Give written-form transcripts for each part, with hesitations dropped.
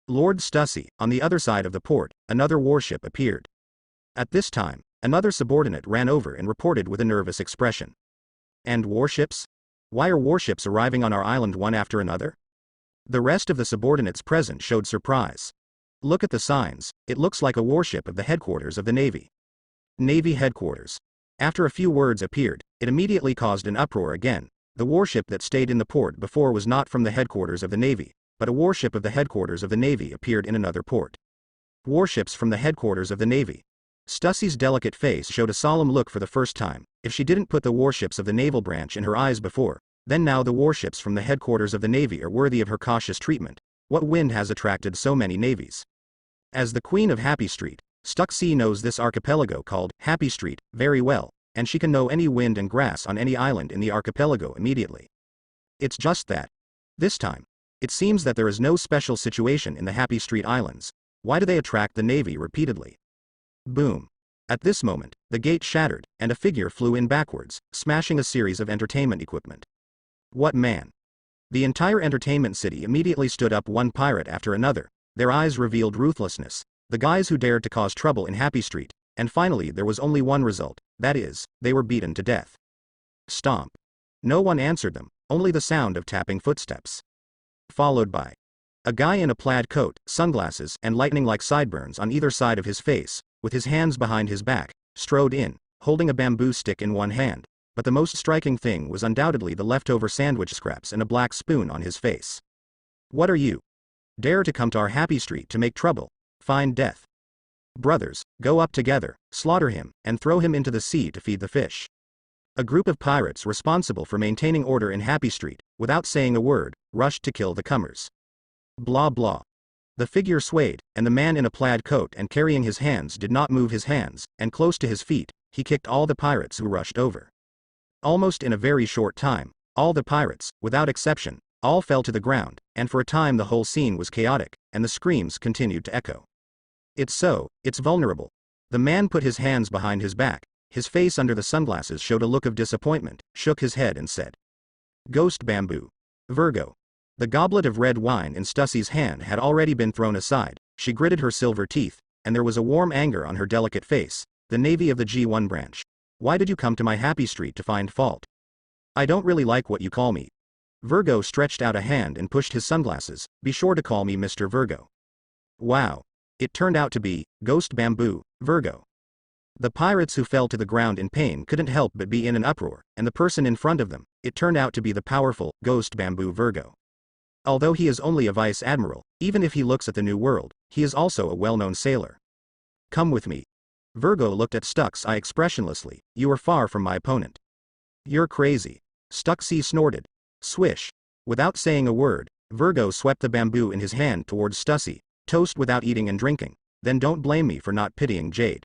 Lord Stussy, on the other side of the port, another warship appeared. At this time, another subordinate ran over and reported with a nervous expression. And warships? Why are warships arriving on our island one after another? The rest of the subordinates present showed surprise. Look at the signs, it looks like a warship of the headquarters of the Navy. Navy headquarters. After a few words appeared, it immediately caused an uproar again. The warship that stayed in the port before was not from the headquarters of the Navy, but a warship of the headquarters of the Navy appeared in another port. Warships from the headquarters of the Navy. Stussy's delicate face showed a solemn look for the first time. If she didn't put the warships of the naval branch in her eyes before, then now the warships from the headquarters of the Navy are worthy of her cautious treatment. What wind has attracted so many navies? As the Queen of Happy Street, Stussy knows this archipelago called Happy Street very well, and she can know any wind and grass on any island in the archipelago immediately. It's just that. This time, it seems that there is no special situation in the Happy Street Islands. Why do they attract the Navy repeatedly? Boom. At this moment, the gate shattered, and a figure flew in backwards, smashing a series of entertainment equipment. What man? The entire entertainment city immediately stood up, one pirate after another. Their eyes revealed ruthlessness. The guys who dared to cause trouble in Happy Street, and finally there was only one result, that is, they were beaten to death. Stomp. No one answered them, only the sound of tapping footsteps. Followed by a guy in a plaid coat, sunglasses, and lightning-like sideburns on either side of his face, with his hands behind his back, strode in, holding a bamboo stick in one hand, but the most striking thing was undoubtedly the leftover sandwich scraps and a black spoon on his face. What are you? Dare to come to our Happy Street to make trouble? Find death. Brothers, go up together, slaughter him, and throw him into the sea to feed the fish. A group of pirates responsible for maintaining order in Happy Street, without saying a word, rushed to kill the comers. Blah blah. The figure swayed, and the man in a plaid coat and carrying his hands did not move his hands, and close to his feet, he kicked all the pirates who rushed over. Almost in a very short time, all the pirates, without exception, all fell to the ground, and for a time the whole scene was chaotic, and the screams continued to echo. It's vulnerable. The man put his hands behind his back, his face under the sunglasses showed a look of disappointment, shook his head and said, "Ghost bamboo. Virgo." The goblet of red wine in Stussy's hand had already been thrown aside. She gritted her silver teeth, and there was a warm anger on her delicate face. The Navy of the G1 branch. Why did you come to my Happy Street to find fault? I don't really like what you call me. Virgo stretched out a hand and pushed his sunglasses. Be sure to call me Mr. Virgo. Wow. It turned out to be Ghost Bamboo, Virgo. The pirates who fell to the ground in pain couldn't help but be in an uproar, and the person in front of them, it turned out to be the powerful Ghost Bamboo Virgo. Although he is only a vice admiral, even if he looks at the New World, he is also a well-known sailor. Come with me. Virgo looked at Stussy expressionlessly. You are far from my opponent. You're crazy. Stussy snorted. Swish. Without saying a word, Virgo swept the bamboo in his hand towards Stussy. Toast without eating and drinking. Then don't blame me for not pitying Jade.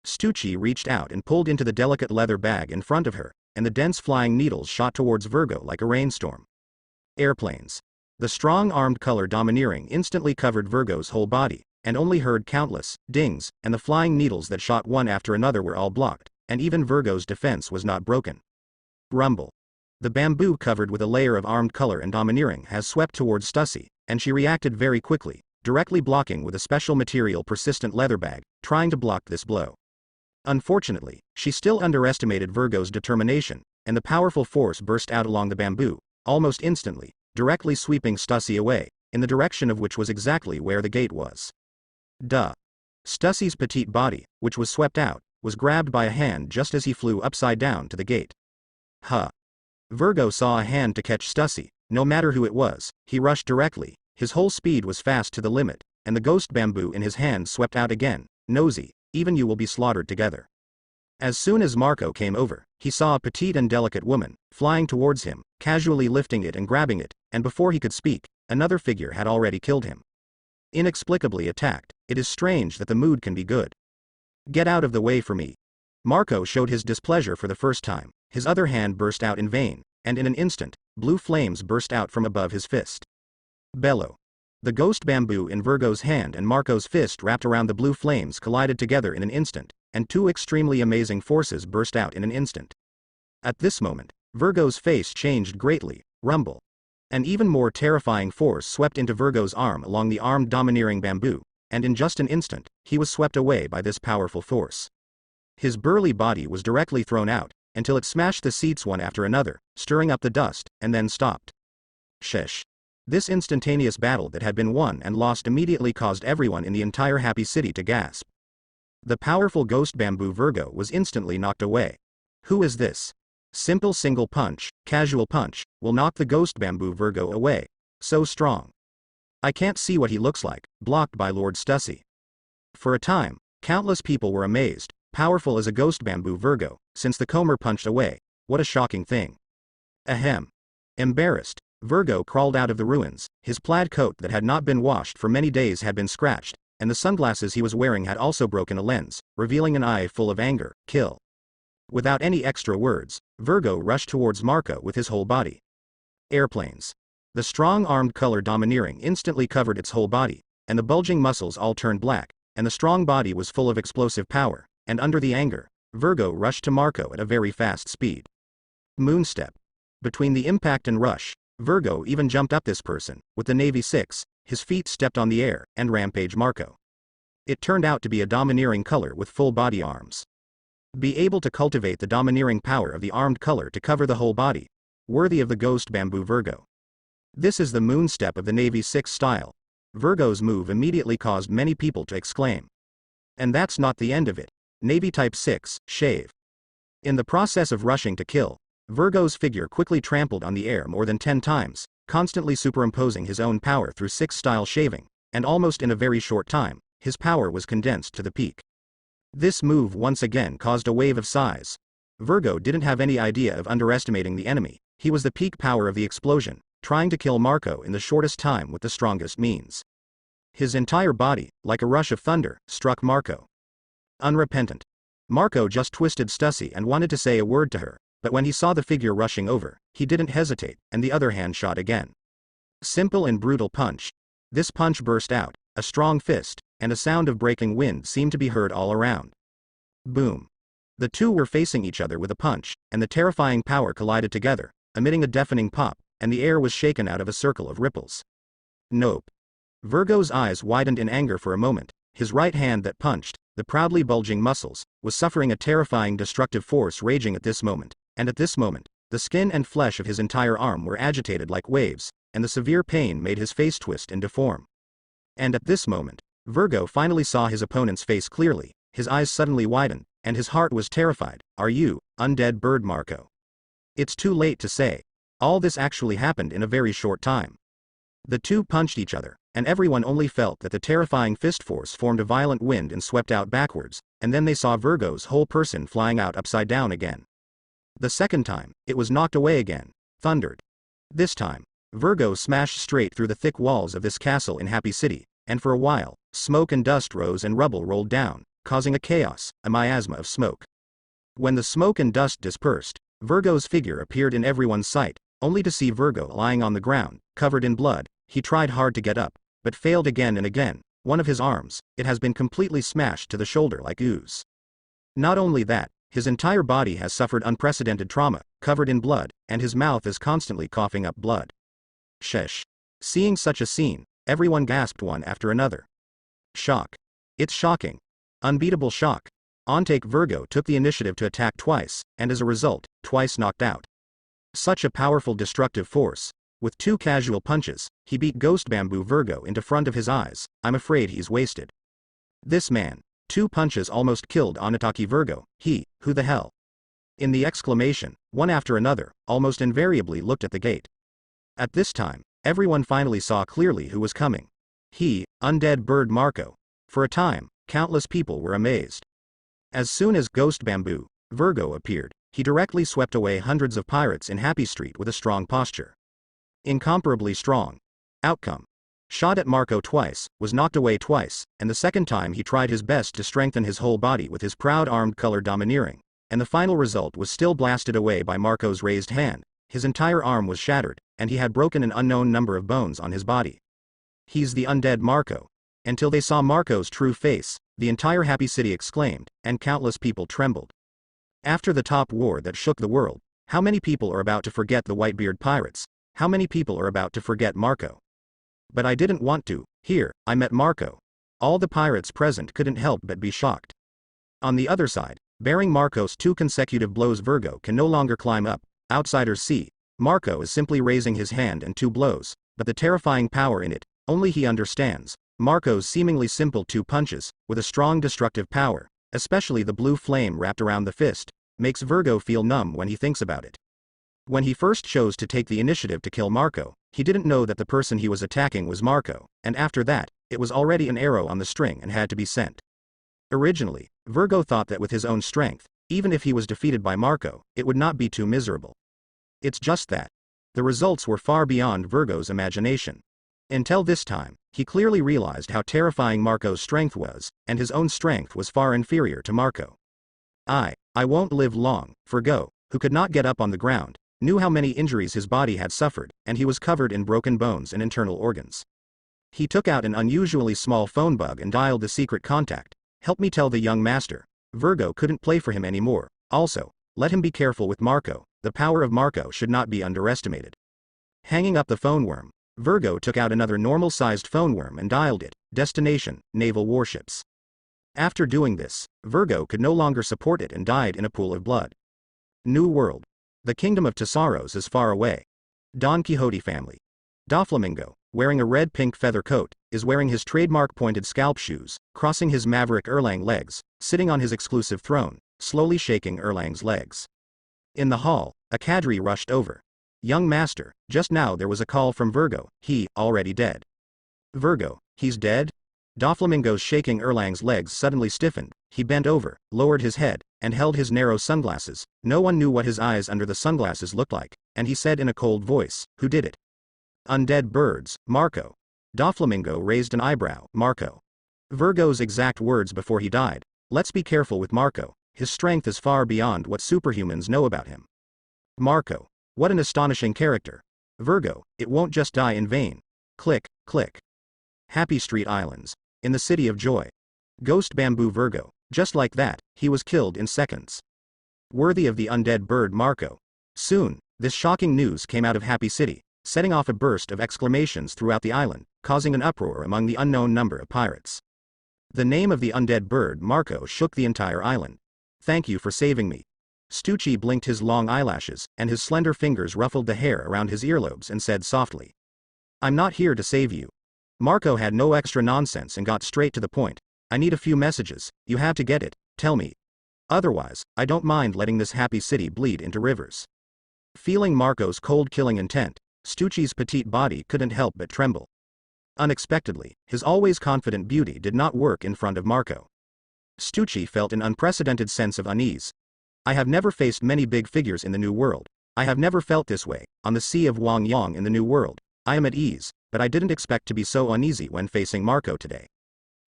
Stussy reached out and pulled into the delicate leather bag in front of her, and the dense flying needles shot towards Virgo like a rainstorm. Airplanes. The strong armed color domineering instantly covered Virgo's whole body, and only heard countless dings, and the flying needles that shot one after another were all blocked, and even Virgo's defense was not broken. Rumble. The bamboo covered with a layer of armed color and domineering has swept towards Stussy, and she reacted very quickly, directly blocking with a special material persistent leather bag, trying to block this blow. Unfortunately, she still underestimated Virgo's determination, and the powerful force burst out along the bamboo, almost instantly, directly sweeping Stussy away, in the direction of which was exactly where the gate was. Duh. Stussy's petite body, which was swept out, was grabbed by a hand just as he flew upside down to the gate. Huh. Virgo saw a hand to catch Stussy. No matter who it was, he rushed directly, his whole speed was fast to the limit, and the ghost bamboo in his hand swept out again. Nosy, even you will be slaughtered together. As soon as Marco came over, he saw a petite and delicate woman, flying towards him, casually lifting it and grabbing it, and before he could speak, another figure had already killed him. Inexplicably attacked, it is strange that the mood can be good. Get out of the way for me. Marco showed his displeasure for the first time, his other hand burst out in vain, and in an instant, blue flames burst out from above his fist. Bellow. The ghost bamboo in Virgo's hand and Marco's fist wrapped around the blue flames collided together in an instant, and two extremely amazing forces burst out in an instant. At this moment, Virgo's face changed greatly. Rumble. An even more terrifying force swept into Virgo's arm along the armed domineering bamboo, and in just an instant, he was swept away by this powerful force. His burly body was directly thrown out, until it smashed the seats one after another, stirring up the dust, and then stopped. Sheesh. This instantaneous battle that had been won and lost immediately caused everyone in the entire happy city to gasp. The powerful ghost bamboo Virgo was instantly knocked away. Who is this? Simple single punch, casual punch, will knock the ghost bamboo Virgo away. So strong. I can't see what he looks like, blocked by Lord Stussy. For a time, countless people were amazed, powerful as a ghost bamboo Virgo, since the comber punched away. What a shocking thing. Ahem. Embarrassed, Virgo crawled out of the ruins. His plaid coat that had not been washed for many days had been scratched, and the sunglasses he was wearing had also broken a lens, revealing an eye full of anger. Kill. Without any extra words, Virgo rushed towards Marco with his whole body. Airplanes. The strong armed color domineering instantly covered its whole body, and the bulging muscles all turned black, and the strong body was full of explosive power, and under the anger, Virgo rushed to Marco at a very fast speed. Moonstep. Between the impact and rush, Virgo even jumped up this person, with the Navy 6, his feet stepped on the air, and rampaged Marco. It turned out to be a domineering color with full body arms. Be able to cultivate the domineering power of the armed color to cover the whole body. Worthy of the ghost bamboo Virgo. This is the moonstep of the Navy 6 style. Virgo's move immediately caused many people to exclaim. And that's not the end of it. Navy Type 6, shave. In the process of rushing to kill, Virgo's figure quickly trampled on the air more than 10 times, constantly superimposing his own power through 6 style shaving, and almost in a very short time, his power was condensed to the peak. This move once again caused a wave of sighs. Virgo didn't have any idea of underestimating the enemy. He was the peak power of the explosion, trying to kill Marco in the shortest time with the strongest means. His entire body, like a rush of thunder, struck Marco. Unrepentant. Marco just twisted Stussy and wanted to say a word to her, but when he saw the figure rushing over, he didn't hesitate, and the other hand shot again. Simple and brutal punch. This punch burst out, a strong fist, and a sound of breaking wind seemed to be heard all around. Boom. The two were facing each other with a punch, and the terrifying power collided together, emitting a deafening pop, and the air was shaken out of a circle of ripples. Nope. Virgo's eyes widened in anger for a moment. His right hand that punched, the proudly bulging muscles, was suffering a terrifying destructive force raging at this moment, and at this moment, the skin and flesh of his entire arm were agitated like waves, and the severe pain made his face twist and deform. And at this moment, Virgo finally saw his opponent's face clearly, his eyes suddenly widened, and his heart was terrified. Are you, undead bird Marco? It's too late to say. All this actually happened in a very short time. The two punched each other, and everyone only felt that the terrifying fist force formed a violent wind and swept out backwards, and then they saw Virgo's whole person flying out upside down again. The second time, it was knocked away again, thundered. This time, Virgo smashed straight through the thick walls of this castle in Happy City, and for a while, smoke and dust rose and rubble rolled down, causing a chaos, a miasma of smoke. When the smoke and dust dispersed, Virgo's figure appeared in everyone's sight, only to see Virgo lying on the ground, covered in blood. He tried hard to get up, but failed again and again. One of his arms, it has been completely smashed to the shoulder like ooze. Not only that, his entire body has suffered unprecedented trauma, covered in blood, and his mouth is constantly coughing up blood. Sheesh. Seeing such a scene, everyone gasped one after another. Shock. It's shocking. Unbeatable shock. Ontake Virgo took the initiative to attack twice, and as a result, twice knocked out. Such a powerful destructive force. With 2 casual punches, he beat Ghost Bamboo Virgo into front of his eyes. I'm afraid he's wasted. This man, 2 punches almost killed Onitaki Virgo. Who the hell? In the exclamation, one after another, almost invariably looked at the gate. At this time, everyone finally saw clearly who was coming. Undead bird Marco. For a time, countless people were amazed. As soon as Ghost Bamboo Virgo appeared, he directly swept away hundreds of pirates in Happy Street with a strong posture. Incomparably strong. Outcome. Shot at Marco twice, was knocked away twice, and the second time he tried his best to strengthen his whole body with his proud armed color domineering, and the final result was still blasted away by Marco's raised hand. His entire arm was shattered, and he had broken an unknown number of bones on his body. He's the undead Marco. Until they saw Marco's true face, the entire Happy City exclaimed, and countless people trembled. After the top war that shook the world, how many people are about to forget the Whitebeard pirates? How many people are about to forget Marco? But I didn't want to. Here, I met Marco. All the pirates present couldn't help but be shocked. On the other side, bearing Marco's 2 consecutive blows, Virgo can no longer climb up. Outsiders see. Marco is simply raising his hand and 2 blows, but the terrifying power in it, only he understands. Marco's seemingly simple 2 punches, with a strong destructive power, especially the blue flame wrapped around the fist, makes Virgo feel numb when he thinks about it. When he first chose to take the initiative to kill Marco, he didn't know that the person he was attacking was Marco, and after that, it was already an arrow on the string and had to be sent. Originally, Virgo thought that with his own strength, even if he was defeated by Marco, it would not be too miserable. It's just that. The results were far beyond Virgo's imagination. Until this time, he clearly realized how terrifying Marco's strength was, and his own strength was far inferior to Marco. I won't live long. Virgo, who could not get up on the ground, knew how many injuries his body had suffered, and he was covered in broken bones and internal organs. He took out an unusually small phone bug and dialed the secret contact. Help me tell the young master. Virgo couldn't play for him anymore. Also, let him be careful with Marco. The power of Marco should not be underestimated. Hanging up the phone worm, Virgo took out another normal-sized phone worm and dialed it. Destination, naval warships. After doing this, Virgo could no longer support it and died in a pool of blood. New World. The kingdom of Tesauros is far away. Don Quixote family. Doflamingo, wearing a red-pink feather coat, is wearing his trademark pointed scalp shoes, crossing his maverick Erlang legs, sitting on his exclusive throne, slowly shaking Erlang's legs. In the hall, a cadre rushed over. Young master, just now there was a call from Virgo. He, already dead. Virgo, he's dead? Doflamingo's shaking Erlang's legs suddenly stiffened. He bent over, lowered his head, and held his narrow sunglasses. No one knew what his eyes under the sunglasses looked like, and he said in a cold voice, "Who did it?" "Undead birds, Marco." Doflamingo raised an eyebrow. Marco. Virgo's exact words before he died. Let's be careful with Marco. His strength is far beyond what superhumans know about him. Marco. What an astonishing character. Virgo, it won't just die in vain. Click, click. Happy Street Islands. In the City of Joy. Ghost Bamboo Virgo. Just like that, he was killed in seconds. Worthy of the undead bird Marco. Soon, this shocking news came out of Happy City, setting off a burst of exclamations throughout the island, causing an uproar among the unknown number of pirates. The name of the undead bird Marco shook the entire island. Thank you for saving me. Stussy blinked his long eyelashes, and his slender fingers ruffled the hair around his earlobes and said softly, "I'm not here to save you." Marco had no extra nonsense and got straight to the point. "I need a few messages. You have to get it. Tell me. Otherwise, I don't mind letting this happy city bleed into rivers." Feeling Marco's cold killing intent, Stussy's petite body couldn't help but tremble. Unexpectedly, his always confident beauty did not work in front of Marco. Stussy felt an unprecedented sense of unease. I have never faced many big figures in the New World. I have never felt this way. On the Sea of Wang Yang in the New World, I am at ease, but I didn't expect to be so uneasy when facing Marco today.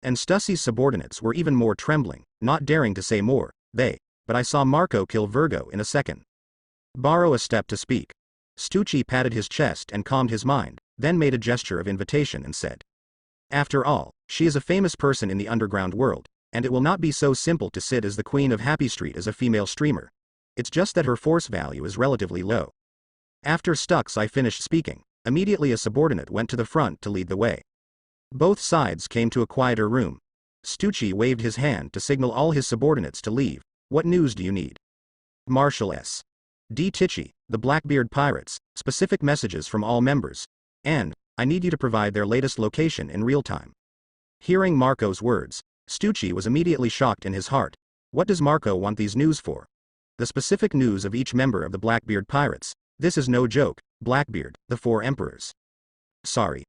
And Stussy's subordinates were even more trembling, not daring to say more. But I saw Marco kill Virgo in a second. Borrow a step to speak. Stussy patted his chest and calmed his mind, then made a gesture of invitation and said, "After all, she is a famous person in the underground world, and it will not be so simple to sit as the queen of Happy Street as a female streamer. It's just that her force value is relatively low." After Stussy finished speaking, immediately a subordinate went to the front to lead the way. Both sides came to a quieter room. Stussy waved his hand to signal all his subordinates to leave. "What news do you need?" Marshal S. D. Tichy, the Blackbeard pirates, specific messages from all members. And, I need you to provide their latest location in real time. Hearing Marco's words, Stussy was immediately shocked in his heart. What does Marco want these news for? The specific news of each member of the Blackbeard pirates. This is no joke. Blackbeard, the 4 emperors. Sorry.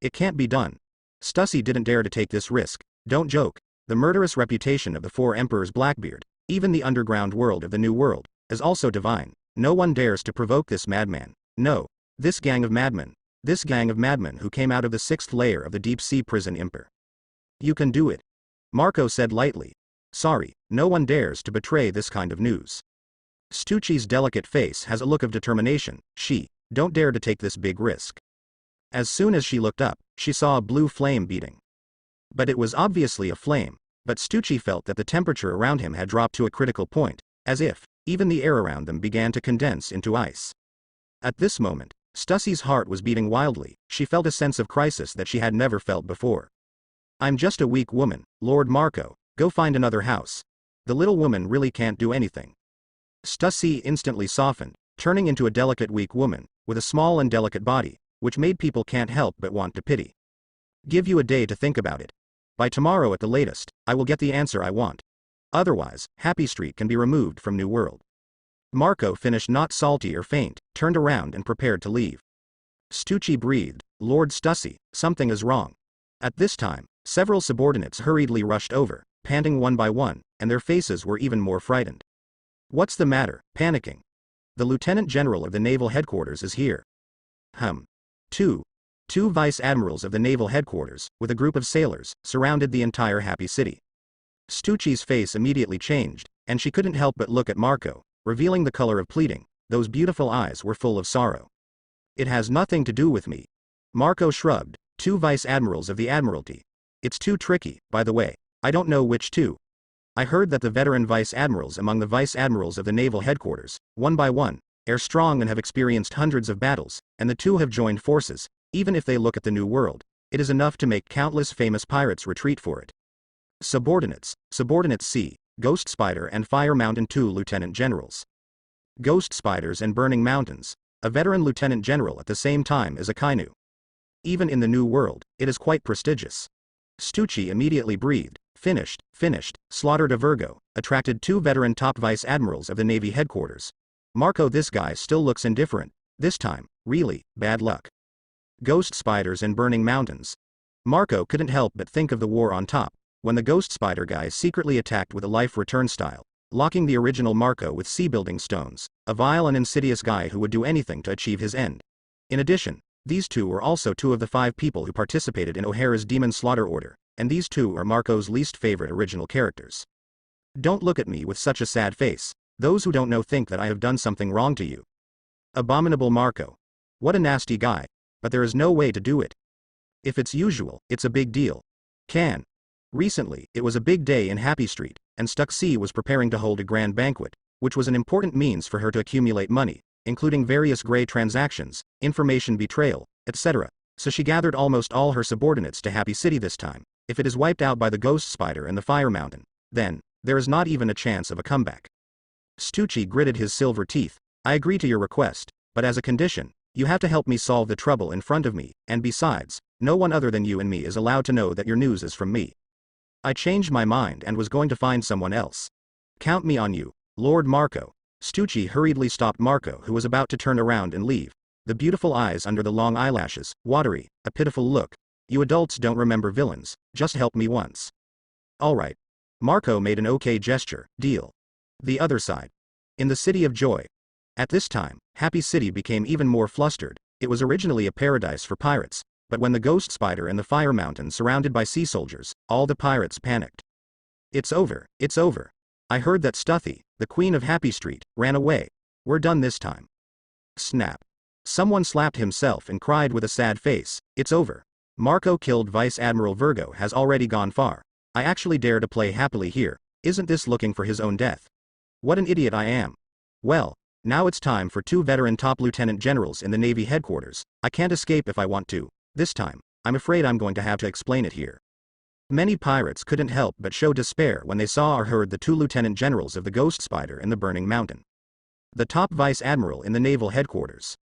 It can't be done. Stussy didn't dare to take this risk. Don't joke. The murderous reputation of the 4 emperors Blackbeard, even the underground world of the New World, is also divine. No one dares to provoke this madman. No. This gang of madmen who came out of the 6th layer of the deep-sea prison Imper. You can do it. Marco said lightly. Sorry, no one dares to betray this kind of news. Stussy's delicate face has a look of determination. Don't dare to take this big risk. As soon as she looked up, she saw a blue flame beating. But it was obviously a flame, but Stussy felt that the temperature around him had dropped to a critical point, as if even the air around them began to condense into ice. At this moment, Stussy's heart was beating wildly, she felt a sense of crisis that she had never felt before. I'm just a weak woman, Lord Marco, go find another house. The little woman really can't do anything. Stussy instantly softened, turning into a delicate weak woman, with a small and delicate body, which made people can't help but want to pity. Give you a day to think about it. By tomorrow at the latest, I will get the answer I want. Otherwise, Happy Street can be removed from New World. Marco finished not salty or faint, turned around and prepared to leave. Stussy breathed, Lord Stussy, something is wrong. At this time, several subordinates hurriedly rushed over, panting one by one, and their faces were even more frightened. What's the matter, panicking? The Lieutenant General of the Naval Headquarters is here. Two Vice Admirals of the Naval Headquarters, with a group of sailors, surrounded the entire Happy City. Stussy's face immediately changed, and she couldn't help but look at Marco, revealing the color of pleading. Those beautiful eyes were full of sorrow. It has nothing to do with me. Marco shrugged. Two Vice Admirals of the Admiralty. It's too tricky, by the way. I don't know which two. I heard that the veteran Vice Admirals among the Vice Admirals of the Naval Headquarters, one by one, are strong and have experienced hundreds of battles, and the two have joined forces. Even if they look at the New World, it is enough to make countless famous pirates retreat for it. Subordinates C, Ghost Spider and Fire Mountain 2 Lieutenant Generals. Ghost Spiders and Burning Mountains, a veteran Lieutenant General at the same time as a Kainu. Even in the New World, it is quite prestigious. Stussy immediately breathed, finished, slaughtered a Virgo, attracted two veteran top Vice Admirals of the Navy Headquarters. Marco, this guy still looks indifferent, this time, really, bad luck. Ghost Spiders and Burning Mountains. Marco couldn't help but think of the war on top, when the Ghost Spider guy secretly attacked with a life return style, locking the original Marco with sea-building stones, a vile and insidious guy who would do anything to achieve his end. In addition, these two were also two of the 5 people who participated in O'Hara's Demon Slaughter Order, and these two are Marco's least favorite original characters. Don't look at me with such a sad face. Those who don't know think that I have done something wrong to you. Abominable Marco. What a nasty guy. But there is no way to do it. If it's usual, it's a big deal. Recently, it was a big day in Happy Street, and Stussy was preparing to hold a grand banquet, which was an important means for her to accumulate money, including various grey transactions, information betrayal, etc. So she gathered almost all her subordinates to Happy City this time. If it is wiped out by the Ghost Spider and the Fire Mountain, then, there is not even a chance of a comeback. Stussy gritted his silver teeth. I agree to your request, but as a condition, you have to help me solve the trouble in front of me, and besides, no one other than you and me is allowed to know that your news is from me. I changed my mind and was going to find someone else. Count me on you, Lord Marco. Stussy hurriedly stopped Marco, who was about to turn around and leave. The beautiful eyes under the long eyelashes, watery, a pitiful look. You adults don't remember villains, just help me once. Alright. Marco made an okay gesture, deal. The other side. In the City of Joy. At this time, Happy City became even more flustered. It was originally a paradise for pirates, but when the Ghost Spider and the Fire Mountain surrounded by sea soldiers, all the pirates panicked. It's over. I heard that Stussy, the Queen of Happy Street, ran away. We're done this time. Snap. Someone slapped himself and cried with a sad face, it's over. Marco killed Vice Admiral Virgo has already gone far. I actually dare to play happily here. Isn't this looking for his own death? What an idiot I am. Well, now it's time for 2 veteran top lieutenant generals in the Navy headquarters. I can't escape if I want to. This time, I'm afraid I'm going to have to explain it here. Many pirates couldn't help but show despair when they saw or heard the 2 lieutenant generals of the Ghost Spider and the Burning Mountain. The top vice admiral in the naval headquarters.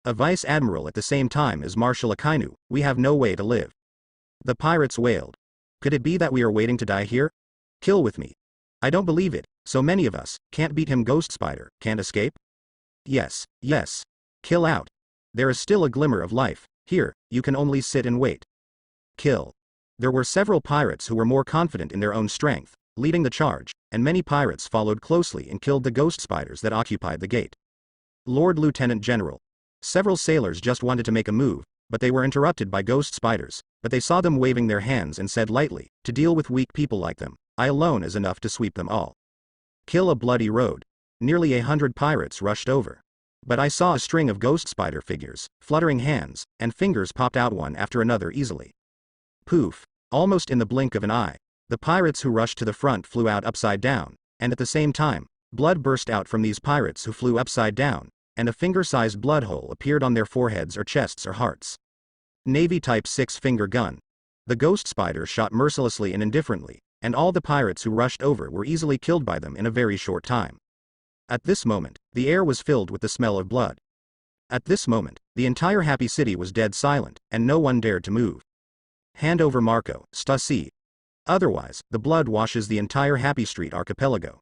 A vice admiral at the same time as Marshal Akainu, we have no way to live. The pirates wailed. Could it be that we are waiting to die here? Kill with me. I don't believe it, so many of us, can't beat him Ghost Spider, can't escape? Yes. Kill out. There is still a glimmer of life, here, you can only sit and wait. Kill. There were several pirates who were more confident in their own strength, leading the charge, and many pirates followed closely and killed the Ghost Spiders that occupied the gate. Lord Lieutenant General. Several sailors just wanted to make a move, but they were interrupted by Ghost Spiders, but they saw them waving their hands and said lightly, to deal with weak people like them, I alone is enough to sweep them all. Kill a bloody road. Nearly 100 pirates rushed over. But I saw a string of Ghost Spider figures, fluttering hands, and fingers popped out one after another easily. Poof. Almost in the blink of an eye, the pirates who rushed to the front flew out upside down, and at the same time, blood burst out from these pirates who flew upside down, and a finger-sized blood hole appeared on their foreheads or chests or hearts. Navy Type 6-finger gun. The ghost spider shot mercilessly and indifferently, and all the pirates who rushed over were easily killed by them in a very short time. At this moment, the air was filled with the smell of blood. At this moment, the entire happy city was dead silent, and no one dared to move. Hand over Marco, Stussy. Otherwise, the blood washes the entire Happy Street archipelago.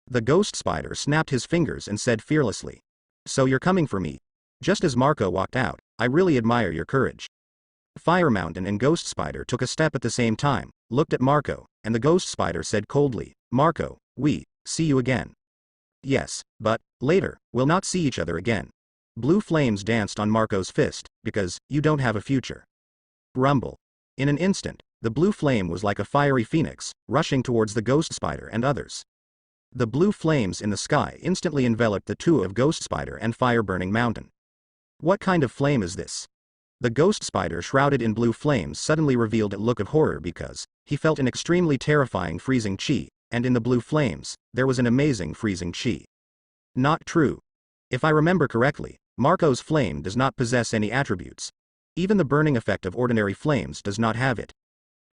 The ghost spider snapped his fingers and said fearlessly, "So you're coming for me?" Just as Marco walked out, "I really admire your courage." Fire Mountain and Ghost Spider took a step at the same time, looked at Marco, and the ghost spider said coldly, "Marco, we see you again." "Yes, but later, we'll not see each other again." Blue flames danced on Marco's fist, "Because you don't have a future." Rumble. In an instant, the blue flame was like a fiery phoenix, rushing towards the ghost spider and others. The blue flames in the sky instantly enveloped the two of Ghost Spider and Fire-Burning Mountain. What kind of flame is this? The ghost spider shrouded in blue flames suddenly revealed a look of horror because he felt an extremely terrifying freezing chi, and in the blue flames, there was an amazing freezing chi. Not true. If I remember correctly, Marco's flame does not possess any attributes. Even the burning effect of ordinary flames does not have it.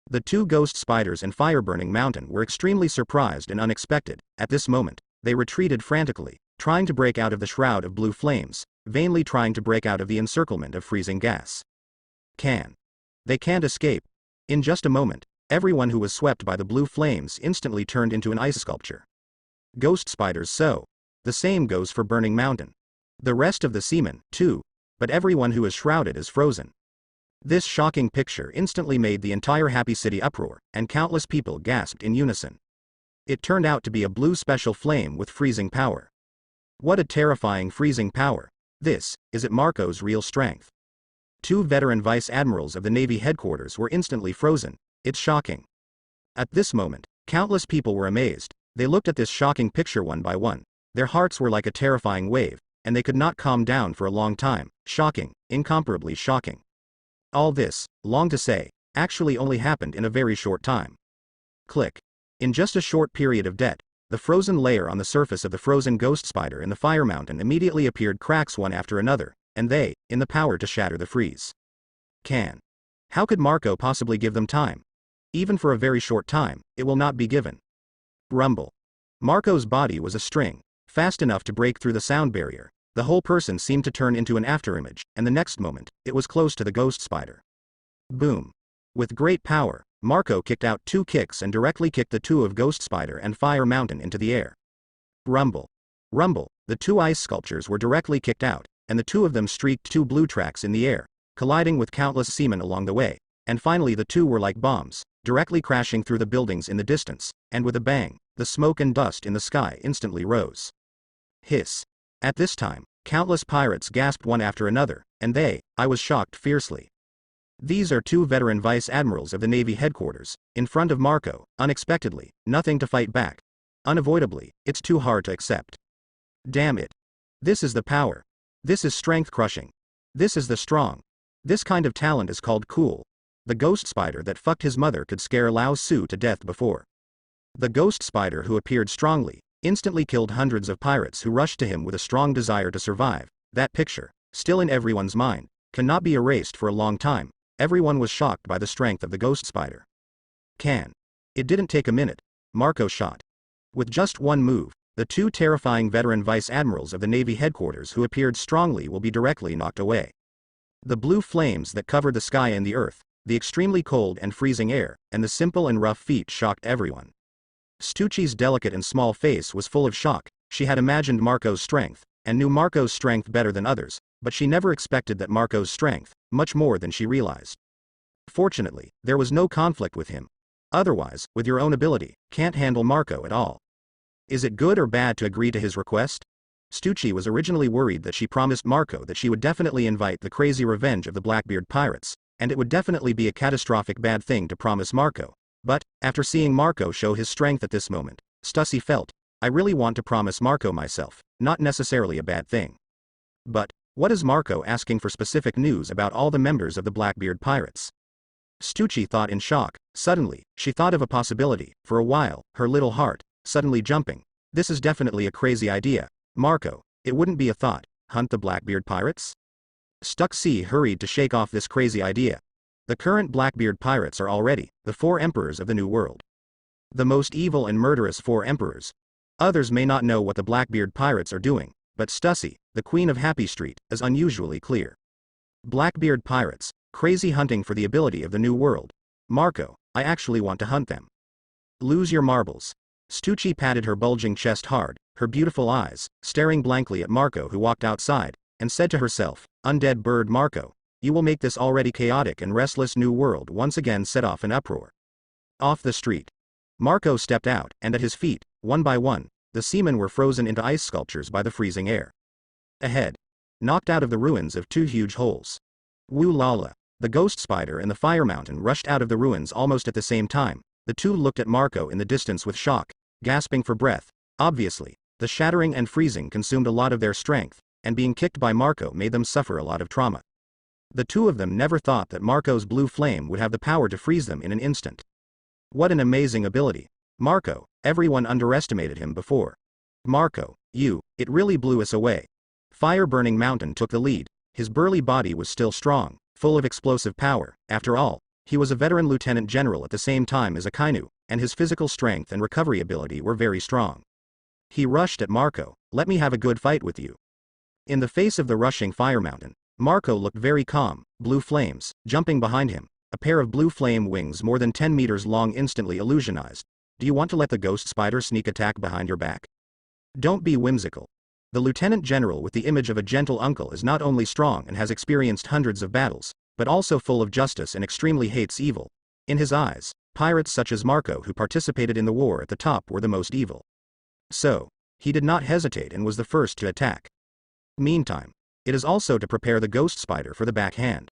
The two ghost spiders and Fire-Burning Mountain were extremely surprised and unexpected. At this moment, they retreated frantically, trying to break out of the shroud of blue flames, vainly trying to break out of the encirclement of freezing gas. They can't escape. In just a moment, everyone who was swept by the blue flames instantly turned into an ice sculpture. Ghost spiders so. The same goes for Burning Mountain. The rest of the seamen, too, but everyone who is shrouded is frozen. This shocking picture instantly made the entire happy city uproar, and countless people gasped in unison. It turned out to be a blue special flame with freezing power. What a terrifying freezing power. Is it Marco's real strength? Two veteran vice admirals of the Navy headquarters were instantly frozen. It's shocking. At this moment, countless people were amazed. They looked at this shocking picture one by one. Their hearts were like a terrifying wave, and they could not calm down for a long time. Shocking, incomparably shocking. All this, long to say, actually only happened in a very short time. Click. In just a short period of debt, the frozen layer on the surface of the frozen ghost spider and the Fire Mountain immediately appeared cracks one after another, and they, in the power to shatter the freeze. How could Marco possibly give them time? Even for a very short time, it will not be given. Rumble. Marco's body was a string, fast enough to break through the sound barrier. The whole person seemed to turn into an afterimage, and the next moment, it was close to the ghost spider. Boom. With great power, Marco kicked out 2 kicks and directly kicked the 2 of Ghost Spider and Fire Mountain into the air. Rumble. Rumble. The 2 ice sculptures were directly kicked out, and the 2 of them streaked 2 blue tracks in the air, colliding with countless seamen along the way, and finally the 2 were like bombs, directly crashing through the buildings in the distance, and with a bang, the smoke and dust in the sky instantly rose. Hiss. At this time, countless pirates gasped one after another, and I was shocked fiercely. These are 2 veteran vice admirals of the Navy headquarters, in front of Marco, unexpectedly, nothing to fight back. Unavoidably, it's too hard to accept. Damn it. This is the power. This is strength crushing. This is the strong. This kind of talent is called cool. The ghost spider that fucked his mother could scare Lao Tzu to death before. The ghost spider who appeared strongly, instantly killed hundreds of pirates who rushed to him with a strong desire to survive. That picture, still in everyone's mind, cannot be erased for a long time. Everyone was shocked by the strength of the ghost spider. It didn't take a minute. Marco shot. With just one move, the 2 terrifying veteran vice admirals of the Navy headquarters who appeared strongly will be directly knocked away. The blue flames that covered the sky and the earth, the extremely cold and freezing air, and the simple and rough feat shocked everyone. Stucci's delicate and small face was full of shock. She had imagined Marco's strength, and knew Marco's strength better than others, but she never expected that Marco's strength, much more than she realized. Fortunately, there was no conflict with him. Otherwise, with your own ability, can't handle Marco at all. Is it good or bad to agree to his request? Stussy was originally worried that she promised Marco that she would definitely invite the crazy revenge of the Blackbeard pirates, and it would definitely be a catastrophic bad thing to promise Marco. But, after seeing Marco show his strength at this moment, Stussy felt, I really want to promise Marco myself, not necessarily a bad thing. But, what is Marco asking for specific news about all the members of the Blackbeard pirates? Stussy thought in shock. Suddenly, she thought of a possibility. For a while, her little heart, suddenly jumping. This is definitely a crazy idea. Marco, it wouldn't be a thought. Hunt the Blackbeard pirates? Stussy hurried to shake off this crazy idea. The current Blackbeard pirates are already the 4 emperors of the New World. The most evil and murderous 4 emperors. Others may not know what the Blackbeard pirates are doing, but Stussy, the Queen of Happy Street, is unusually clear. Blackbeard pirates, crazy hunting for the ability of the New World. Marco, I actually want to hunt them. Lose your marbles. Stussy patted her bulging chest hard, her beautiful eyes, staring blankly at Marco, who walked outside, and said to herself, "Undead bird Marco, you will make this already chaotic and restless New World once again set off an uproar." Off the street. Marco stepped out, and at his feet, one by one, the seamen were frozen into ice sculptures by the freezing air. Ahead. Knocked out of the ruins of 2 huge holes. Woo la la. The ghost spider and the fire mountain rushed out of the ruins almost at the same time. The 2 looked at Marco in the distance with shock, gasping for breath. Obviously, the shattering and freezing consumed a lot of their strength, and being kicked by Marco made them suffer a lot of trauma. The 2 of them never thought that Marco's blue flame would have the power to freeze them in an instant. What an amazing ability. Marco, everyone underestimated him before. Marco, it really blew us away. Fire-burning mountain took the lead. His burly body was still strong, full of explosive power. After all, he was a veteran lieutenant general at the same time as a kainu, and his physical strength and recovery ability were very strong. He rushed at Marco. "Let me have a good fight with you." In the face of the rushing fire mountain, Marco looked very calm. Blue flames, jumping behind him, a pair of blue flame wings more than 10 meters long instantly illusionized. "Do you want to let the ghost spider sneak attack behind your back? Don't be whimsical." The lieutenant general with the image of a gentle uncle is not only strong and has experienced hundreds of battles, but also full of justice and extremely hates evil. In his eyes, pirates such as Marco who participated in the war at the top were the most evil. So, he did not hesitate and was the first to attack. Meantime, it is also to prepare the ghost spider for the backhand.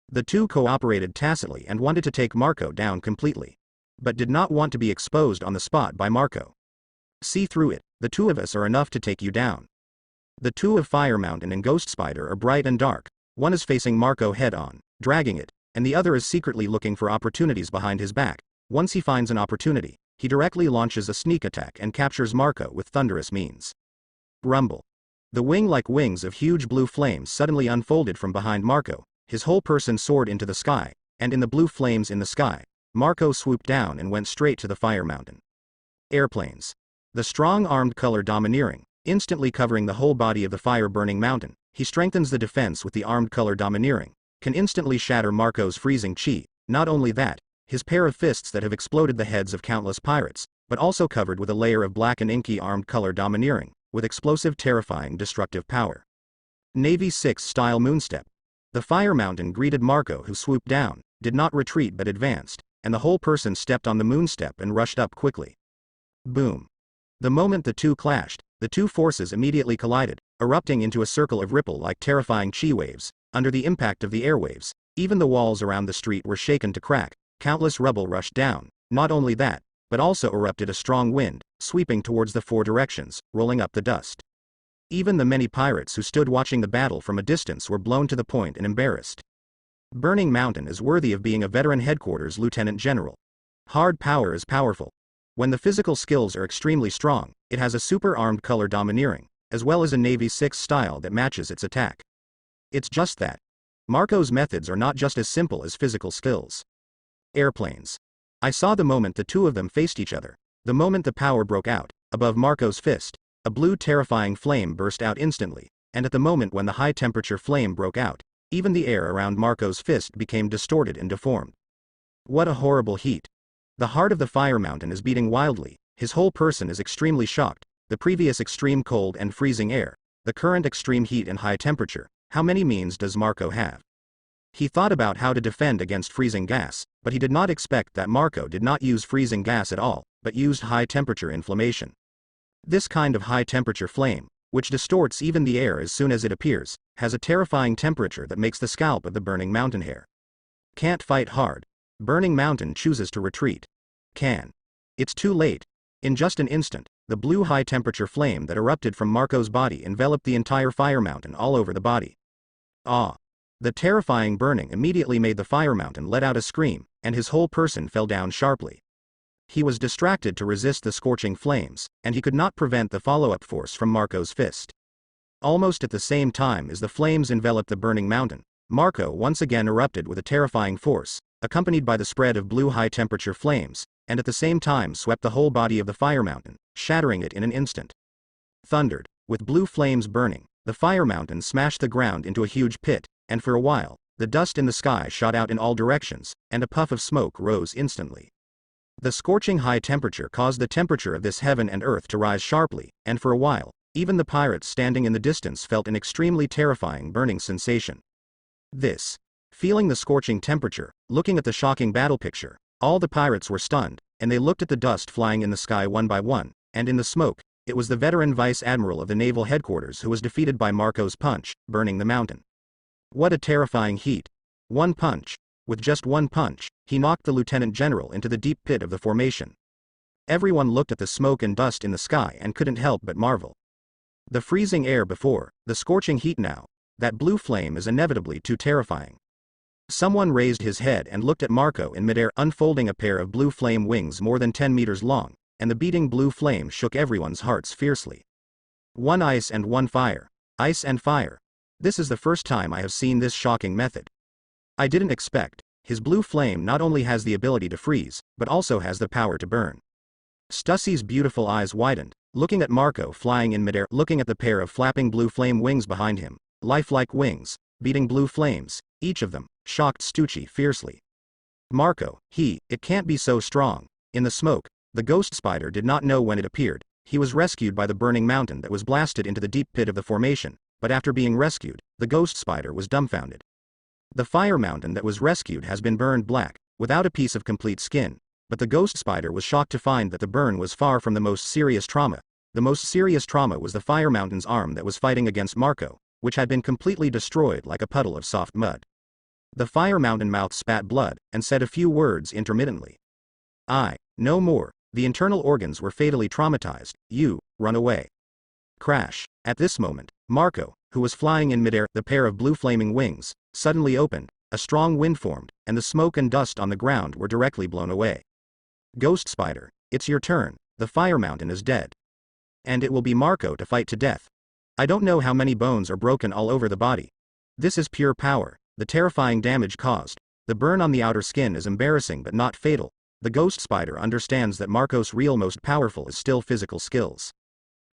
The 2 cooperated tacitly and wanted to take Marco down completely, but did not want to be exposed on the spot by Marco. "See through it, the 2 of us are enough to take you down." The 2 of Fire Mountain and Ghost Spider are bright and dark. One is facing Marco head-on, dragging it, and the other is secretly looking for opportunities behind his back. Once he finds an opportunity, he directly launches a sneak attack and captures Marco with thunderous means. Rumble. The wing-like wings of huge blue flames suddenly unfolded from behind Marco. His whole person soared into the sky, and in the blue flames in the sky, Marco swooped down and went straight to the Fire Mountain. Airplanes. The strong armed color domineering, instantly covering the whole body of the fire-burning mountain. He strengthens the defense with the armed color domineering, can instantly shatter Marco's freezing chi. Not only that, his pair of fists that have exploded the heads of countless pirates, but also covered with a layer of black and inky armed color domineering, with explosive terrifying destructive power. Navy 6 style moonstep. The fire mountain greeted Marco, who swooped down, did not retreat but advanced, and the whole person stepped on the moonstep and rushed up quickly. Boom. The moment the 2 clashed, the 2 forces immediately collided, erupting into a circle of ripple-like terrifying chi waves. Under the impact of the airwaves, even the walls around the street were shaken to crack. Countless rubble rushed down. Not only that, but also erupted a strong wind, sweeping towards the 4 directions, rolling up the dust. Even the many pirates who stood watching the battle from a distance were blown to the point and embarrassed. Burning Mountain is worthy of being a veteran headquarters lieutenant general. Hard power is powerful. When the physical skills are extremely strong, it has a super armed color domineering, as well as a Navy 6 style that matches its attack. It's just that Marco's methods are not just as simple as physical skills. Airplanes. I saw the moment the 2 of them faced each other. The moment the power broke out, above Marco's fist, a blue terrifying flame burst out instantly, and at the moment when the high temperature flame broke out, even the air around Marco's fist became distorted and deformed. What a horrible heat. The heart of the fire mountain is beating wildly. His whole person is extremely shocked. The previous extreme cold and freezing air, the current extreme heat and high temperature. How many means does Marco have? He thought about how to defend against freezing gas, but he did not expect that Marco did not use freezing gas at all, but used high temperature inflammation. This kind of high temperature flame, which distorts even the air as soon as it appears, has a terrifying temperature that makes the scalp of the burning mountain hair. Can't fight hard. Burning Mountain chooses to retreat. Can. It's too late. In just an instant, the blue high temperature flame that erupted from Marco's body enveloped the entire fire mountain all over the body. Ah! The terrifying burning immediately made the fire mountain let out a scream, and his whole person fell down sharply. He was distracted to resist the scorching flames, and he could not prevent the follow-up force from Marco's fist. almost at the same time as the flames enveloped the burning mountain, Marco once again erupted with a terrifying force, accompanied by the spread of blue high-temperature flames, and at the same time swept the whole body of the fire mountain, shattering it in an instant. Thundered, with blue flames burning, the fire mountain smashed the ground into a huge pit, and for a while, the dust in the sky shot out in all directions, and a puff of smoke rose instantly. The scorching high temperature caused the temperature of this heaven and earth to rise sharply, and for a while, even the pirates standing in the distance felt an extremely terrifying burning sensation. Feeling the scorching temperature, looking at the shocking battle picture, all the pirates were stunned, and they looked at the dust flying in the sky one by one, and in the smoke, it was the veteran vice admiral of the naval headquarters who was defeated by Marco's punch, burning the mountain. What a terrifying heat. One punch. With just one punch, he knocked the lieutenant general into the deep pit of the formation. Everyone looked at the smoke and dust in the sky and couldn't help but marvel. The freezing air before, the scorching heat now, that blue flame is inevitably too terrifying. Someone raised his head and looked at Marco in midair, unfolding a pair of blue flame wings more than 10 meters long, and the beating blue flame shook everyone's hearts fiercely. One ice and one fire. Ice and fire. This is the first time I have seen this shocking method. I didn't expect. His blue flame not only has the ability to freeze, but also has the power to burn. Stussy's beautiful eyes widened, looking at Marco flying in midair, looking at the pair of flapping blue flame wings behind him, lifelike wings, beating blue flames, each of them, shocked Stussy fiercely. Marco, it can't be so strong. In the smoke, the ghost spider did not know when it appeared. He was rescued by the burning mountain that was blasted into the deep pit of the formation, but after being rescued, the ghost spider was dumbfounded. The fire mountain that was rescued has been burned black, without a piece of complete skin, but the ghost spider was shocked to find that the burn was far from the most serious trauma. The most serious trauma was the fire mountain's arm that was fighting against Marco, which had been completely destroyed like a puddle of soft mud. The fire mountain mouth spat blood, and said a few words intermittently. No more. The internal organs were fatally traumatized. Run away. Crash. At this moment, Marco, who was flying in midair, the pair of blue flaming wings, suddenly opened, a strong wind formed, and the smoke and dust on the ground were directly blown away. Ghost Spider, it's your turn. The fire mountain is dead. And it will be Marco to fight to death. I don't know how many bones are broken all over the body. This is pure power. The terrifying damage caused. The burn on the outer skin is embarrassing but not fatal. The ghost spider understands that Marco's real most powerful is still physical skills.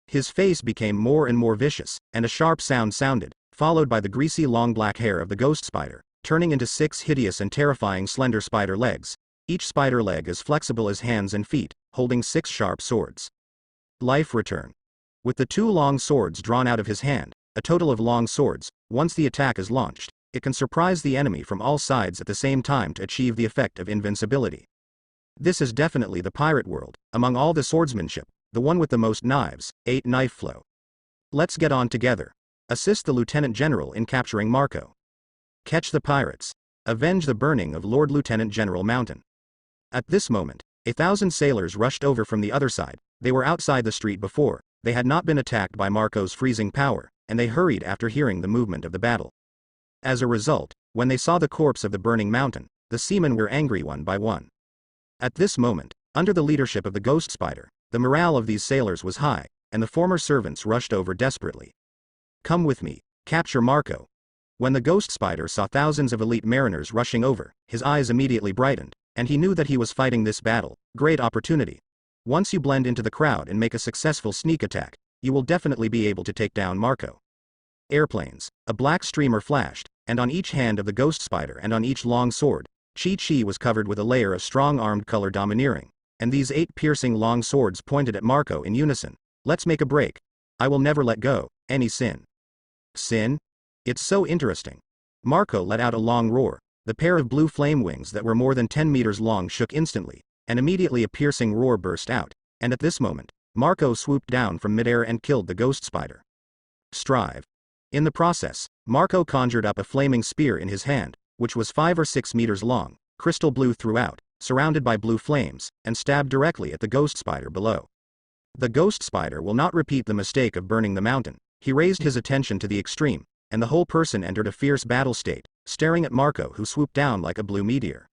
His face became more and more vicious, and a sharp sound sounded, followed by the greasy long black hair of the ghost spider, turning into 6 hideous and terrifying slender spider legs, each spider leg as flexible as hands and feet, holding 6 sharp swords. Life return. With the 2 long swords drawn out of his hand, a total of long swords, once the attack is launched, it can surprise the enemy from all sides at the same time to achieve the effect of invincibility. This is definitely the pirate world, among all the swordsmanship, the one with the most knives, 8 knife flow. Let's get on together. Assist the Lieutenant General in capturing Marco. Catch the pirates. Avenge the burning of Lord Lieutenant General Mountain. At this moment, 1,000 sailors rushed over from the other side. They were outside the street before, they had not been attacked by Marco's freezing power, and they hurried after hearing the movement of the battle. As a result, when they saw the corpse of the burning mountain, the seamen were angry one by one. At this moment, under the leadership of the ghost spider, the morale of these sailors was high, and the former servants rushed over desperately. Come with me, capture Marco. When the ghost spider saw thousands of elite mariners rushing over, his eyes immediately brightened, and he knew that he was fighting this battle. Great opportunity. Once you blend into the crowd and make a successful sneak attack, you will definitely be able to take down Marco. Airplanes. A black streamer flashed, and on each hand of the ghost spider and on each long sword, Chi was covered with a layer of strong armed color domineering, and these 8 piercing long swords pointed at Marco in unison. Let's make a break. I will never let go. Any sin. Sin? It's so interesting. Marco let out a long roar. The pair of blue flame wings that were more than 10 meters long shook instantly, and immediately a piercing roar burst out, and at this moment, Marco swooped down from midair and killed the ghost spider. Strive. In the process, Marco conjured up a flaming spear in his hand, which was 5 or 6 meters long, crystal blue throughout, surrounded by blue flames, and stabbed directly at the ghost spider below. The ghost spider will not repeat the mistake of burning the mountain. He raised his attention to the extreme, and the whole person entered a fierce battle state, staring at Marco, who swooped down like a blue meteor.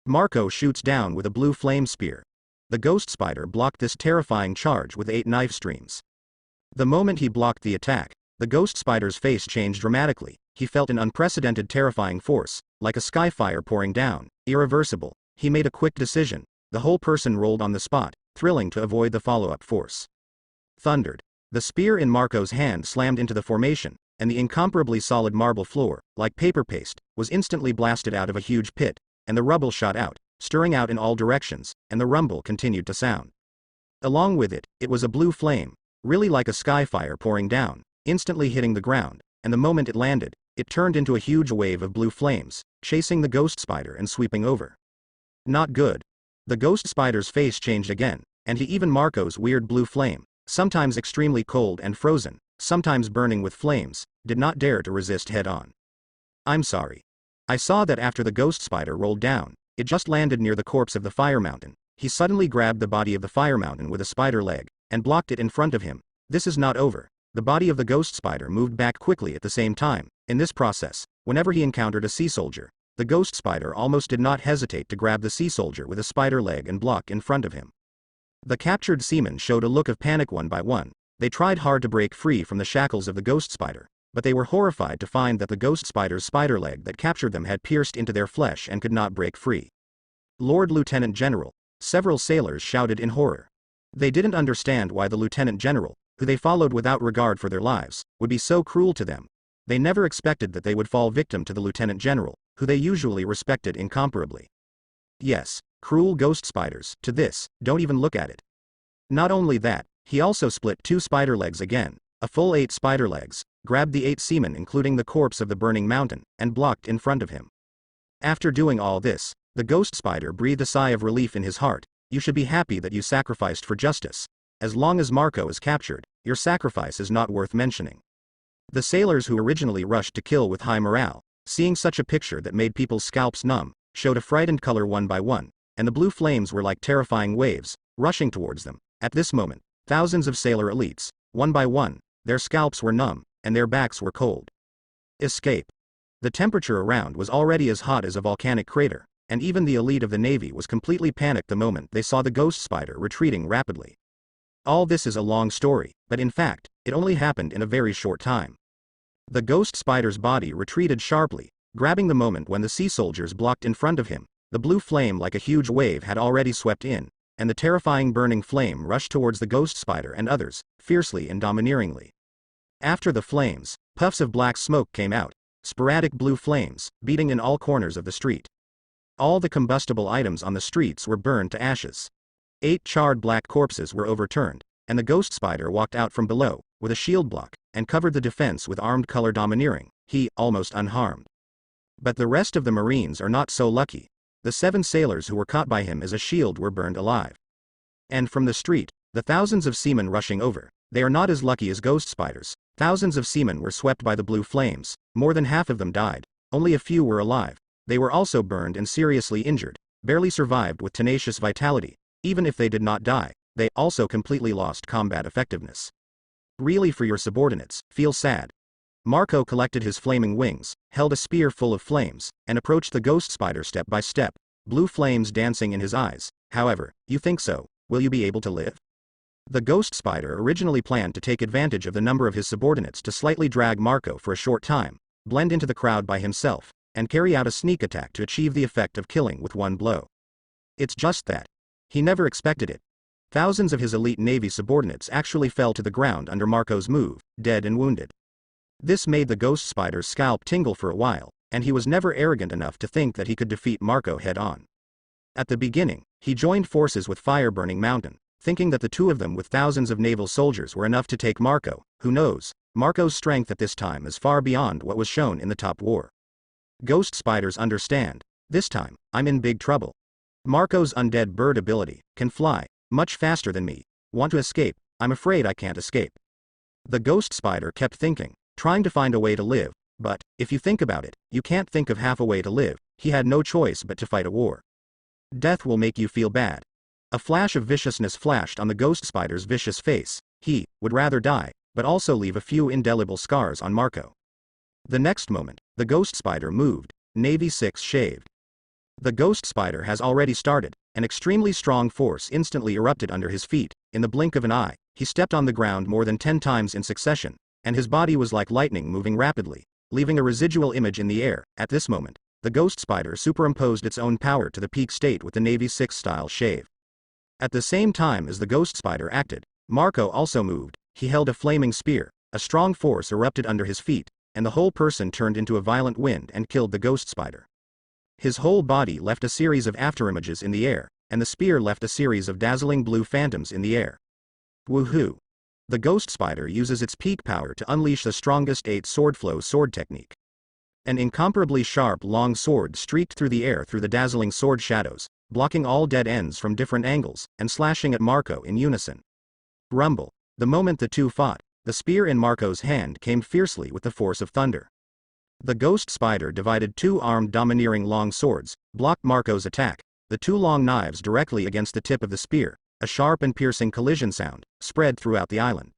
Marco shoots down with a blue flame spear. The ghost spider blocked this terrifying charge with 8 knife streams. The moment he blocked the attack, the ghost spider's face changed dramatically. He felt an unprecedented terrifying force, like a skyfire pouring down, irreversible. He made a quick decision. The whole person rolled on the spot, thrilling to avoid the follow-up force. Thundered. The spear in Marco's hand slammed into the formation, and the incomparably solid marble floor, like paper paste, was instantly blasted out of a huge pit, and the rubble shot out, stirring out in all directions, and the rumble continued to sound. Along with it, it was a blue flame, really like a skyfire pouring down, instantly hitting the ground, and the moment it landed, it turned into a huge wave of blue flames, chasing the ghost spider and sweeping over. Not good. The ghost spider's face changed again, and even Marco's weird blue flame, sometimes extremely cold and frozen, sometimes burning with flames, did not dare to resist head-on. I'm sorry. I saw that after the ghost spider rolled down, it just landed near the corpse of the fire mountain. He suddenly grabbed the body of the fire mountain with a spider leg, and blocked it in front of him. This is not over. The body of the ghost spider moved back quickly at the same time. In this process, whenever he encountered a sea soldier, the ghost spider almost did not hesitate to grab the sea soldier with a spider leg and block in front of him. The captured seamen showed a look of panic one by one. They tried hard to break free from the shackles of the ghost spider, but they were horrified to find that the ghost spider's spider leg that captured them had pierced into their flesh and could not break free. Lord Lieutenant General, several sailors shouted in horror. They didn't understand why the Lieutenant General, who they followed without regard for their lives, would be so cruel to them. They never expected that they would fall victim to the Lieutenant General, who they usually respected incomparably. Yes, cruel ghost spiders. To this, don't even look at it. Not only that, he also split 2 spider legs again, a full 8 spider legs, grabbed the 8 seamen including the corpse of the burning mountain, and blocked in front of him. After doing all this, the ghost spider breathed a sigh of relief in his heart. You should be happy that you sacrificed for justice. As long as Marco is captured, your sacrifice is not worth mentioning. The sailors who originally rushed to kill with high morale, seeing such a picture that made people's scalps numb, showed a frightened color one by one, and the blue flames were like terrifying waves, rushing towards them. At this moment, thousands of sailor elites, one by one, their scalps were numb, and their backs were cold. Escape. The temperature around was already as hot as a volcanic crater, and even the elite of the Navy was completely panicked the moment they saw the ghost spider retreating rapidly. All this is a long story, but in fact, it only happened in a very short time. The ghost spider's body retreated sharply, grabbing the moment when the sea soldiers blocked in front of him. The blue flame like a huge wave had already swept in, and the terrifying burning flame rushed towards the ghost spider and others, fiercely and domineeringly. After the flames, puffs of black smoke came out, sporadic blue flames, beating in all corners of the street. All the combustible items on the streets were burned to ashes. 8 charred black corpses were overturned, and the ghost spider walked out from below, with a shield block, and covered the defense with armed color domineering, he, almost unharmed. But the rest of the Marines are not so lucky. The 7 sailors who were caught by him as a shield were burned alive. And from the street, the thousands of seamen rushing over, they are not as lucky as ghost spiders. Thousands of seamen were swept by the blue flames, more than half of them died, only a few were alive. They were also burned and seriously injured, barely survived with tenacious vitality. Even if they did not die, they also completely lost combat effectiveness. Really, for your subordinates, feel sad. Marco collected his flaming wings, held a spear full of flames, and approached the ghost spider step by step, blue flames dancing in his eyes. However, you think so, will you be able to live? The ghost spider originally planned to take advantage of the number of his subordinates to slightly drag Marco for a short time, blend into the crowd by himself, and carry out a sneak attack to achieve the effect of killing with one blow. It's just that he never expected it. Thousands of his elite Navy subordinates actually fell to the ground under Marco's move, dead and wounded. This made the ghost spider's scalp tingle for a while, and he was never arrogant enough to think that he could defeat Marco head-on. At the beginning, he joined forces with Fire-Burning Mountain, thinking that the 2 of them with thousands of naval soldiers were enough to take Marco. Who knows? Marco's strength at this time is far beyond what was shown in the top war. Ghost spiders understand. This time, I'm in big trouble. Marco's undead bird ability can fly much faster than me. Want to escape? I'm afraid I can't escape. The ghost spider kept thinking, trying to find a way to live, but, if you think about it, you can't think of half a way to live. He had no choice but to fight a war. Death will make you feel bad. A flash of viciousness flashed on the ghost spider's vicious face. He would rather die, but also leave a few indelible scars on Marco. The next moment, the ghost spider moved, Navy 6 shaved. The ghost spider has already started. An extremely strong force instantly erupted under his feet. In the blink of an eye, he stepped on the ground more than 10 times in succession, and his body was like lightning moving rapidly, leaving a residual image in the air. At this moment, the ghost spider superimposed its own power to the peak state with the Navy 6 style shave. At the same time as the ghost spider acted, Marco also moved. He held a flaming spear. A strong force erupted under his feet, and the whole person turned into a violent wind and killed the ghost spider. His whole body left a series of afterimages in the air, and the spear left a series of dazzling blue phantoms in the air. Woohoo! The ghost spider uses its peak power to unleash the strongest 8 sword flow sword technique. An incomparably sharp long sword streaked through the air through the dazzling sword shadows, blocking all dead ends from different angles, and slashing at Marco in unison. Rumble. The moment the two fought, the spear in Marco's hand came fiercely with the force of thunder. The ghost spider divided 2 armed domineering long swords, blocked Marco's attack, the 2 long knives directly against the tip of the spear. A sharp and piercing collision sound spread throughout the island.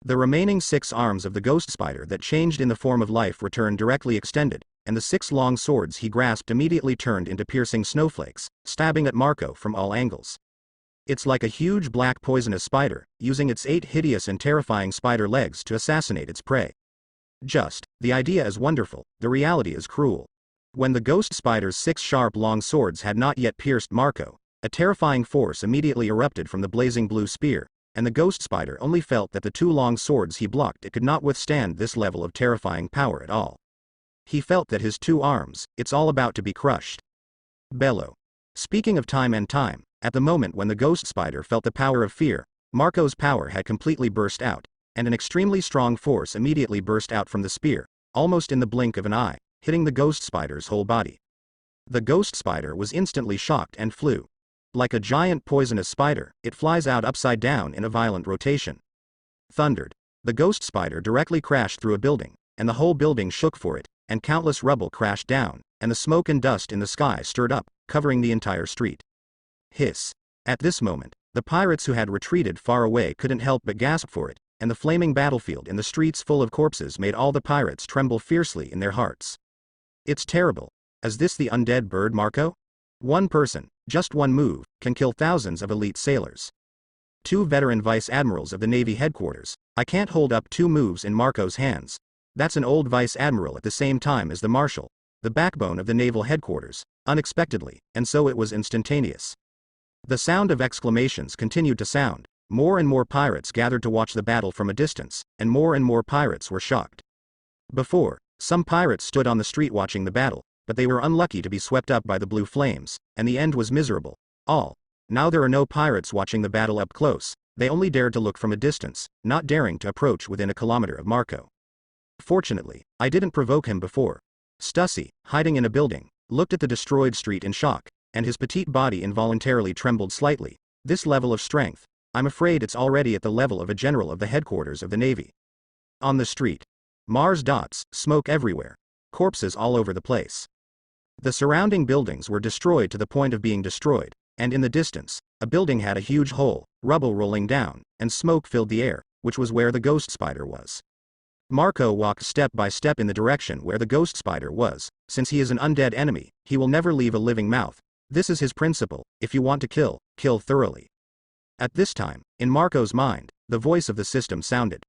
The remaining 6 arms of the ghost spider that changed in the form of life returned directly extended, and the 6 long swords he grasped immediately turned into piercing snowflakes, stabbing at Marco from all angles. It's like a huge black poisonous spider, using its 8 hideous and terrifying spider legs to assassinate its prey. The idea is wonderful, the reality is cruel. When the ghost spider's 6 sharp long swords had not yet pierced Marco, a terrifying force immediately erupted from the blazing blue spear, and the ghost spider only felt that the 2 long swords he blocked it could not withstand this level of terrifying power at all. He felt that his 2 arms, it's all about to be crushed. Bellow. Speaking of time and time, at the moment when the ghost spider felt the power of fear, Marco's power had completely burst out, and an extremely strong force immediately burst out from the spear, almost in the blink of an eye, hitting the ghost spider's whole body. The ghost spider was instantly shocked and flew. Like a giant poisonous spider, it flies out upside down in a violent rotation. Thundered. The ghost spider directly crashed through a building, and the whole building shook for it, and countless rubble crashed down, and the smoke and dust in the sky stirred up, covering the entire street. Hiss. At this moment, the pirates who had retreated far away couldn't help but gasp for it, and the flaming battlefield in the streets full of corpses made all the pirates tremble fiercely in their hearts. It's terrible. Is this the undead bird Marco? One person, just one move, can kill thousands of elite sailors. 2 veteran vice admirals of the Navy headquarters. I can't hold up 2 moves in Marco's hands. That's an old vice admiral at the same time as the marshal, the backbone of the naval headquarters, unexpectedly, and so it was instantaneous. The sound of exclamations continued to sound. More and more pirates gathered to watch the battle from a distance, and more pirates were shocked. Before, some pirates stood on the street watching the battle, but they were unlucky to be swept up by the blue flames, and the end was miserable. Now there are no pirates watching the battle up close, they only dared to look from a distance, not daring to approach within a kilometer of Marco. Fortunately, I didn't provoke him before. Stussy, hiding in a building, looked at the destroyed street in shock, and his petite body involuntarily trembled slightly. This level of strength, I'm afraid it's already at the level of a general of the headquarters of the Navy. On the street. Mars dots, smoke everywhere. Corpses all over the place. The surrounding buildings were destroyed to the point of being destroyed, and in the distance, a building had a huge hole, rubble rolling down, and smoke filled the air, which was where the ghost spider was. Marco walked step by step in the direction where the ghost spider was. Since he is an undead enemy, he will never leave a living mouth. This is his principle: if you want to kill, kill thoroughly. At this time, in Marco's mind, the voice of the system sounded.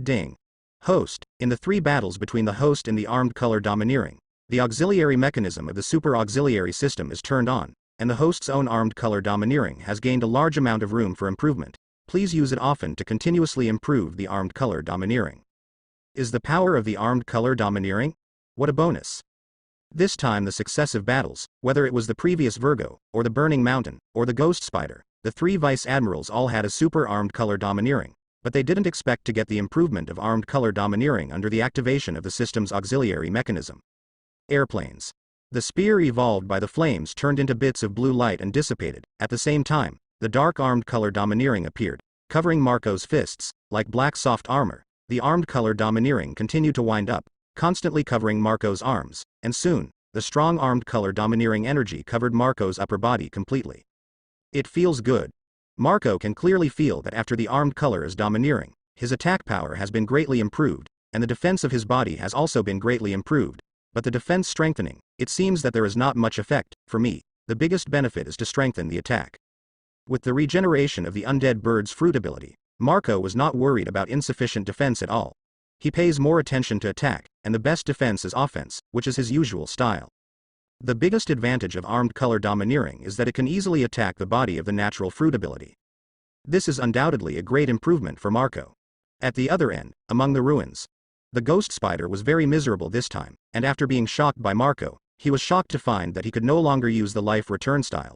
Ding. Host. In the 3 battles between the host and the armed color domineering, the auxiliary mechanism of the super auxiliary system is turned on, and the host's own armed color domineering has gained a large amount of room for improvement. Please use it often to continuously improve the armed color domineering. Is the power of the armed color domineering? What a bonus. This time the successive battles, whether it was the previous Virgo, or the Burning Mountain, or the Ghost Spider, the 3 vice admirals all had a super armed color domineering, but they didn't expect to get the improvement of armed color domineering under the activation of the system's auxiliary mechanism. Airplanes. The spear evolved by the flames turned into bits of blue light and dissipated. At the same time, the dark armed color domineering appeared, covering Marco's fists, like black soft armor. The armed color domineering continued to wind up, constantly covering Marco's arms, and soon, the strong armed color domineering energy covered Marco's upper body completely. It feels good. Marco can clearly feel that after the armed color is domineering, his attack power has been greatly improved, and the defense of his body has also been greatly improved. But the defense strengthening, it seems that there is not much effect. For me, the biggest benefit is to strengthen the attack. With the regeneration of the undead bird's fruit ability, Marco was not worried about insufficient defense at all. He pays more attention to attack, and the best defense is offense, which is his usual style. The biggest advantage of armed color domineering is that it can easily attack the body of the natural fruit ability. This is undoubtedly a great improvement for Marco. At the other end, among the ruins, the ghost spider was very miserable this time, and after being shocked by Marco, he was shocked to find that he could no longer use the life return style.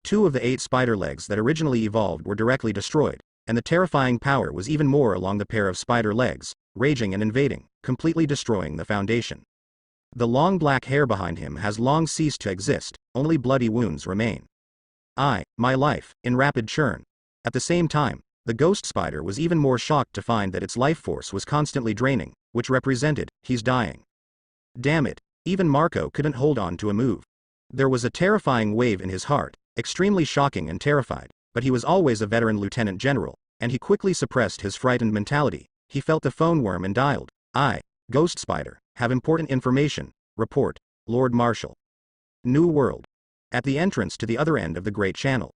2 of the 8 spider legs that originally evolved were directly destroyed, and the terrifying power was even more along the pair of spider legs, raging and invading, completely destroying the foundation. The long black hair behind him has long ceased to exist, only bloody wounds remain. My life, in rapid churn. At the same time, the ghost spider was even more shocked to find that its life force was constantly draining, which represented, he's dying. Damn it, even Marco couldn't hold on to a move. There was a terrifying wave in his heart, extremely shocking and terrified, but he was always a veteran lieutenant general, and he quickly suppressed his frightened mentality. He felt the phone worm and dialed. Ghost spider, have important information, report, Lord Marshal. New World. At the entrance to the other end of the Great Channel.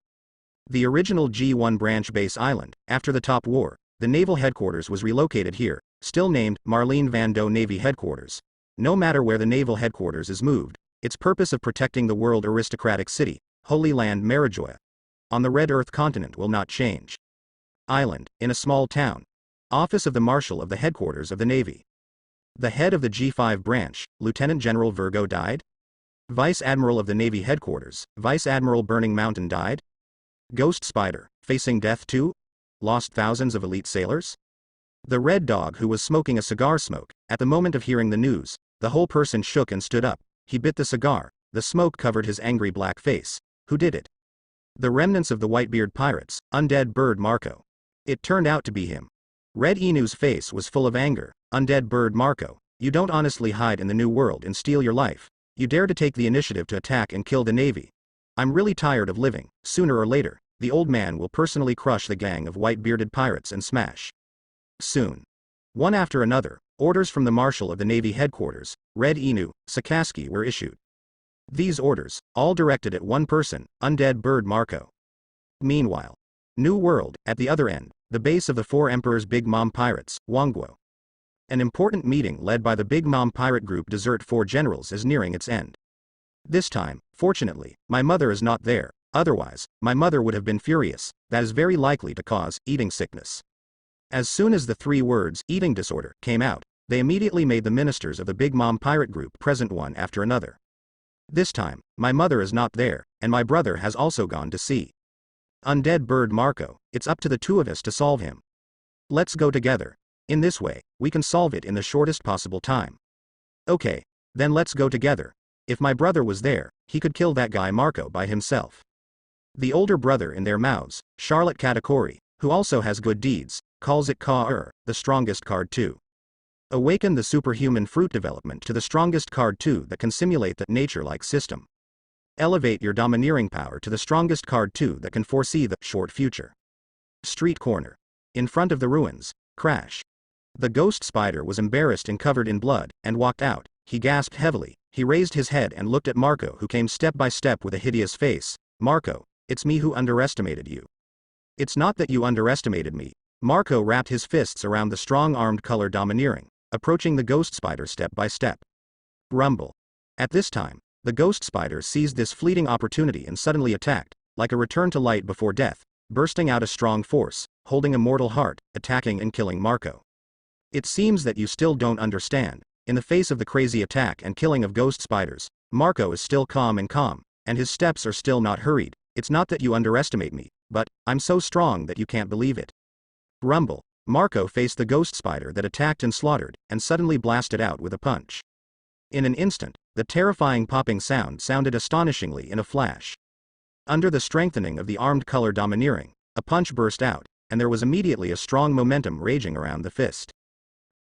The original G1 branch base island, after the Top War, the naval headquarters was relocated here, still named Marlene Van Doe Navy Headquarters. No matter where the naval headquarters is moved, its purpose of protecting the world aristocratic city, Holy Land Marijoya, on the Red Earth continent will not change. Island, in a small town. Office of the Marshal of the Headquarters of the Navy. The head of the G5 branch, Lieutenant General Virgo died? Vice Admiral of the Navy Headquarters, Vice Admiral Burning Mountain died? Ghost Spider, facing death too? Lost thousands of elite sailors? The Red Dog who was smoking a cigar smoke, at the moment of hearing the news, the whole person shook and stood up. He bit the cigar, the smoke covered his angry black face. Who did it? The remnants of the Whitebeard pirates, Undead Bird Marco. It turned out to be him. Red Enu's face was full of anger. Undead Bird Marco, you don't honestly hide in the New World and steal your life. You dare to take the initiative to attack and kill the Navy. I'm really tired of living. Sooner or later, the old man will personally crush the gang of white-bearded pirates and smash. Soon. One after another, orders from the Marshal of the Navy Headquarters, Red Enu, Sakaski were issued. These orders, all directed at one person, Undead Bird Marco. Meanwhile, New World, at the other end, the base of the 4 Emperor's Big Mom Pirates, Wangguo. An important meeting led by the Big Mom Pirate Group Desert 4 Generals is nearing its end. This time, fortunately, my mother is not there, otherwise, my mother would have been furious. That is very likely to cause eating sickness. As soon as the 3 words, eating disorder, came out, they immediately made the ministers of the Big Mom Pirate Group present one after another. This time, my mother is not there, and my brother has also gone to sea. Undead Bird Marco, it's up to the 2 of us to solve him. Let's go together. In this way, we can solve it in the shortest possible time. Okay, then let's go together. If my brother was there, he could kill that guy Marco by himself. The older brother in their mouths, Charlotte Katakori, who also has good deeds, calls it Ka-er, the strongest card 2. Awaken the superhuman fruit development to the strongest card 2 that can simulate that nature-like system. Elevate your domineering power to the strongest card 2 that can foresee the short future. Street corner. In front of the ruins, crash. The ghost spider was embarrassed and covered in blood, and walked out. He gasped heavily. He raised his head and looked at Marco, who came step by step with a hideous face. Marco, it's me who underestimated you. It's not that you underestimated me. Marco wrapped his fists around the strong-armed color domineering, approaching the ghost spider step by step. Rumble. At this time, the ghost spider seized this fleeting opportunity and suddenly attacked, like a return to light before death, bursting out a strong force, holding a mortal heart, attacking and killing Marco. It seems that you still don't understand. In the face of the crazy attack and killing of ghost spiders, Marco is still calm, and his steps are still not hurried. It's not that you underestimate me, but I'm so strong that you can't believe it. Rumble. Marco faced the ghost spider that attacked and slaughtered, and suddenly blasted out with a punch. In an instant, the terrifying popping sound sounded astonishingly in a flash. Under the strengthening of the armed color domineering, a punch burst out, and there was immediately a strong momentum raging around the fist.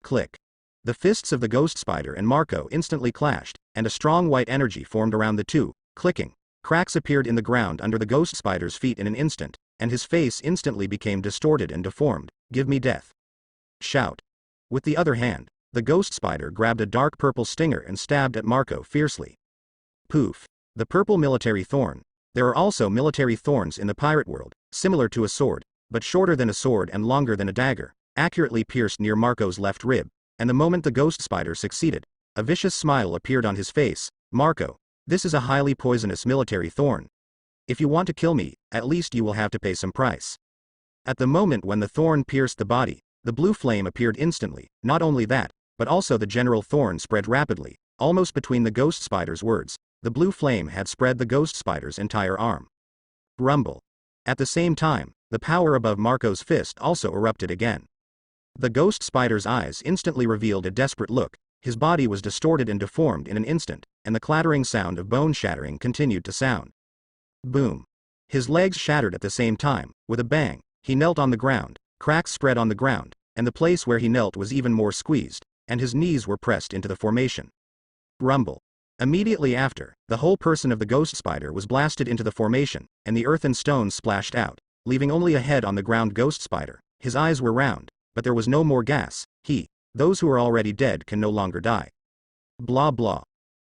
Click. The fists of the ghost spider and Marco instantly clashed, and a strong white energy formed around the two. Clicking. Cracks appeared in the ground under the ghost spider's feet in an instant, and his face instantly became distorted and deformed. Give me death. Shout. With the other hand, the ghost spider grabbed a dark purple stinger and stabbed at Marco fiercely. Poof. The purple military thorn. There are also military thorns in the pirate world, similar to a sword, but shorter than a sword and longer than a dagger, accurately pierced near Marco's left rib. and the moment the ghost spider succeeded, a vicious smile appeared on his face. Marco, this is a highly poisonous military thorn. If you want to kill me, at least you will have to pay some price. At the moment when the thorn pierced the body, the blue flame appeared instantly. Not only that, but also the general thorn spread rapidly, almost between the ghost spider's words. The blue flame had spread the ghost spider's entire arm. Rumble. At the same time, the power above Marco's fist also erupted again. The ghost spider's eyes instantly revealed a desperate look. His body was distorted and deformed in an instant, and the clattering sound of bone shattering continued to sound. Boom. His legs shattered at the same time. With a bang, he knelt on the ground. Cracks spread on the ground, and the place where he knelt was even more squeezed, and his knees were pressed into the formation. Rumble. Immediately after, the whole person of the ghost spider was blasted into the formation, and the earth and stones splashed out, leaving only a head on the ground ghost spider. His eyes were round, but there was no more gas. Those who are already dead can no longer die. Blah blah.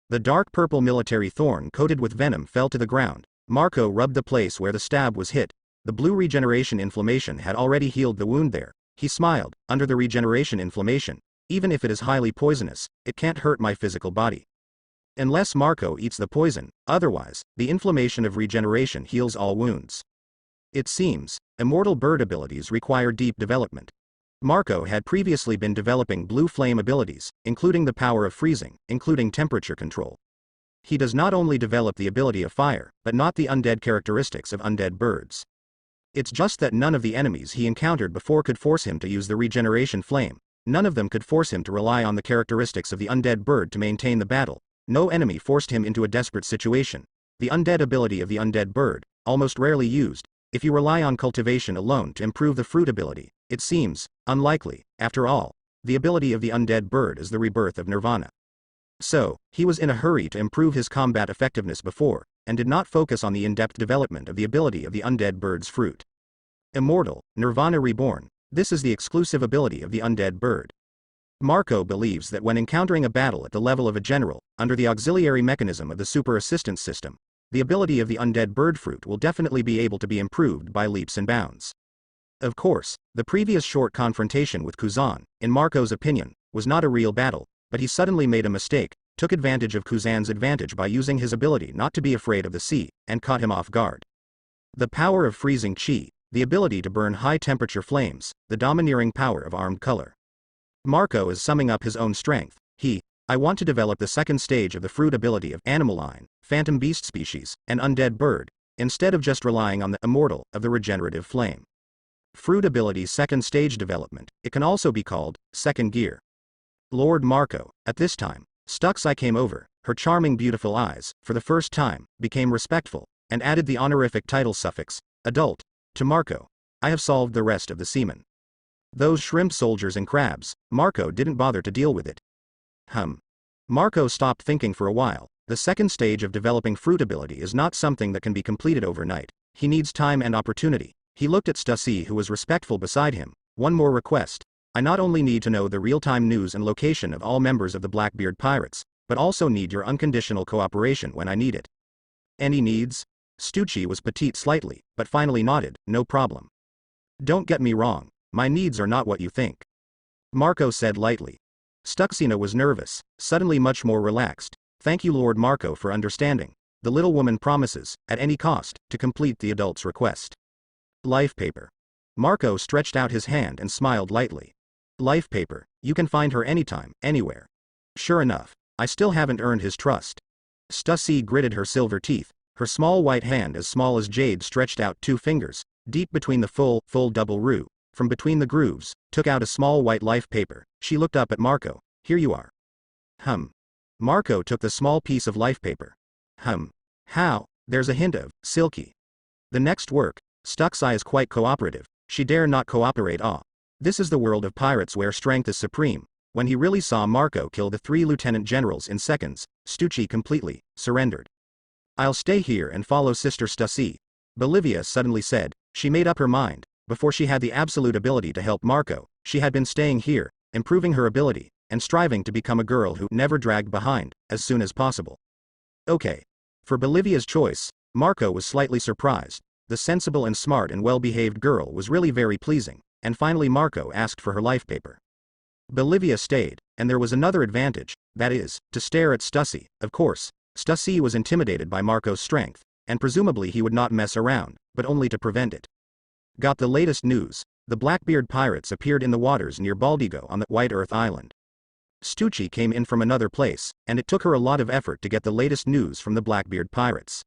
The dark purple military thorn coated with venom fell to the ground. Marco rubbed the place where the stab was hit. The blue regeneration inflammation had already healed the wound there. He smiled. Under the regeneration inflammation, even if it is highly poisonous, it can't hurt my physical body. Unless Marco eats the poison, otherwise, the inflammation of regeneration heals all wounds. It seems, immortal bird abilities require deep development. Marco had previously been developing blue flame abilities, including the power of freezing, including temperature control. He does not only develop the ability of fire, but not the undead characteristics of undead birds. It's just that none of the enemies he encountered before could force him to use the regeneration flame. None of them could force him to rely on the characteristics of the undead bird to maintain the battle. No enemy forced him into a desperate situation. The undead ability of the undead bird, almost rarely used. If you rely on cultivation alone to improve the fruit ability, it seems unlikely. After all, the ability of the undead bird is the rebirth of nirvana. So, he was in a hurry to improve his combat effectiveness before, and did not focus on the in-depth development of the ability of the undead bird's fruit. Immortal, Nirvana Reborn. This is the exclusive ability of the undead bird. Marco believes that when encountering a battle at the level of a general, under the auxiliary mechanism of the super assistance system, the ability of the undead bird fruit will definitely be able to be improved by leaps and bounds. Of course, the previous short confrontation with Kuzan, in Marco's opinion, was not a real battle, but he suddenly made a mistake, took advantage of Kuzan's advantage by using his ability not to be afraid of the sea, and caught him off guard. The power of freezing chi, the ability to burn high-temperature flames, the domineering power of armed color. Marco is summing up his own strength. I want to develop the second stage of the fruit ability of animal line, phantom beast species, and undead bird, instead of just relying on the immortal of the regenerative flame. Fruit ability second stage development. It can also be called second gear. Lord Marco, at this time, Stussy came over. Her charming beautiful eyes, for the first time, became respectful, and added the honorific title suffix, adult, to Marco. I have solved the rest of the seamen. Those shrimp soldiers and crabs, Marco didn't bother to deal with it. Marco stopped thinking for a while. The second stage of developing fruit ability is not something that can be completed overnight. He needs time and opportunity. He looked at Stussy, who was respectful beside him. One more request. I not only need to know the real-time news and location of all members of the Blackbeard pirates, but also need your unconditional cooperation when I need it. Any needs? Stussy was petite slightly, but finally nodded. No problem. Don't get me wrong. My needs are not what you think. Marco said lightly. Stussy was nervous, suddenly much more relaxed. Thank you Lord Marco for understanding. The little woman promises, at any cost, to complete the adult's request. Life paper. Marco stretched out his hand and smiled lightly. Life paper, you can find her anytime, anywhere. Sure enough, I still haven't earned his trust. Stussy gritted her silver teeth, her small white hand as small as jade stretched out 2 fingers, deep between the full double roux. From between the grooves, took out a small white life paper. She looked up at Marco. Here you are. Marco took the small piece of life paper. How? There's a hint of silky. The next work. Stussy is quite cooperative. She dare not cooperate. This is the world of pirates where strength is supreme. When he really saw Marco kill the 3 lieutenant generals in seconds, Stussy completely surrendered. I'll stay here and follow Sister Stussy. Bolivia suddenly said. She made up her mind. Before she had the absolute ability to help Marco, she had been staying here, improving her ability, and striving to become a girl who never dragged behind, as soon as possible. Okay. For Bolivia's choice, Marco was slightly surprised. The sensible and smart and well-behaved girl was really very pleasing, and finally Marco asked for her life paper. Bolivia stayed, and there was another advantage, that is, to stare at Stussy. Of course, Stussy was intimidated by Marco's strength, and presumably he would not mess around, but only to prevent it. Got the latest news. The Blackbeard pirates appeared in the waters near Baldigo on the White Earth Island. Stussy came in from another place, and it took her a lot of effort to get the latest news from the Blackbeard pirates.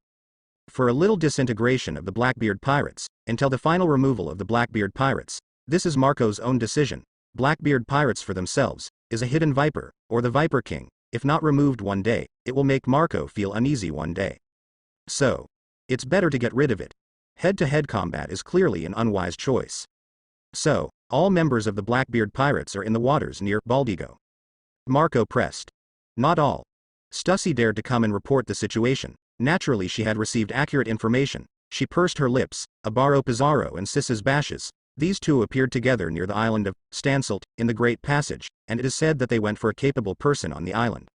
For a little disintegration of the Blackbeard pirates, until the final removal of the Blackbeard pirates. This is Marco's own decision. Blackbeard pirates for themselves, is a hidden viper, or the Viper King. If not removed one day, it will make Marco feel uneasy one day. So, it's better to get rid of it. Head-to-head combat is clearly an unwise choice. So, all members of the Blackbeard pirates are in the waters near Baldigo. Marco pressed. Not all. Stussy dared to come and report the situation. Naturally she had received accurate information. She pursed her lips. Abaro Pizarro and Sis's Bashes. These two appeared together near the island of Stansult, in the Great Passage, and it is said that they went for a capable person on the island.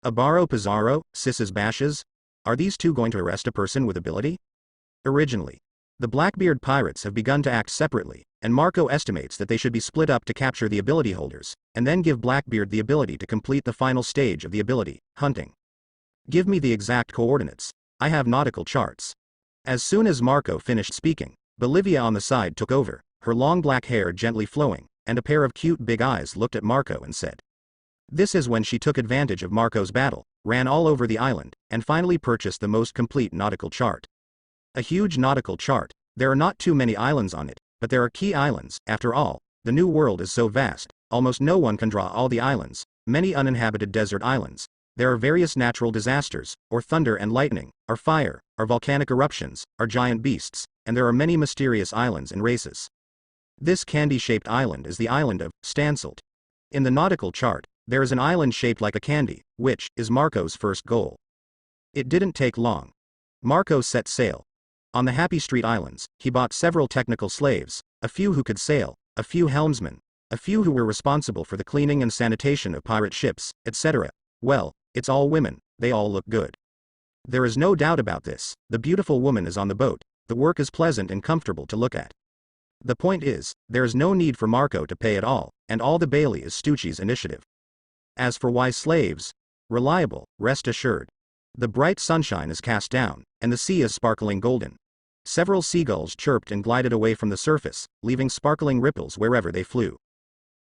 Abaro Pizarro, Sis's Bashes? Are these two going to arrest a person with ability? Originally, the Blackbeard pirates have begun to act separately, and Marco estimates that they should be split up to capture the ability holders, and then give Blackbeard the ability to complete the final stage of the ability, hunting. Give me the exact coordinates. I have nautical charts. As soon as Marco finished speaking, Bolivia on the side took over, her long black hair gently flowing, and a pair of cute big eyes looked at Marco and said. This is when she took advantage of Marco's battle, ran all over the island, and finally purchased the most complete nautical chart. A huge nautical chart. There are not too many islands on it, but there are key islands. After all, the New World is so vast, almost no one can draw all the islands, many uninhabited desert islands. There are various natural disasters, or thunder and lightning, or fire, or volcanic eruptions, or giant beasts, and there are many mysterious islands and races. This candy-shaped island is the island of Stansult. In the nautical chart, there is an island shaped like a candy, which is Marco's first goal. It didn't take long. Marco set sail. On the Happy Street Islands, he bought several technical slaves, a few who could sail, a few helmsmen, a few who were responsible for the cleaning and sanitation of pirate ships, etc. Well, it's all women, they all look good. There is no doubt about this. The beautiful woman is on the boat, the work is pleasant and comfortable to look at. The point is, there is no need for Marco to pay at all, and all the Bailey is Stussy's initiative. As for wise slaves, reliable, rest assured. The bright sunshine is cast down, and the sea is sparkling golden. Several seagulls chirped and glided away from the surface, leaving sparkling ripples wherever they flew.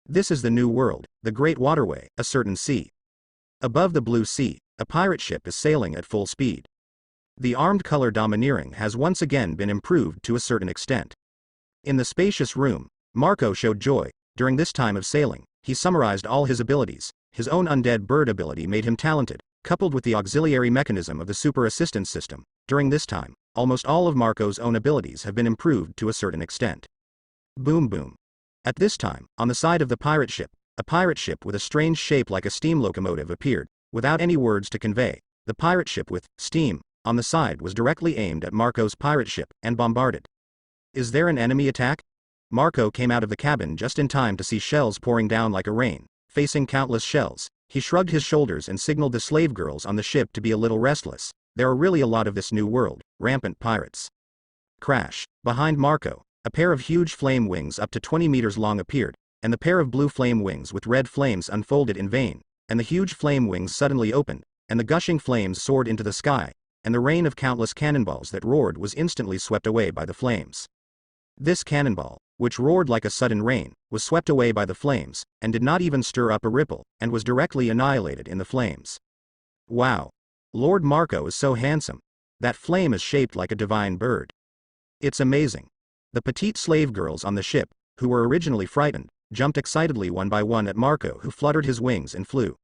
This is the New World, the great waterway, a certain sea. Above the blue sea, a pirate ship is sailing at full speed. The armed color domineering has once again been improved to a certain extent. In the spacious room, Marco showed joy. During this time of sailing, he summarized all his abilities. His own undead bird ability made him talented, coupled with the auxiliary mechanism of the super assistance system. During this time, almost all of Marco's own abilities have been improved to a certain extent. Boom boom. At this time, on the side of the pirate ship, a pirate ship with a strange shape like a steam locomotive appeared. Without any words to convey, the pirate ship with steam on the side was directly aimed at Marco's pirate ship and bombarded. Is there an enemy attack? Marco came out of the cabin just in time to see shells pouring down like a rain. Facing countless shells, he shrugged his shoulders and signaled the slave girls on the ship to be a little restless. There are really a lot of this New World, rampant pirates. Crash. Behind Marco, a pair of huge flame wings up to 20 meters long appeared, and the pair of blue flame wings with red flames unfolded in vain, and the huge flame wings suddenly opened, and the gushing flames soared into the sky, and the rain of countless cannonballs that roared was instantly swept away by the flames. This cannonball, which roared like a sudden rain, was swept away by the flames, and did not even stir up a ripple, and was directly annihilated in the flames. Wow! Lord Marco is so handsome. That flame is shaped like a divine bird. It's amazing. The petite slave girls on the ship, who were originally frightened, jumped excitedly one by one at Marco, who fluttered his wings and flew.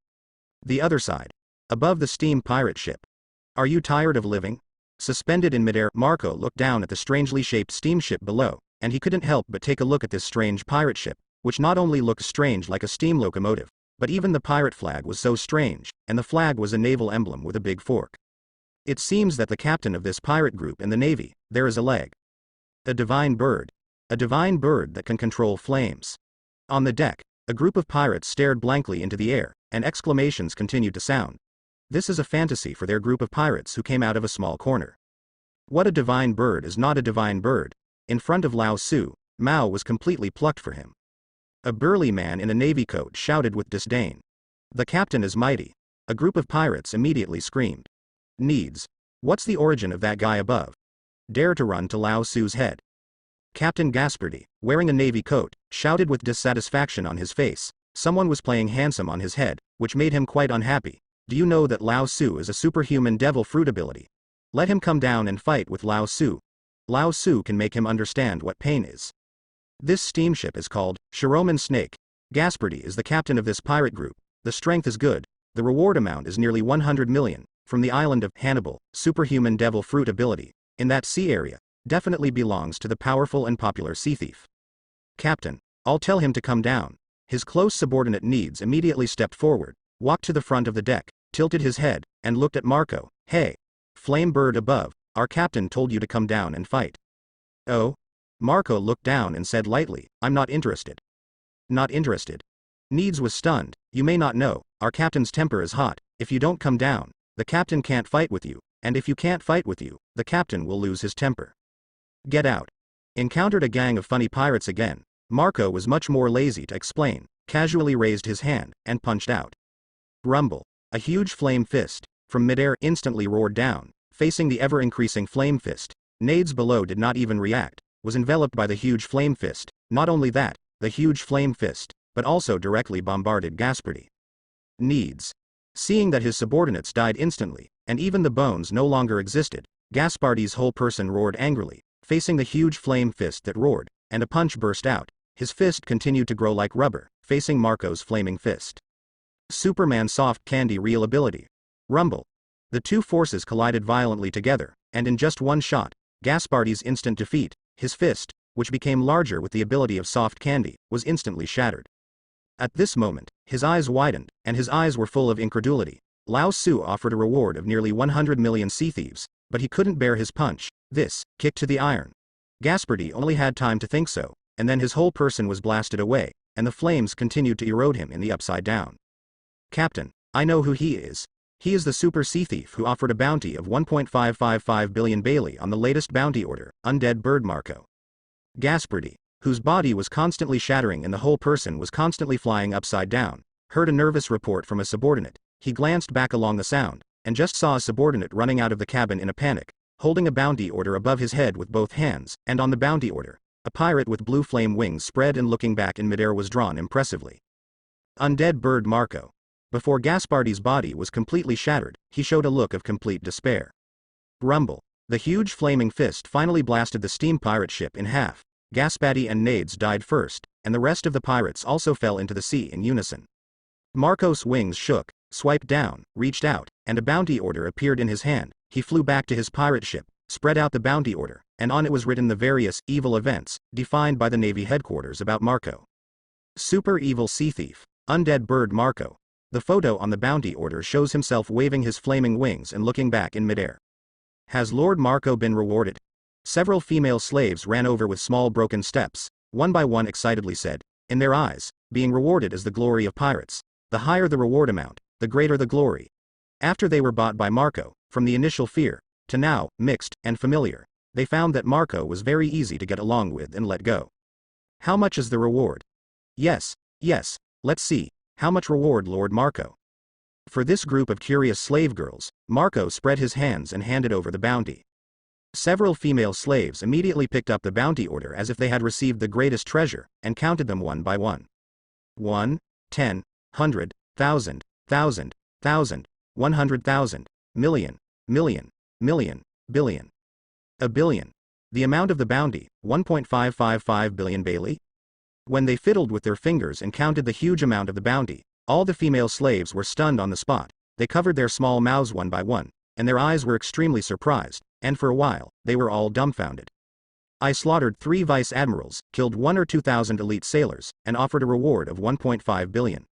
The other side. Above the steam pirate ship. Are you tired of living? Suspended in midair, Marco looked down at the strangely shaped steamship below, and he couldn't help but take a look at this strange pirate ship, which not only looked strange like a steam locomotive, but even the pirate flag was so strange, and the flag was a naval emblem with a big fork. It seems that the captain of this pirate group in the navy, there is a leg. A divine bird. A divine bird that can control flames. On the deck, a group of pirates stared blankly into the air, and exclamations continued to sound. This is a fantasy for their group of pirates who came out of a small corner. What a divine bird is not a divine bird. In front of Lao Tzu, Mao was completely plucked for him. A burly man in a navy coat shouted with disdain. The captain is mighty. A group of pirates immediately screamed. Needs. What's the origin of that guy above? Dare to run to Lao Tzu's head. Captain Gaspardi, wearing a navy coat, shouted with dissatisfaction on his face. Someone was playing handsome on his head, which made him quite unhappy. Do you know that Lao Tzu is a superhuman devil fruit ability? Let him come down and fight with Lao Tzu. Lao Tzu can make him understand what pain is. This steamship is called Shiroman Snake. Gaspardi is the captain of this pirate group. The strength is good. The reward amount is nearly 100 million, from the island of Hannibal. Superhuman devil fruit ability, in that sea area, definitely belongs to the powerful and popular sea thief. Captain, I'll tell him to come down. His close subordinate Needs immediately stepped forward, walked to the front of the deck, tilted his head, and looked at Marco. Hey, flame bird above, our captain told you to come down and fight. Oh? Marco looked down and said lightly, I'm not interested. Not interested? Needs was stunned. You may not know, our captain's temper is hot. If you don't come down, the captain can't fight with you, and if you can't fight with you, the captain will lose his temper. Get out. Encountered a gang of funny pirates again. Marco was much more lazy to explain, casually raised his hand, and punched out. Rumble. A huge flame fist, from midair, instantly roared down, facing the ever-increasing flame fist. Nades below did not even react, was enveloped by the huge flame fist. Not only that, the huge flame fist, but also directly bombarded Gaspardi. Needs. Seeing that his subordinates died instantly, and even the bones no longer existed, Gaspardi's whole person roared angrily, facing the huge flame fist that roared, and a punch burst out. His fist continued to grow like rubber, facing Marco's flaming fist. Superman soft candy reel ability. Rumble. The two forces collided violently together, and in just one shot, Gaspardi's instant defeat, his fist, which became larger with the ability of soft candy, was instantly shattered. At this moment, his eyes widened, and his eyes were full of incredulity. Lao Tzu offered a reward of nearly 100 million sea thieves, but he couldn't bear his punch, this, kick to the iron. Gaspardi only had time to think so, and then his whole person was blasted away, and the flames continued to erode him in the upside down. Captain, I know who he is. He is the super sea thief who offered a bounty of 1.555 billion Bailey on the latest bounty order, Undead Bird Marco. Gaspardi, whose body was constantly shattering and the whole person was constantly flying upside down, heard a nervous report from a subordinate. He glanced back along the sound, and just saw a subordinate running out of the cabin in a panic, holding a bounty order above his head with both hands, and on the bounty order, a pirate with blue flame wings spread and looking back in midair was drawn impressively. Undead Bird Marco. Before Gaspardi's body was completely shattered, he showed a look of complete despair. Rumble. The huge flaming fist finally blasted the steam pirate ship in half. Gaspardi and Nades died first, and the rest of the pirates also fell into the sea in unison. Marco's wings shook, swiped down, reached out, and a bounty order appeared in his hand. He flew back to his pirate ship, spread out the bounty order, and on it was written the various evil events defined by the Navy headquarters about Marco. Super evil sea thief, Undead Bird Marco. The photo on the bounty order shows himself waving his flaming wings and looking back in midair. Has Lord Marco been rewarded? Several female slaves ran over with small broken steps, one by one excitedly said, in their eyes, being rewarded is the glory of pirates. The higher the reward amount, the greater the glory. After they were bought by Marco, from the initial fear, to now, mixed, and familiar, they found that Marco was very easy to get along with and let go. How much is the reward? Yes, let's see, how much reward Lord Marco? For this group of curious slave girls, Marco spread his hands and handed over the bounty. Several female slaves immediately picked up the bounty order as if they had received the greatest treasure, and counted them one by one. 1, 10, 100, 1,000, 1,000, 1,000, 100,000, million, million, million, billion. A billion. The amount of the bounty, 1.555 billion Bailey? When they fiddled with their fingers and counted the huge amount of the bounty, all the female slaves were stunned on the spot. They covered their small mouths one by one, and their eyes were extremely surprised, and for a while, they were all dumbfounded. I slaughtered 3 vice admirals, killed 1 or 2,000 elite sailors, and offered a reward of 1.5 billion.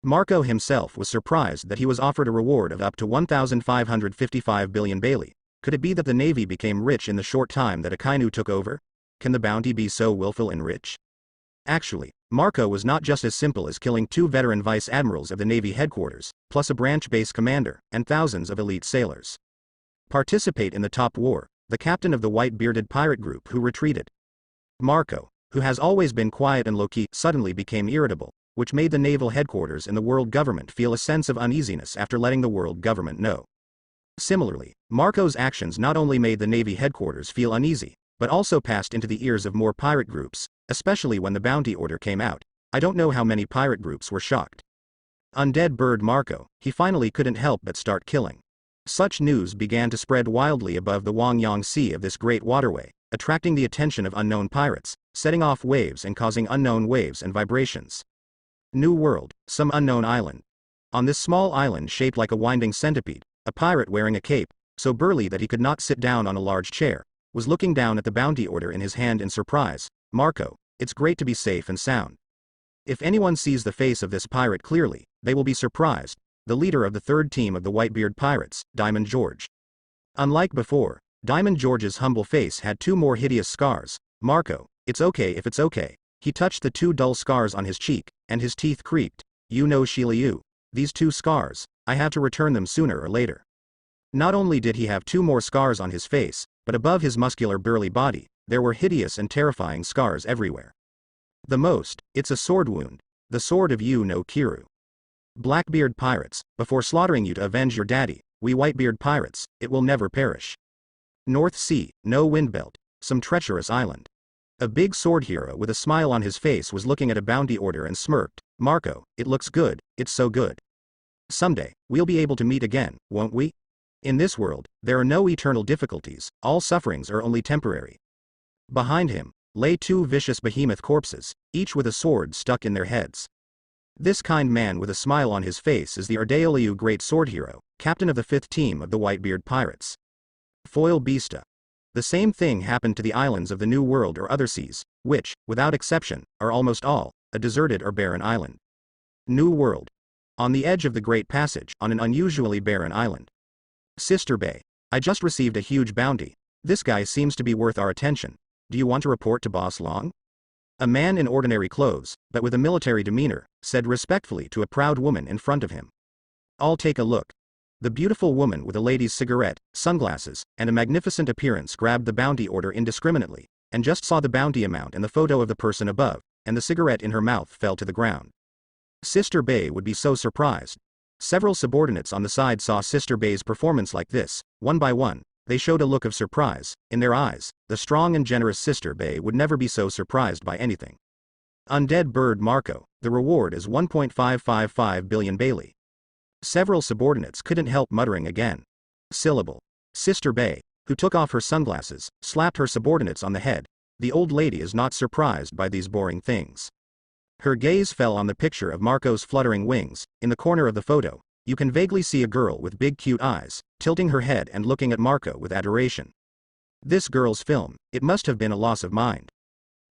Marco himself was surprised that he was offered a reward of up to 1,555 billion Bailey. Could it be that the Navy became rich in the short time that Akainu took over? Can the bounty be so willful and rich? Actually, Marco was not just as simple as killing 2 veteran vice admirals of the Navy headquarters, plus a branch base commander, and thousands of elite sailors. Participate in the top war, the captain of the white-bearded pirate group who retreated. Marco, who has always been quiet and low-key, suddenly became irritable, which made the naval headquarters in the world government feel a sense of uneasiness after letting the world government know. Similarly, Marco's actions not only made the Navy headquarters feel uneasy, but also passed into the ears of more pirate groups, especially when the bounty order came out. I don't know how many pirate groups were shocked. Undead bird Marco, he finally couldn't help but start killing. Such news began to spread wildly above the Wangyang Sea of this great waterway, attracting the attention of unknown pirates, setting off waves and causing unknown waves and vibrations. New world, some unknown island. On this small island shaped like a winding centipede, a pirate wearing a cape, so burly that he could not sit down on a large chair, was looking down at the bounty order in his hand in surprise. Marco, it's great to be safe and sound. If anyone sees the face of this pirate clearly, they will be surprised. The leader of the third team of the Whitebeard pirates, Diamond George. Unlike before, Diamond George's humble face had two more hideous scars. Marco, it's okay if it's okay. He touched the two dull scars on his cheek, and his teeth creaked. You know Shiryu, these two scars, I have to return them sooner or later. Not only did he have two more scars on his face, but above his muscular burly body, there were hideous and terrifying scars everywhere. The most, it's a sword wound. The sword of you no Kiru. Blackbeard pirates, before slaughtering you to avenge your daddy, we Whitebeard pirates, it will never perish. North Sea, no windbelt, some treacherous island. A big sword hero with a smile on his face was looking at a bounty order and smirked. Marco, it looks good, it's so good. Someday, we'll be able to meet again, won't we? In this world, there are no eternal difficulties, all sufferings are only temporary. Behind him, lay two vicious behemoth corpses, each with a sword stuck in their heads. This kind man with a smile on his face is the Ardeoliu great sword hero, captain of the 5th team of the Whitebeard pirates. Foil Beasta. The same thing happened to the islands of the New World or other seas, which, without exception, are almost all, a deserted or barren island. New World. On the edge of the Great Passage, on an unusually barren island. Sister Bay. I just received a huge bounty. This guy seems to be worth our attention. Do you want to report to Boss Long? A man in ordinary clothes, but with a military demeanor, said respectfully to a proud woman in front of him. I'll take a look. The beautiful woman with a lady's cigarette, sunglasses, and a magnificent appearance grabbed the bounty order indiscriminately, and just saw the bounty amount and the photo of the person above, and the cigarette in her mouth fell to the ground. Sister Bay would be so surprised. Several subordinates on the side saw Sister Bay's performance like this. One by one, they showed a look of surprise in their eyes. The strong and generous Sister Bay would never be so surprised by anything. Undead bird Marco, the reward is 1.555 billion Bailey. Several subordinates couldn't help muttering again. Syllable. Sister Bay, who took off her sunglasses, slapped her subordinates on the head. The old lady is not surprised by these boring things. Her gaze fell on the picture of Marco's fluttering wings. In the corner of the photo, you can vaguely see a girl with big cute eyes, tilting her head and looking at Marco with adoration. This girl's film, it must have been a loss of mind.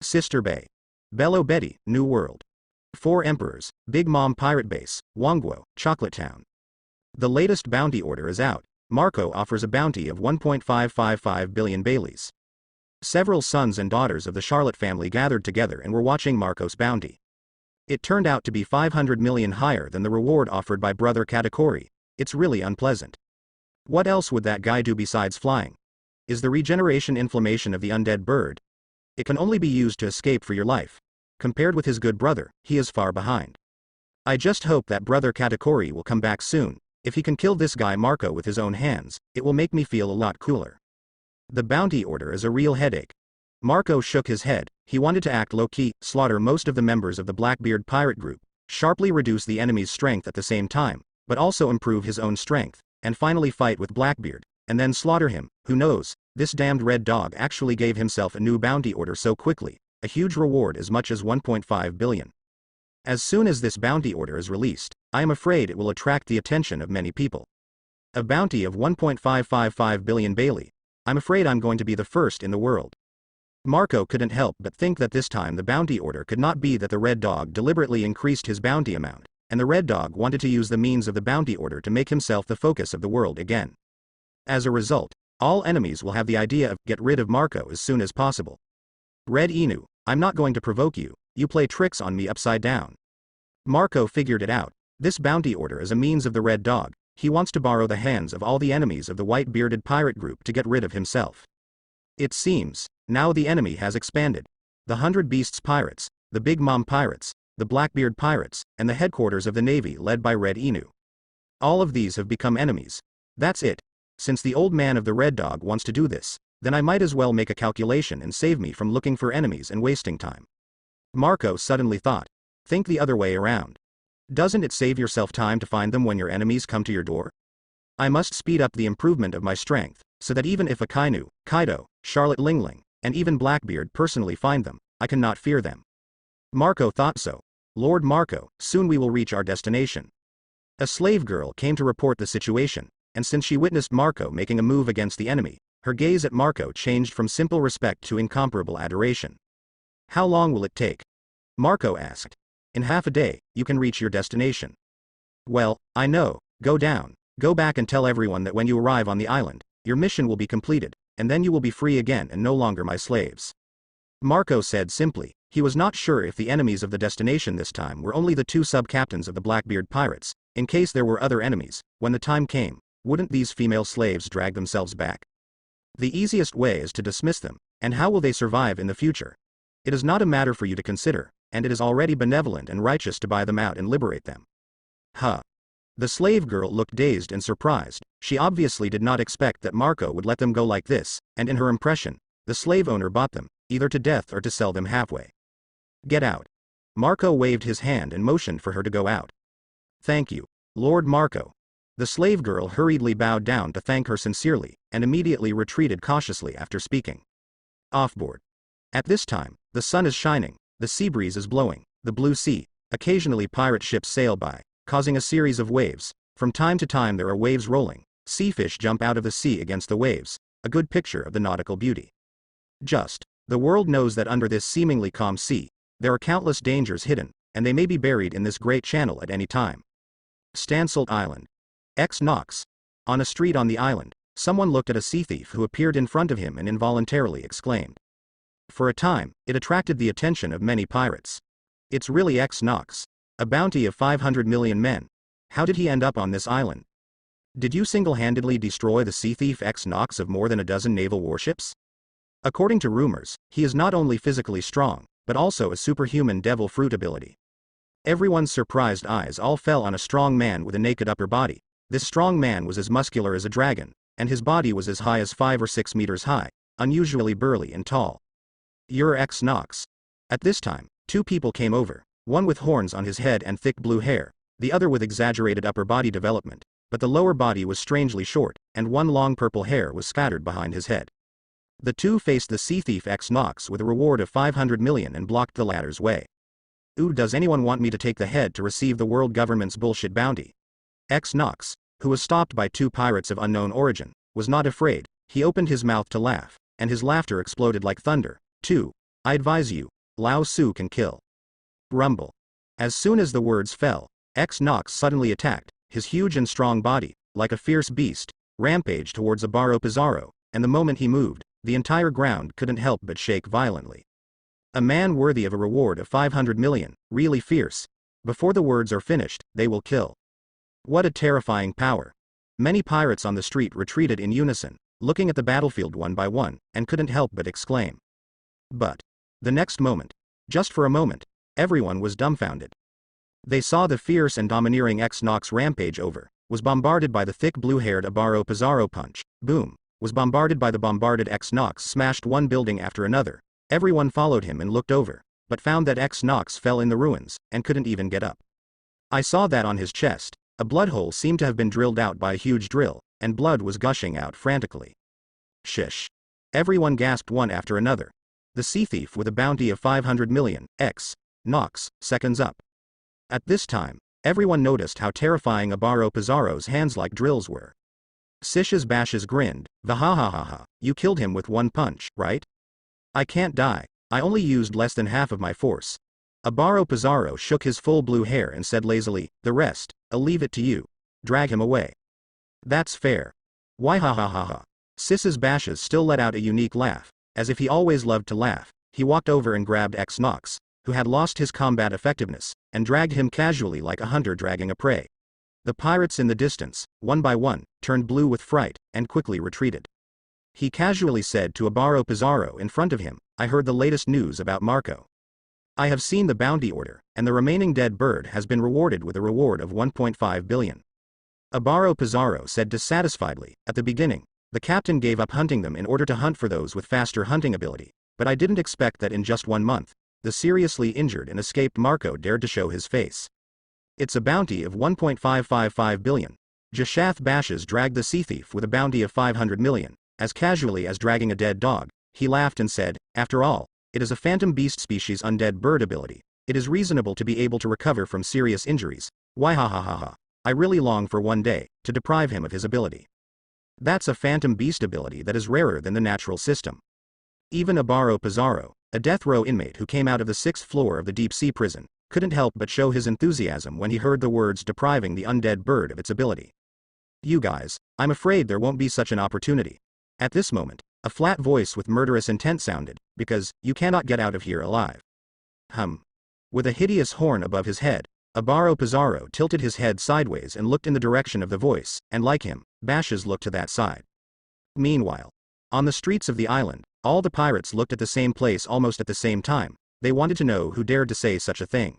Sister Bay. Bello Betty, New World. 4 Emperors, Big Mom Pirate Base, Wangguo, Chocolate Town. The latest bounty order is out. Marco offers a bounty of 1.555 billion Baileys. Several sons and daughters of the Charlotte family gathered together and were watching Marco's bounty. It turned out to be 500 million higher than the reward offered by Brother Katakuri. It's really unpleasant. What else would that guy do besides flying? Is the regeneration inflammation of the undead bird? It can only be used to escape for your life. Compared with his good brother, he is far behind. I just hope that Brother Katakuri will come back soon. If he can kill this guy Marco with his own hands, it will make me feel a lot cooler. The bounty order is a real headache. Marco shook his head. He wanted to act low-key, slaughter most of the members of the Blackbeard pirate group, sharply reduce the enemy's strength at the same time, but also improve his own strength, and finally fight with Blackbeard, and then slaughter him. Who knows, this damned red dog actually gave himself a new bounty order so quickly, a huge reward as much as 1.5 billion. As soon as this bounty order is released, I am afraid it will attract the attention of many people. A bounty of 1.555 billion Bailey. I'm afraid I'm going to be the first in the world. Marco couldn't help but think that this time the bounty order could not be that the red dog deliberately increased his bounty amount, and the red dog wanted to use the means of the bounty order to make himself the focus of the world again. As a result, all enemies will have the idea of get rid of Marco as soon as possible. Red Inu, I'm not going to provoke you, you play tricks on me upside down. Marco figured it out. This bounty order is a means of the red dog. He wants to borrow the hands of all the enemies of the white-bearded pirate group to get rid of himself. It seems, now the enemy has expanded. the 100 Beasts Pirates, the Big Mom Pirates, the Blackbeard Pirates, and the headquarters of the Navy led by Red Inu. All of these have become enemies. That's it. Since the old man of the Red Dog wants to do this, then I might as well make a calculation and save me from looking for enemies and wasting time. Marco suddenly thought. Think the other way around. Doesn't it save yourself time to find them when your enemies come to your door? I must speed up the improvement of my strength, so that even if Akainu, Kaido, Charlotte Lingling, and even Blackbeard personally find them, I cannot fear them. Marco thought so. Lord Marco, soon we will reach our destination. A slave girl came to report the situation, and since she witnessed Marco making a move against the enemy, her gaze at Marco changed from simple respect to incomparable adoration. How long will it take? Marco asked. In half a day, you can reach your destination. Well, I know. Go down. Go back and tell everyone that when you arrive on the island, your mission will be completed, and then you will be free again and no longer my slaves. Marco said simply. He was not sure if the enemies of the destination this time were only the 2 sub-captains of the Blackbeard pirates. In case there were other enemies, when the time came, wouldn't these female slaves drag themselves back? The easiest way is to dismiss them, and how will they survive in the future? It is not a matter for you to consider, and it is already benevolent and righteous to buy them out and liberate them. Huh. The slave girl looked dazed and surprised. She obviously did not expect that Marco would let them go like this, and in her impression, the slave owner bought them, either to death or to sell them halfway. Get out. Marco waved his hand and motioned for her to go out. Thank you, Lord Marco. The slave girl hurriedly bowed down to thank her sincerely, and immediately retreated cautiously after speaking. Offboard. At this time, the sun is shining, the sea breeze is blowing, the blue sea, occasionally pirate ships sail by, causing a series of waves. From time to time there are waves rolling, sea fish jump out of the sea against the waves, a good picture of the nautical beauty. The world knows that under this seemingly calm sea, there are countless dangers hidden, and they may be buried in this great channel at any time. Stanseld Island. X Knox. On a street on the island, someone looked at a sea thief who appeared in front of him and involuntarily exclaimed. For a time, it attracted the attention of many pirates. It's really X Knox. A bounty of 500 million men. How did he end up on this island? Did you single-handedly destroy the sea thief X Knox of more than a dozen naval warships? According to rumors, he is not only physically strong, but also a superhuman devil fruit ability. Everyone's surprised eyes all fell on a strong man with a naked upper body. This strong man was as muscular as a dragon, and his body was as high as 5 or 6 meters high, unusually burly and tall. You're X Knox. At this time, 2 people came over, one with horns on his head and thick blue hair, the other with exaggerated upper body development, but the lower body was strangely short, and one long purple hair was scattered behind his head. The 2 faced the sea thief X Knox with a reward of 500 million and blocked the latter's way. Ooh, does anyone want me to take the head to receive the world government's bullshit bounty? X Knox, who was stopped by 2 pirates of unknown origin, was not afraid. He opened his mouth to laugh, and his laughter exploded like thunder. 2. I advise you, Lao Su can kill. Rumble. As soon as the words fell, X Knox suddenly attacked, his huge and strong body, like a fierce beast, rampaged towards Abaro Pizarro, and the moment he moved, the entire ground couldn't help but shake violently. A man worthy of a reward of 500 million, really fierce. Before the words are finished, they will kill. What a terrifying power. Many pirates on the street retreated in unison, looking at the battlefield one by one, and couldn't help but exclaim. But the next moment, just for a moment, everyone was dumbfounded. They saw the fierce and domineering X Knox rampage over, was bombarded by the thick blue-haired Abaro Pizarro punch, boom, was bombarded by the bombarded X Knox smashed one building after another. Everyone followed him and looked over, but found that X Knox fell in the ruins, and couldn't even get up. I saw that on his chest, a blood hole seemed to have been drilled out by a huge drill, and blood was gushing out frantically. Shish. Everyone gasped one after another. The sea thief with a bounty of 500 million, X Knox, seconds up. At this time, everyone noticed how terrifying Abaro Pizarro's hands like drills were. Sish's Bashes grinned, Vahahahaha, you killed him with one punch, right? I can't die, I only used less than half of my force. Abaro Pizarro shook his full blue hair and said lazily, the rest, I'll leave it to you. Drag him away. That's fair. Why ha ha ha ha. Sish's Bashes still let out a unique laugh, as if he always loved to laugh. He walked over and grabbed X Knox, who had lost his combat effectiveness, and dragged him casually like a hunter dragging a prey. The pirates in the distance, one by one, turned blue with fright, and quickly retreated. He casually said to Abaro Pizarro in front of him, I heard the latest news about Marco. I have seen the bounty order, and the remaining dead bird has been rewarded with a reward of 1.5 billion. Abaro Pizarro said dissatisfiedly. At the beginning, the captain gave up hunting them in order to hunt for those with faster hunting ability, but I didn't expect that in just 1 month, the seriously injured and escaped Marco dared to show his face. It's a bounty of 1.555 billion. Jashath Bashes dragged the sea thief with a bounty of 500 million, as casually as dragging a dead dog. He laughed and said, after all, it is a phantom beast species undead bird ability. It is reasonable to be able to recover from serious injuries. Why ha ha ha ha. I really long for one day, to deprive him of his ability. That's a phantom beast ability that is rarer than the natural system. Even Abaro Pizarro, a death row inmate who came out of the 6th floor of the deep sea prison, couldn't help but show his enthusiasm when he heard the words depriving the undead bird of its ability. You guys, I'm afraid there won't be such an opportunity. At this moment, a flat voice with murderous intent sounded, because, you cannot get out of here alive. With a hideous horn above his head, Abaro Pizarro tilted his head sideways and looked in the direction of the voice, and like him, Bashes looked to that side. Meanwhile, on the streets of the island, all the pirates looked at the same place almost at the same time. They wanted to know who dared to say such a thing.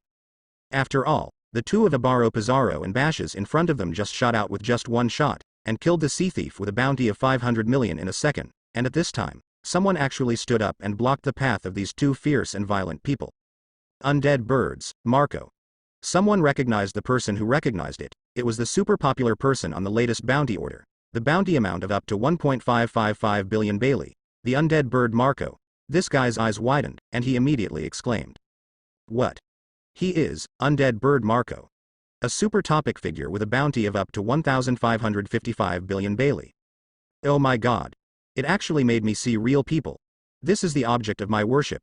After all, the two of Abaro Pizarro and Bashes in front of them just shot out with just one shot, and killed the sea thief with a bounty of 500 million in a second, and at this time, someone actually stood up and blocked the path of these two fierce and violent people. Undead birds, Marco. Someone recognized the person who recognized it. It was the super popular person on the latest bounty order. The bounty amount of up to 1.555 billion Bailey. The undead bird Marco. This guy's eyes widened, and he immediately exclaimed. What? He is, undead bird Marco. A super topic figure with a bounty of up to 1,555 billion Bailey. Oh my god. It actually made me see real people. This is the object of my worship.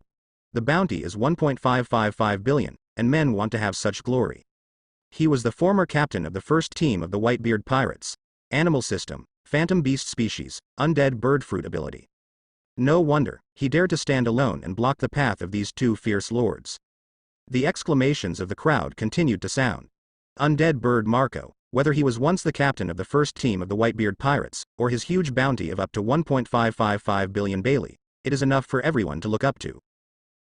The bounty is 1.555 billion, and men want to have such glory. He was the former captain of the first team of the Whitebeard pirates. Animal system, phantom beast species, undead bird fruit ability. No wonder, he dared to stand alone and block the path of these two fierce lords. The exclamations of the crowd continued to sound. Undead bird Marco, whether he was once the captain of the first team of the Whitebeard pirates, or his huge bounty of up to 1.555 billion Bailey, it is enough for everyone to look up to.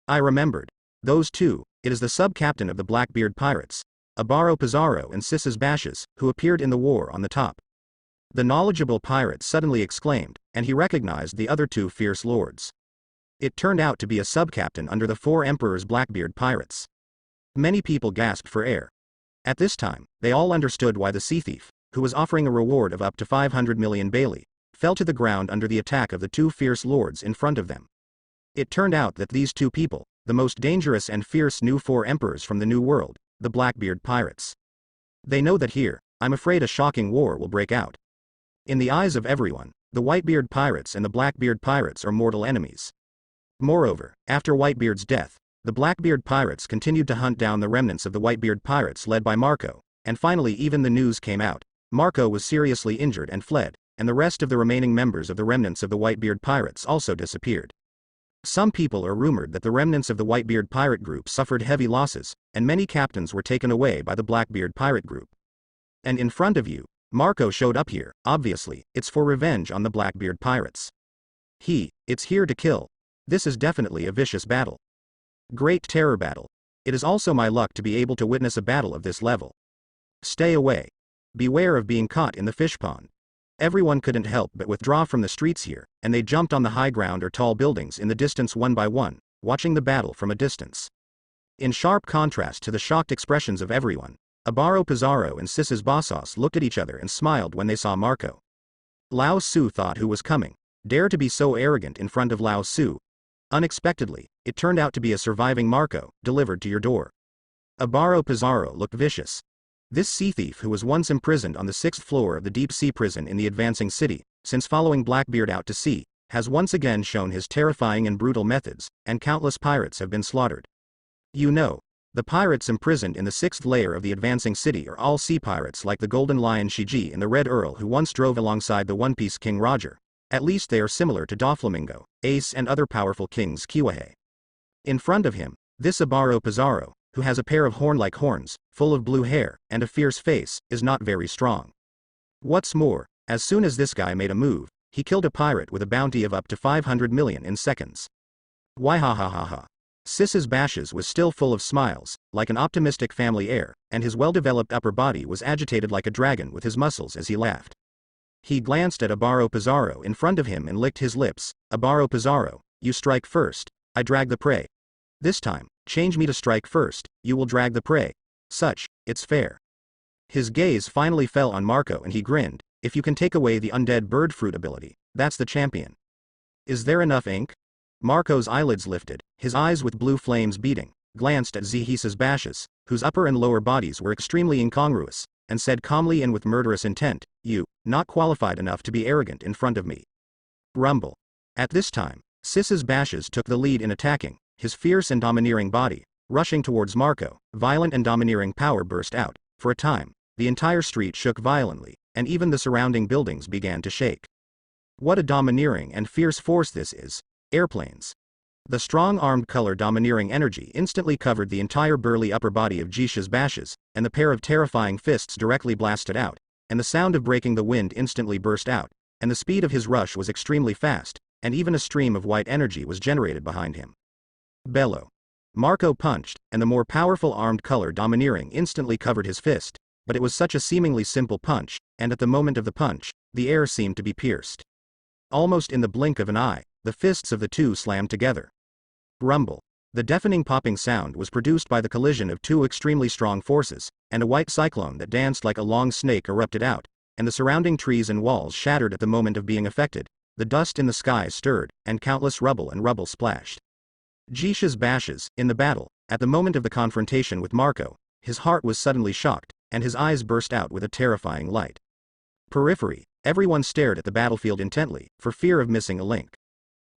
I remembered. Those two, it is the sub-captain of the Blackbeard pirates, Abaro Pizarro and Sis's Bashes, who appeared in the war on the top. The knowledgeable pirate suddenly exclaimed, and he recognized the other two fierce lords. It turned out to be a sub-captain under the 4 Emperors Blackbeard pirates. Many people gasped for air. At this time, they all understood why the sea thief, who was offering a reward of up to 500 million Bailey, fell to the ground under the attack of the two fierce lords in front of them. It turned out that these two people, the most dangerous and fierce new 4 emperors from the New World, the Blackbeard pirates. They know that here, I'm afraid a shocking war will break out. In the eyes of everyone, the Whitebeard pirates and the Blackbeard pirates are mortal enemies. Moreover, after Whitebeard's death, the Blackbeard pirates continued to hunt down the remnants of the Whitebeard pirates led by Marco, and finally even the news came out. Marco was seriously injured and fled, and the rest of the remaining members of the remnants of the Whitebeard pirates also disappeared. Some people are rumored that the remnants of the Whitebeard pirate group suffered heavy losses, and many captains were taken away by the Blackbeard pirate group. And in front of you, Marco showed up here. Obviously, it's for revenge on the Blackbeard pirates. It's here to kill. This is definitely a vicious battle. Great terror battle. It is also my luck to be able to witness a battle of this level. Stay away. Beware of being caught in the fish pond. Everyone couldn't help but withdraw from the streets here, and they jumped on the high ground or tall buildings in the distance one by one, watching the battle from a distance. In sharp contrast to the shocked expressions of everyone, Abaro Pizarro and Sis's Bassos looked at each other and smiled when they saw Marco. Lao Su thought who was coming. Dare to be so arrogant in front of Lao Su. Unexpectedly, it turned out to be a surviving Marco, delivered to your door. Abaro Pizarro looked vicious. This sea thief who was once imprisoned on the 6th floor of the deep sea prison in the advancing city, since following Blackbeard out to sea, has once again shown his terrifying and brutal methods, and countless pirates have been slaughtered. You know, the pirates imprisoned in the 6th layer of the advancing city are all sea pirates like the Golden Lion Shiji and the Red Earl who once drove alongside the One Piece King Roger. At least they are similar to Doflamingo, Ace and other powerful kings Kiwahe. In front of him, this Abaro Pizarro, who has a pair of horn-like horns, full of blue hair, and a fierce face, is not very strong. What's more, as soon as this guy made a move, he killed a pirate with a bounty of up to 500 million in seconds. Why ha ha ha ha. Sis's bashes was still full of smiles, like an optimistic family heir, and his well-developed upper body was agitated like a dragon with his muscles as he laughed. He glanced at Abaro Pizarro in front of him and licked his lips. Abaro Pizarro, you strike first, I drag the prey. This time, change me to strike first, you will drag the prey. It's fair. His gaze finally fell on Marco and he grinned. If you can take away the undead bird fruit ability, that's the champion. Is there enough ink? Marco's eyelids lifted, his eyes with blue flames beating, glanced at Zhis's bashes, whose upper and lower bodies were extremely incongruous, and said calmly and with murderous intent, you, not qualified enough to be arrogant in front of me. Rumble. At this time, Sis's bashes took the lead in attacking, his fierce and domineering body, rushing towards Marco. Violent and domineering power burst out. For a time, the entire street shook violently, and even the surrounding buildings began to shake. What a domineering and fierce force this is. Airplanes. The strong armed color domineering energy instantly covered the entire burly upper body of Jisha's bashes, and the pair of terrifying fists directly blasted out, and the sound of breaking the wind instantly burst out, and the speed of his rush was extremely fast, and even a stream of white energy was generated behind him. Bellow. Marco punched, and the more powerful armed color domineering instantly covered his fist, but it was such a seemingly simple punch, and at the moment of the punch, the air seemed to be pierced. Almost in the blink of an eye, the fists of the two slammed together. Rumble. The deafening popping sound was produced by the collision of two extremely strong forces, and a white cyclone that danced like a long snake erupted out, and the surrounding trees and walls shattered at the moment of being affected. The dust in the sky stirred, and countless rubble splashed. Jisha's bashes, in the battle, at the moment of the confrontation with Marco, his heart was suddenly shocked, and his eyes burst out with a terrifying light. Periphery, everyone stared at the battlefield intently, for fear of missing a link.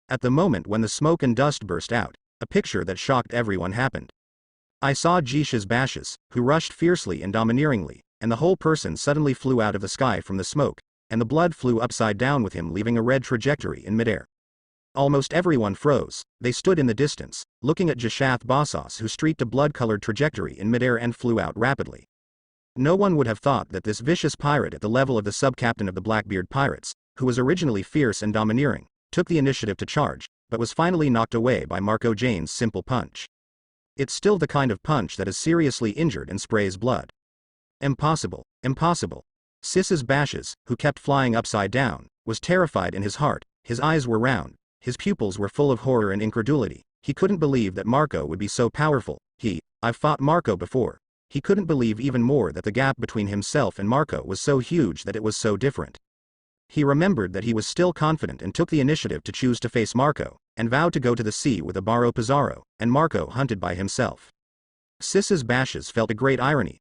At the moment when the smoke and dust burst out, a picture that shocked everyone happened. I saw Jisha's bashes, who rushed fiercely and domineeringly, and the whole person suddenly flew out of the sky from the smoke, and the blood flew upside down with him, leaving a red trajectory in midair. Almost everyone froze. They stood in the distance, looking at Jishath Bassos, who streaked a blood-colored trajectory in midair and flew out rapidly. No one would have thought that this vicious pirate at the level of the sub-captain of the Blackbeard pirates, who was originally fierce and domineering, took the initiative to charge, but was finally knocked away by Marco Jane's simple punch. It's still the kind of punch that is seriously injured and sprays blood. Impossible, impossible. Sis's bashes, who kept flying upside down, was terrified in his heart. His eyes were round, his pupils were full of horror and incredulity. He couldn't believe that Marco would be so powerful. I've fought Marco before. He couldn't believe even more that the gap between himself and Marco was so huge, that it was so different. He remembered that he was still confident and took the initiative to choose to face Marco, and vowed to go to the sea with Abaro Pizarro, and Marco hunted by himself. Sis's bashes felt a great irony.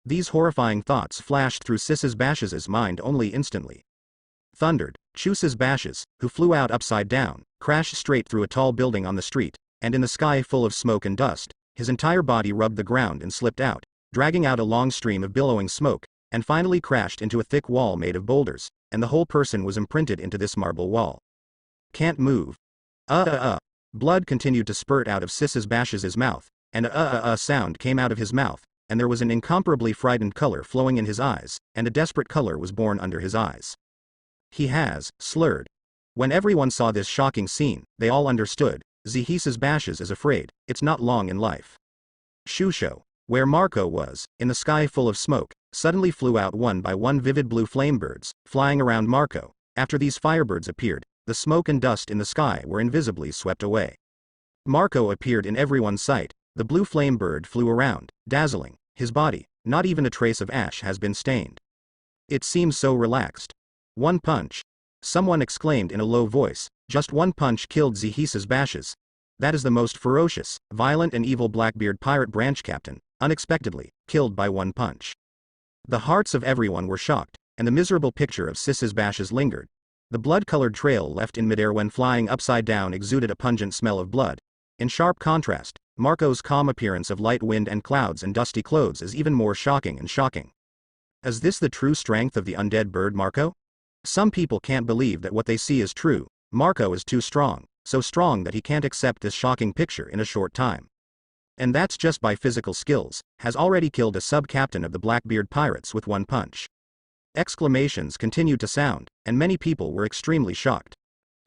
These horrifying thoughts flashed through Sis's bashes' mind only instantly. Thundered, Chus's bashes, who flew out upside down, crashed straight through a tall building on the street, and in the sky full of smoke and dust, his entire body rubbed the ground and slipped out, dragging out a long stream of billowing smoke, and finally crashed into a thick wall made of boulders, and the whole person was imprinted into this marble wall. Can't move. Blood continued to spurt out of Sis's bashes' mouth, and a sound came out of his mouth, and there was an incomparably frightened color flowing in his eyes, and a desperate color was born under his eyes. He has slurred. When everyone saw this shocking scene, they all understood. Zhis's bashes is afraid. It's not long in life. Shusho, where Marco was, in the sky full of smoke, suddenly flew out one by one vivid blue flamebirds, flying around Marco. After these firebirds appeared, the smoke and dust in the sky were invisibly swept away. Marco appeared in everyone's sight. The blue flame bird flew around, dazzling. His body, not even a trace of ash has been stained. It seems so relaxed. One punch. Someone exclaimed in a low voice. Just one punch killed Zhis's bashes. That is the most ferocious, violent and evil Blackbeard pirate branch captain, unexpectedly, killed by one punch. The hearts of everyone were shocked, and the miserable picture of Sis's bashes lingered. The blood-colored trail left in midair when flying upside down exuded a pungent smell of blood. In sharp contrast, Marco's calm appearance of light wind and clouds and dusty clothes is even more shocking and shocking. Is this the true strength of the undead bird Marco? Some people can't believe that what they see is true. Marco is too strong, so strong that he can't accept this shocking picture in a short time. And that's just by physical skills, has already killed a sub-captain of the Blackbeard pirates with one punch. Exclamations continued to sound, and many people were extremely shocked.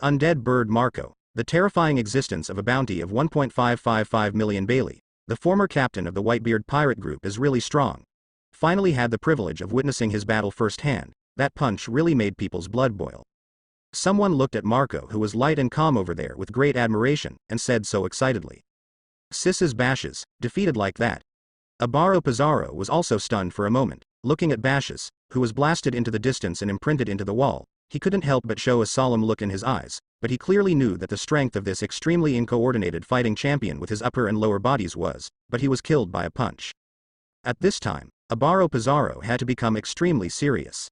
Undead bird Marco, the terrifying existence of a bounty of 1.555 million Bailey, the former captain of the Whitebeard pirate group, is really strong. Finally had the privilege of witnessing his battle firsthand. That punch really made people's blood boil. Someone looked at Marco, who was light and calm over there, with great admiration, and said so excitedly, "Sis's bashes, defeated like that." Abaro Pizarro was also stunned for a moment, looking at Bashes, who was blasted into the distance and imprinted into the wall. He couldn't help but show a solemn look in his eyes, but he clearly knew that the strength of this extremely uncoordinated fighting champion with his upper and lower bodies was, but he was killed by a punch. At this time, Abaro Pizarro had to become extremely serious.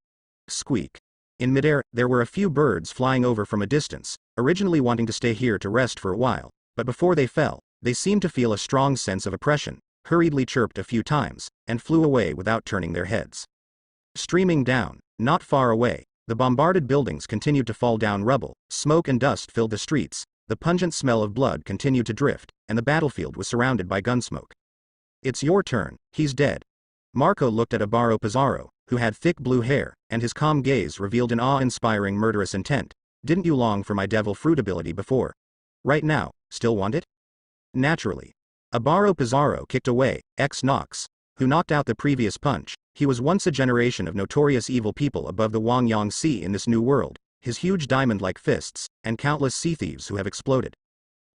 Squeak. In midair, there were a few birds flying over from a distance, originally wanting to stay here to rest for a while, but before they fell, they seemed to feel a strong sense of oppression, hurriedly chirped a few times, and flew away without turning their heads. Streaming down, not far away, the bombarded buildings continued to fall down rubble, smoke and dust filled the streets, the pungent smell of blood continued to drift, and the battlefield was surrounded by gunsmoke. "It's your turn, he's dead." Marco looked at Abaro Pizarro, who had thick blue hair, and his calm gaze revealed an awe-inspiring murderous intent. "Didn't you long for my devil fruit ability before? Right now, still want it?" Naturally. Abaro Pizarro kicked away Knox, who knocked out the previous punch. He was once a generation of notorious evil people above the Wangyang Sea in this new world, his huge diamond-like fists, and countless sea thieves who have exploded.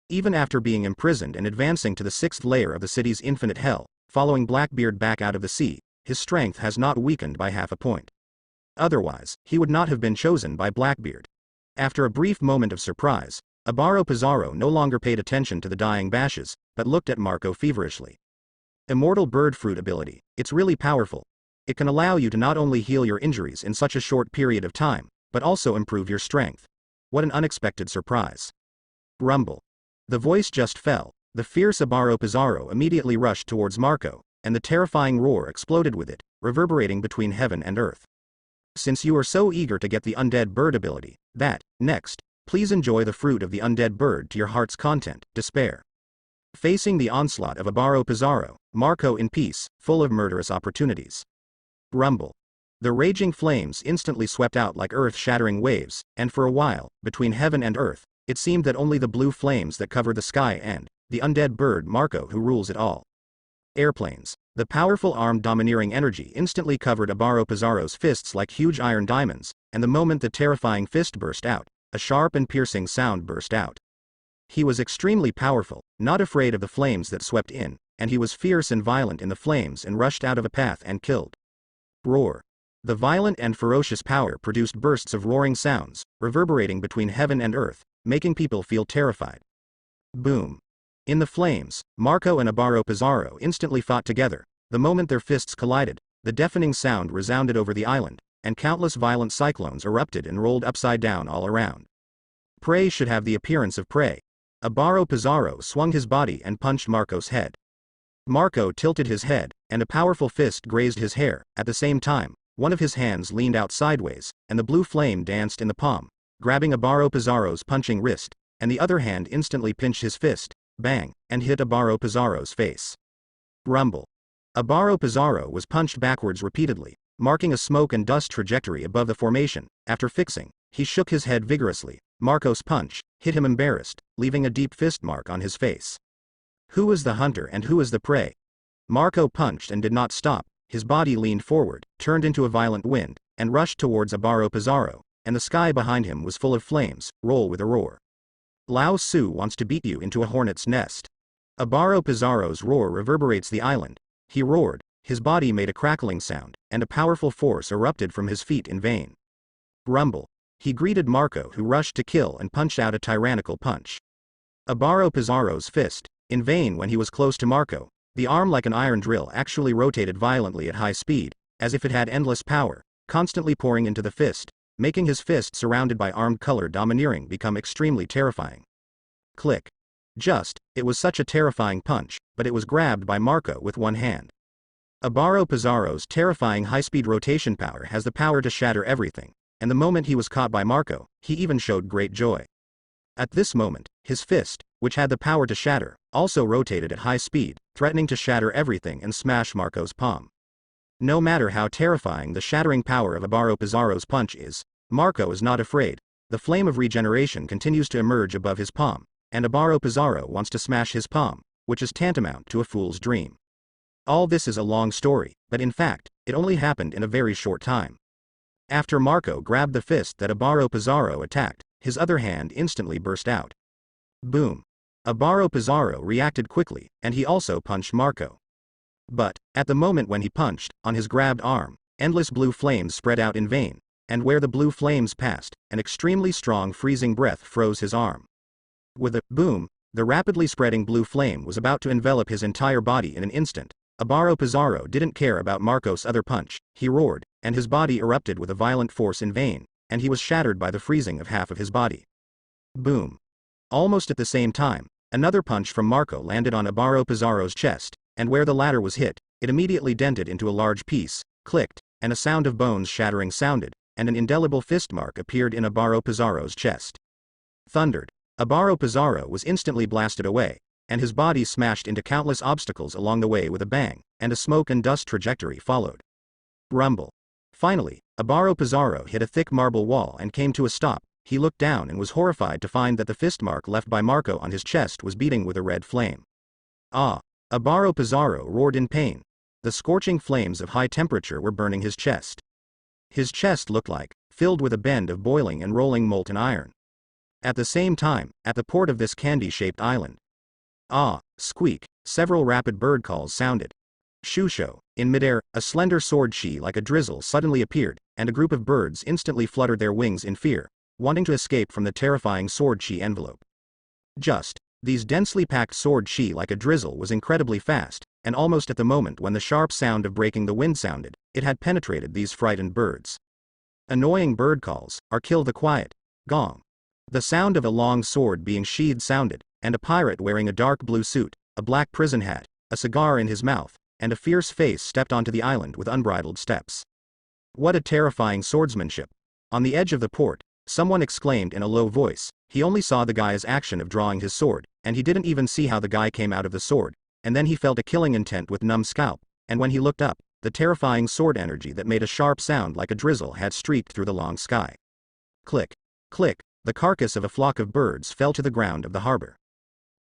Even after being imprisoned and advancing to the 6th layer of the city's infinite hell, following Blackbeard back out of the sea, his strength has not weakened by half a point. Otherwise, he would not have been chosen by Blackbeard. After a brief moment of surprise, Abaro Pizarro no longer paid attention to the dying Bashes, but looked at Marco feverishly. "Immortal bird fruit ability, it's really powerful. It can allow you to not only heal your injuries in such a short period of time, but also improve your strength." What an unexpected surprise. Rumble. The voice just fell. The fierce Abaro Pizarro immediately rushed towards Marco, and the terrifying roar exploded with it, reverberating between heaven and earth. "Since you are so eager to get the undead bird ability, next, please enjoy the fruit of the undead bird to your heart's content, despair." Facing the onslaught of Abaro Pizarro, Marco in peace, full of murderous opportunities. Rumble. The raging flames instantly swept out like earth-shattering waves, and for a while, between heaven and earth, it seemed that only the blue flames that covered the sky and the undead bird Marco who rules it all. Airplanes. The powerful armed domineering energy instantly covered Abaro Pizarro's fists like huge iron diamonds, and the moment the terrifying fist burst out, a sharp and piercing sound burst out. He was extremely powerful, not afraid of the flames that swept in, and he was fierce and violent in the flames and rushed out of a path and killed. Roar. The violent and ferocious power produced bursts of roaring sounds, reverberating between heaven and earth, making people feel terrified. Boom. In the flames, Marco and Abaro Pizarro instantly fought together. The moment their fists collided, the deafening sound resounded over the island, and countless violent cyclones erupted and rolled upside down all around. Prey should have the appearance of prey. Abaro Pizarro swung his body and punched Marco's head. Marco tilted his head, and a powerful fist grazed his hair. At the same time, one of his hands leaned out sideways, and the blue flame danced in the palm, grabbing Abaro Pizarro's punching wrist, and the other hand instantly pinched his fist, bang, and hit Abaro Pizarro's face. Rumble. Abaro Pizarro was punched backwards repeatedly, marking a smoke and dust trajectory above the formation. After fixing, he shook his head vigorously. Marco's punch hit him embarrassed, leaving a deep fist mark on his face. Who is the hunter and who is the prey? Marco punched and did not stop. His body leaned forward, turned into a violent wind, and rushed towards Abaro Pizarro, and the sky behind him was full of flames. Roll with a roar. Lao Tzu wants to beat you into a hornet's nest. Abaro Pizarro's roar reverberates the island. He roared, his body made a crackling sound, and a powerful force erupted from his feet in vain. Rumble. He greeted Marco, who rushed to kill and punched out a tyrannical punch. Abaro Pizarro's fist, in vain when he was close to Marco. The arm, like an iron drill, actually rotated violently at high speed, as if it had endless power, constantly pouring into the fist, making his fist surrounded by armed color domineering become extremely terrifying. Click. It was such a terrifying punch, but it was grabbed by Marco with one hand. Abaro Pizarro's terrifying high-speed rotation power has the power to shatter everything, and the moment he was caught by Marco, he even showed great joy. At this moment, his fist, which had the power to shatter, also rotated at high speed, threatening to shatter everything and smash Marco's palm. No matter how terrifying the shattering power of Abaro Pizarro's punch is, Marco is not afraid. the flame of regeneration continues to emerge above his palm, and Abaro Pizarro wants to smash his palm, which is tantamount to a fool's dream. All this is a long story, but in fact, it only happened in a very short time. After Marco grabbed the fist that Abaro Pizarro attacked, his other hand instantly burst out. Boom. Abaro Pizarro reacted quickly, and he also punched Marco. But, at the moment when he punched, on his grabbed arm, endless blue flames spread out in vain, and where the blue flames passed, an extremely strong freezing breath froze his arm. With a boom, the rapidly spreading blue flame was about to envelop his entire body in an instant. Abaro Pizarro didn't care about Marco's other punch, he roared, and his body erupted with a violent force in vain, and he was shattered by the freezing of half of his body. Boom. Almost at the same time, another punch from Marco landed on Abaro Pizarro's chest, and where the latter was hit, it immediately dented into a large piece, clicked, and a sound of bones shattering sounded, and an indelible fist mark appeared in Abaro Pizarro's chest. Thundered. Abaro Pizarro was instantly blasted away, and his body smashed into countless obstacles along the way with a bang, and a smoke and dust trajectory followed. Rumble. Finally, Abaro Pizarro hit a thick marble wall and came to a stop. He looked down and was horrified to find that the fist mark left by Marco on his chest was beating with a red flame. Ah! Abaro Pizarro roared in pain. The scorching flames of high temperature were burning his chest. His chest looked like, filled with a bend of boiling and rolling molten iron. At the same time, at the port of this candy-shaped island. Ah! Squeak! Several rapid bird calls sounded. Shusho. In midair, a slender sword she like a drizzle suddenly appeared, and a group of birds instantly fluttered their wings in fear, wanting to escape from the terrifying sword she envelope. These densely packed sword she like a drizzle was incredibly fast, and almost at the moment when the sharp sound of breaking the wind sounded, it had penetrated these frightened birds. Annoying bird calls, are kill the quiet. Gong. The sound of a long sword being sheathed sounded, and a pirate wearing a dark blue suit, a black prison hat, a cigar in his mouth, and a fierce face stepped onto the island with unbridled steps. What a terrifying swordsmanship! On the edge of the port, someone exclaimed in a low voice. He only saw the guy's action of drawing his sword, and he didn't even see how the guy came out of the sword, and then he felt a killing intent with numb scalp, and when he looked up, the terrifying sword energy that made a sharp sound like a drizzle had streaked through the long sky. Click. Click. The carcass of a flock of birds fell to the ground of the harbor.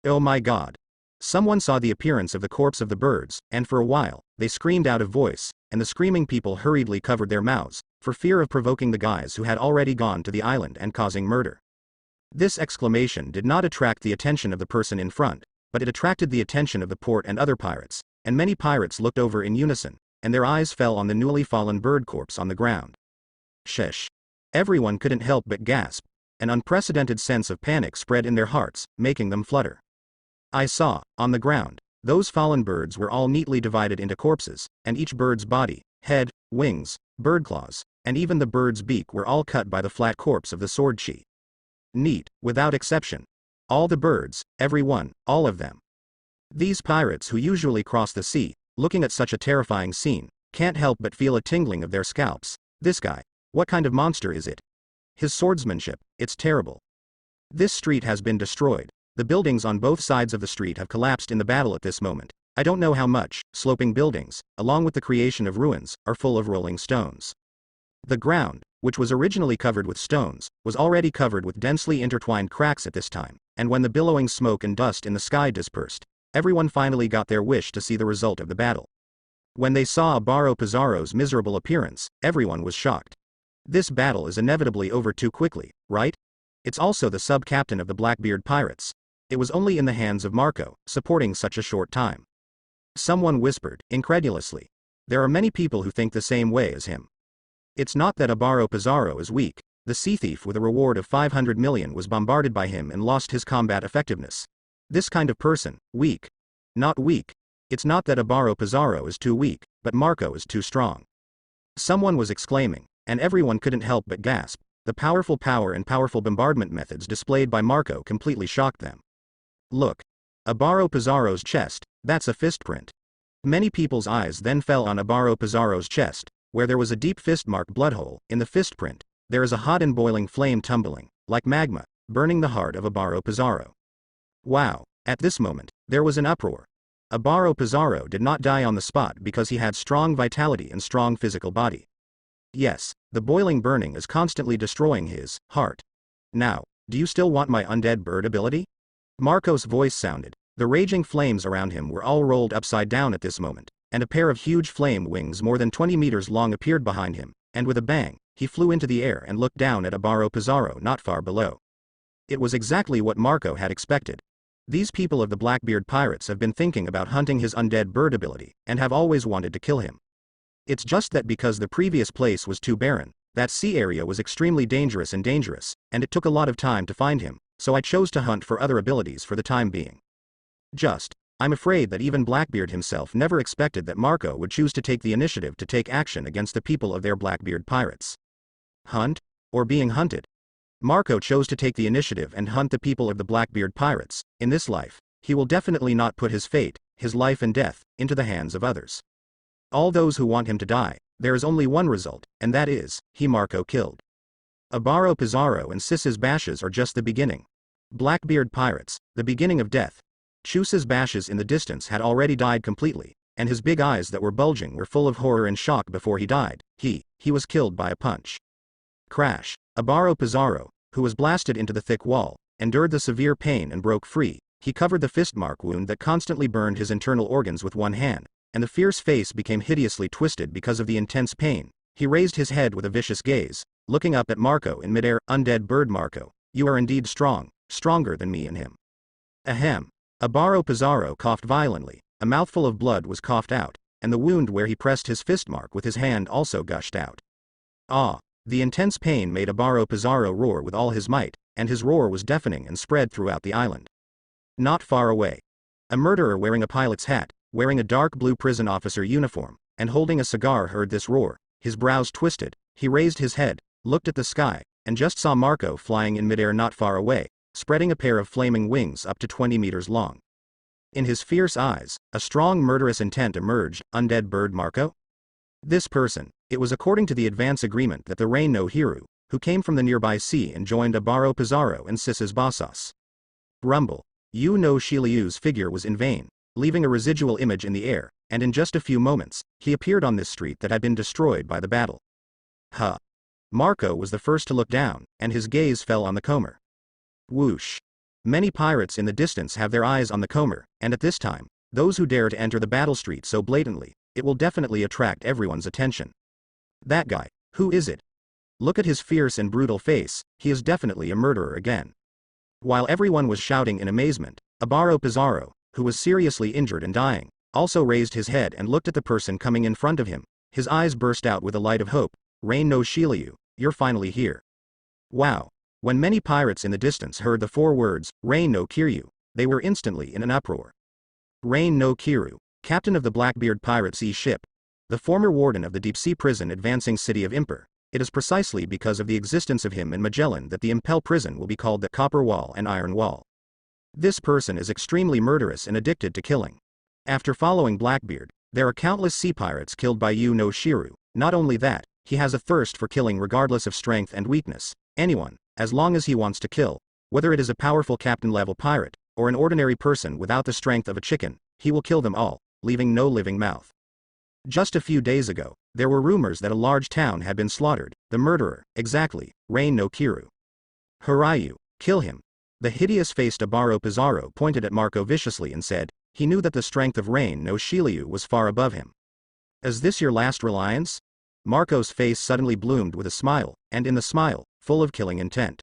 Oh my God! Someone saw the appearance of the corpse of the birds, and for a while, they screamed out of voice, and the screaming people hurriedly covered their mouths, for fear of provoking the guys who had already gone to the island and causing murder. This exclamation did not attract the attention of the person in front, but it attracted the attention of the port and other pirates, and many pirates looked over in unison, and their eyes fell on the newly fallen bird corpse on the ground. Sheesh. Everyone couldn't help but gasp. An unprecedented sense of panic spread in their hearts, making them flutter. I saw, on the ground, those fallen birds were all neatly divided into corpses, and each bird's body, head, wings, bird claws, and even the bird's beak were all cut by the flat corpse of the sword she. Neat, without exception. All the birds, every one, all of them. These pirates who usually cross the sea, looking at such a terrifying scene, can't help but feel a tingling of their scalps. This guy, what kind of monster is it? His swordsmanship, it's terrible. This street has been destroyed. The buildings on both sides of the street have collapsed in the battle at this moment. I don't know how much. Sloping buildings, along with the creation of ruins, are full of rolling stones. The ground, which was originally covered with stones, was already covered with densely intertwined cracks at this time, and when the billowing smoke and dust in the sky dispersed, everyone finally got their wish to see the result of the battle. When they saw Abaro Pizarro's miserable appearance, everyone was shocked. This battle is inevitably over too quickly, right? It's also the sub-captain of the Blackbeard pirates. It was only in the hands of Marco, supporting such a short time. Someone whispered, incredulously. There are many people who think the same way as him. It's not that Abaro Pizarro is weak. The sea thief with a reward of 500 million was bombarded by him and lost his combat effectiveness. This kind of person, weak. Not weak. It's not that Abaro Pizarro is too weak, but Marco is too strong. Someone was exclaiming, and everyone couldn't help but gasp. The powerful power and powerful bombardment methods displayed by Marco completely shocked them. Look. Abaro Pizarro's chest, that's a fist print. Many people's eyes then fell on Abaro Pizarro's chest, where there was a deep fist-marked blood hole. In the fist print, there is a hot and boiling flame tumbling, like magma, burning the heart of Abaro Pizarro. Wow, at this moment, there was an uproar. Abaro Pizarro did not die on the spot because he had strong vitality and strong physical body. Yes, the boiling burning is constantly destroying his heart. Now, do you still want my undead bird ability? Marco's voice sounded. The raging flames around him were all rolled upside down at this moment, and a pair of huge flame wings more than 20 meters long appeared behind him, and with a bang, he flew into the air and looked down at Abaro Pizarro not far below. It was exactly what Marco had expected. These people of the Blackbeard pirates have been thinking about hunting his undead bird ability, and have always wanted to kill him. It's just that because the previous place was too barren, that sea area was extremely dangerous, and it took a lot of time to find him, so I chose to hunt for other abilities for the time being. I'm afraid that even Blackbeard himself never expected that Marco would choose to take the initiative to take action against the people of their Blackbeard pirates. Hunt? Or being hunted? Marco chose to take the initiative and hunt the people of the Blackbeard pirates. In this life, he will definitely not put his fate, his life and death, into the hands of others. All those who want him to die, there is only one result, and that is, Marco killed. Abaro Pizarro and Sis's bashes are just the beginning. Blackbeard pirates, the beginning of death. Chus's bashes in the distance had already died completely, and his big eyes that were bulging were full of horror and shock before he died. He was killed by a punch. Crash. Abaro Pizarro, who was blasted into the thick wall, endured the severe pain and broke free. He covered the fist mark wound that constantly burned his internal organs with one hand, and the fierce face became hideously twisted because of the intense pain. He raised his head with a vicious gaze, looking up at Marco in midair. Undead bird Marco, you are indeed strong, stronger than me and him. Ahem. Abaro Pizarro coughed violently, a mouthful of blood was coughed out, and the wound where he pressed his fist mark with his hand also gushed out. Ah! The intense pain made Abaro Pizarro roar with all his might, and his roar was deafening and spread throughout the island. Not far away. A murderer wearing a pilot's hat, wearing a dark blue prison officer uniform, and holding a cigar heard this roar. His brows twisted, he raised his head, looked at the sky, and just saw Marco flying in midair not far away, spreading a pair of flaming wings up to 20 meters long. In his fierce eyes, a strong murderous intent emerged. Undead bird Marco? This person, it was according to the advance agreement that the Rain no Hiru, who came from the nearby sea and joined Abaro Pizarro and Sis's Basas. Rumble. You no Shiryu's figure was in vain, leaving a residual image in the air, and in just a few moments, he appeared on this street that had been destroyed by the battle. Huh. Marco was the first to look down, and his gaze fell on the comber. Whoosh. Many pirates in the distance have their eyes on the comber, and at this time, those who dare to enter the battle street so blatantly, it will definitely attract everyone's attention. That guy, who is it? Look at his fierce and brutal face, he is definitely a murderer again. While everyone was shouting in amazement, Abaro Pizarro, who was seriously injured and dying, also raised his head and looked at the person coming in front of him. His eyes burst out with a light of hope. Rain no Shiryu, you're finally here. Wow. When many pirates in the distance heard the 4 words, Rain no Kiryu, they were instantly in an uproar. Rain no Kiryu, captain of the Blackbeard pirate sea ship, the former warden of the deep-sea prison advancing city of Imper. It is precisely because of the existence of him in Magellan that the Impel prison will be called the Copper Wall and Iron Wall. This person is extremely murderous and addicted to killing. After following Blackbeard, there are countless sea pirates killed by you no Shiryu. Not only that, he has a thirst for killing regardless of strength and weakness. Anyone, as long as he wants to kill, whether it is a powerful captain-level pirate, or an ordinary person without the strength of a chicken, he will kill them all, leaving no living mouth. Just a few days ago, there were rumors that a large town had been slaughtered. The murderer, exactly, Rain no Kiryu. Hiryu, kill him. The hideous-faced Abaro Pizarro pointed at Marco viciously and said, he knew that the strength of Rain no Shiryu was far above him. Is this your last reliance? Marco's face suddenly bloomed with a smile, and in the smile, full of killing intent.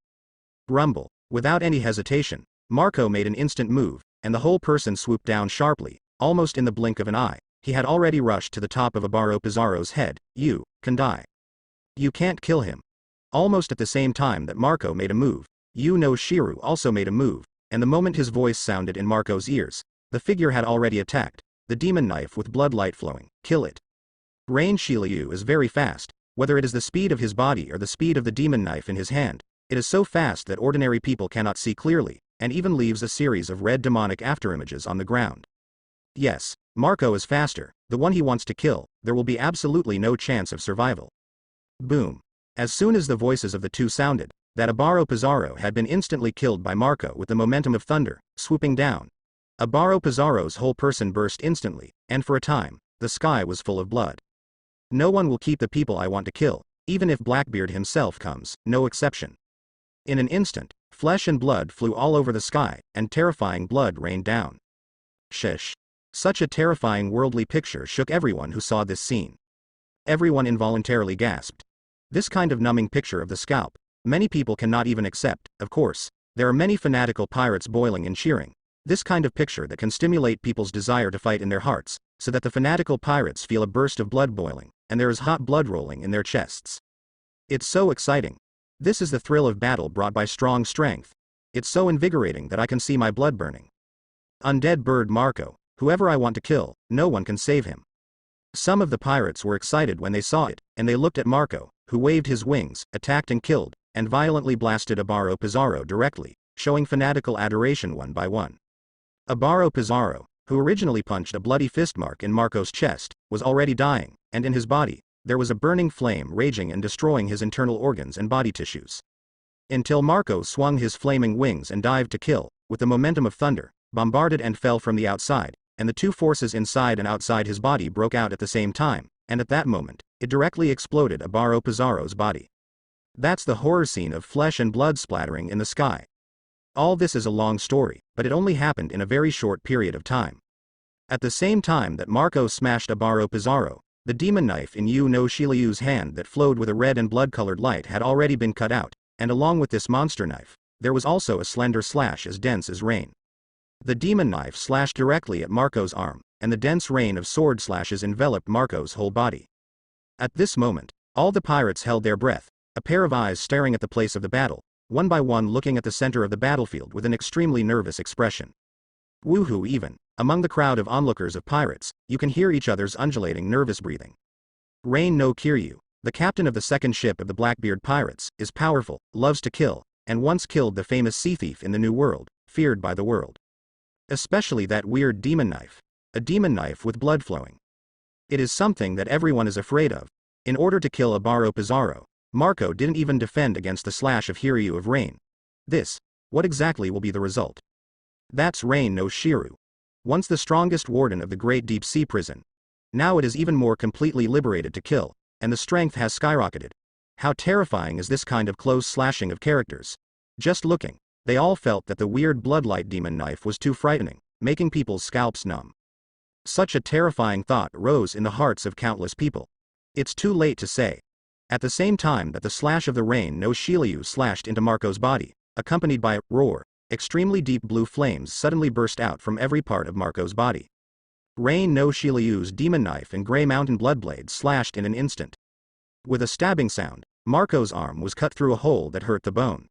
Rumble. Without any hesitation, Marco made an instant move, and the whole person swooped down sharply, almost in the blink of an eye. He had already rushed to the top of Abaro Pizarro's head. You can die. You can't kill him. Almost at the same time that Marco made a move, you no Shiryu also made a move, and the moment his voice sounded in Marco's ears, the figure had already attacked, the demon knife with bloodlight flowing. Kill it. Rain Shiryu is very fast, whether it is the speed of his body or the speed of the demon knife in his hand, it is so fast that ordinary people cannot see clearly, and even leaves a series of red demonic afterimages on the ground. Yes, Marco is faster, the one he wants to kill, there will be absolutely no chance of survival. Boom. As soon as the voices of the two sounded, that Abaro Pizarro had been instantly killed by Marco with the momentum of thunder, swooping down. Abaro Pizarro's whole person burst instantly, and for a time, the sky was full of blood. No one will keep the people I want to kill, even if Blackbeard himself comes, no exception. In an instant, flesh and blood flew all over the sky, and terrifying blood rained down. Shish. Such a terrifying worldly picture shook everyone who saw this scene. Everyone involuntarily gasped. This kind of numbing picture of the scalp, many people cannot even accept. Of course, there are many fanatical pirates boiling and cheering. This kind of picture that can stimulate people's desire to fight in their hearts, so that the fanatical pirates feel a burst of blood boiling, and there is hot blood rolling in their chests. It's so exciting. This is the thrill of battle brought by strong strength. It's so invigorating that I can see my blood burning. Undead bird Marco, whoever I want to kill, no one can save him. Some of the pirates were excited when they saw it, and they looked at Marco, who waved his wings, attacked and killed, and violently blasted Abaro Pizarro directly, showing fanatical adoration one by one. Abaro Pizarro, who originally punched a bloody fist mark in Marco's chest, was already dying, and in his body, there was a burning flame raging and destroying his internal organs and body tissues. Until Marco swung his flaming wings and dived to kill, with the momentum of thunder, bombarded and fell from the outside, and the two forces inside and outside his body broke out at the same time, and at that moment, it directly exploded Abaro Pizarro's body. That's the horror scene of flesh and blood splattering in the sky. All this is a long story, but it only happened in a very short period of time. At the same time that Marco smashed Abaro Pizarro, the demon knife in Yu no Shiryu's hand that flowed with a red and blood-colored light had already been cut out, and along with this monster knife, there was also a slender slash as dense as rain. The demon knife slashed directly at Marco's arm, and the dense rain of sword slashes enveloped Marco's whole body. At this moment, all the pirates held their breath, a pair of eyes staring at the place of the battle, one by one looking at the center of the battlefield with an extremely nervous expression. Woohoo! Even among the crowd of onlookers of pirates, you can hear each other's undulating nervous breathing. Rain no Kiryu, the captain of the second ship of the Blackbeard pirates, is powerful, loves to kill, and once killed the famous sea thief in the New World, feared by the world. Especially that weird demon knife. A demon knife with blood flowing. It is something that everyone is afraid of. In order to kill Abaro Pizarro, Marco didn't even defend against the slash of Shiryu of rain. What exactly will be the result? That's Rain no Shiryu. Once the strongest warden of the great deep sea prison. Now it is even more completely liberated to kill, and the strength has skyrocketed. How terrifying is this kind of close slashing of characters? Just looking, they all felt that the weird bloodlight demon knife was too frightening, making people's scalps numb. Such a terrifying thought rose in the hearts of countless people. It's too late to say. At the same time that the slash of the Rain no Shiryu slashed into Marco's body, accompanied by a roar, extremely deep blue flames suddenly burst out from every part of Marco's body. Rain no Shiryu's demon knife and Grey Mountain bloodblade slashed in an instant. With a stabbing sound, Marco's arm was cut through a hole that hurt the bone.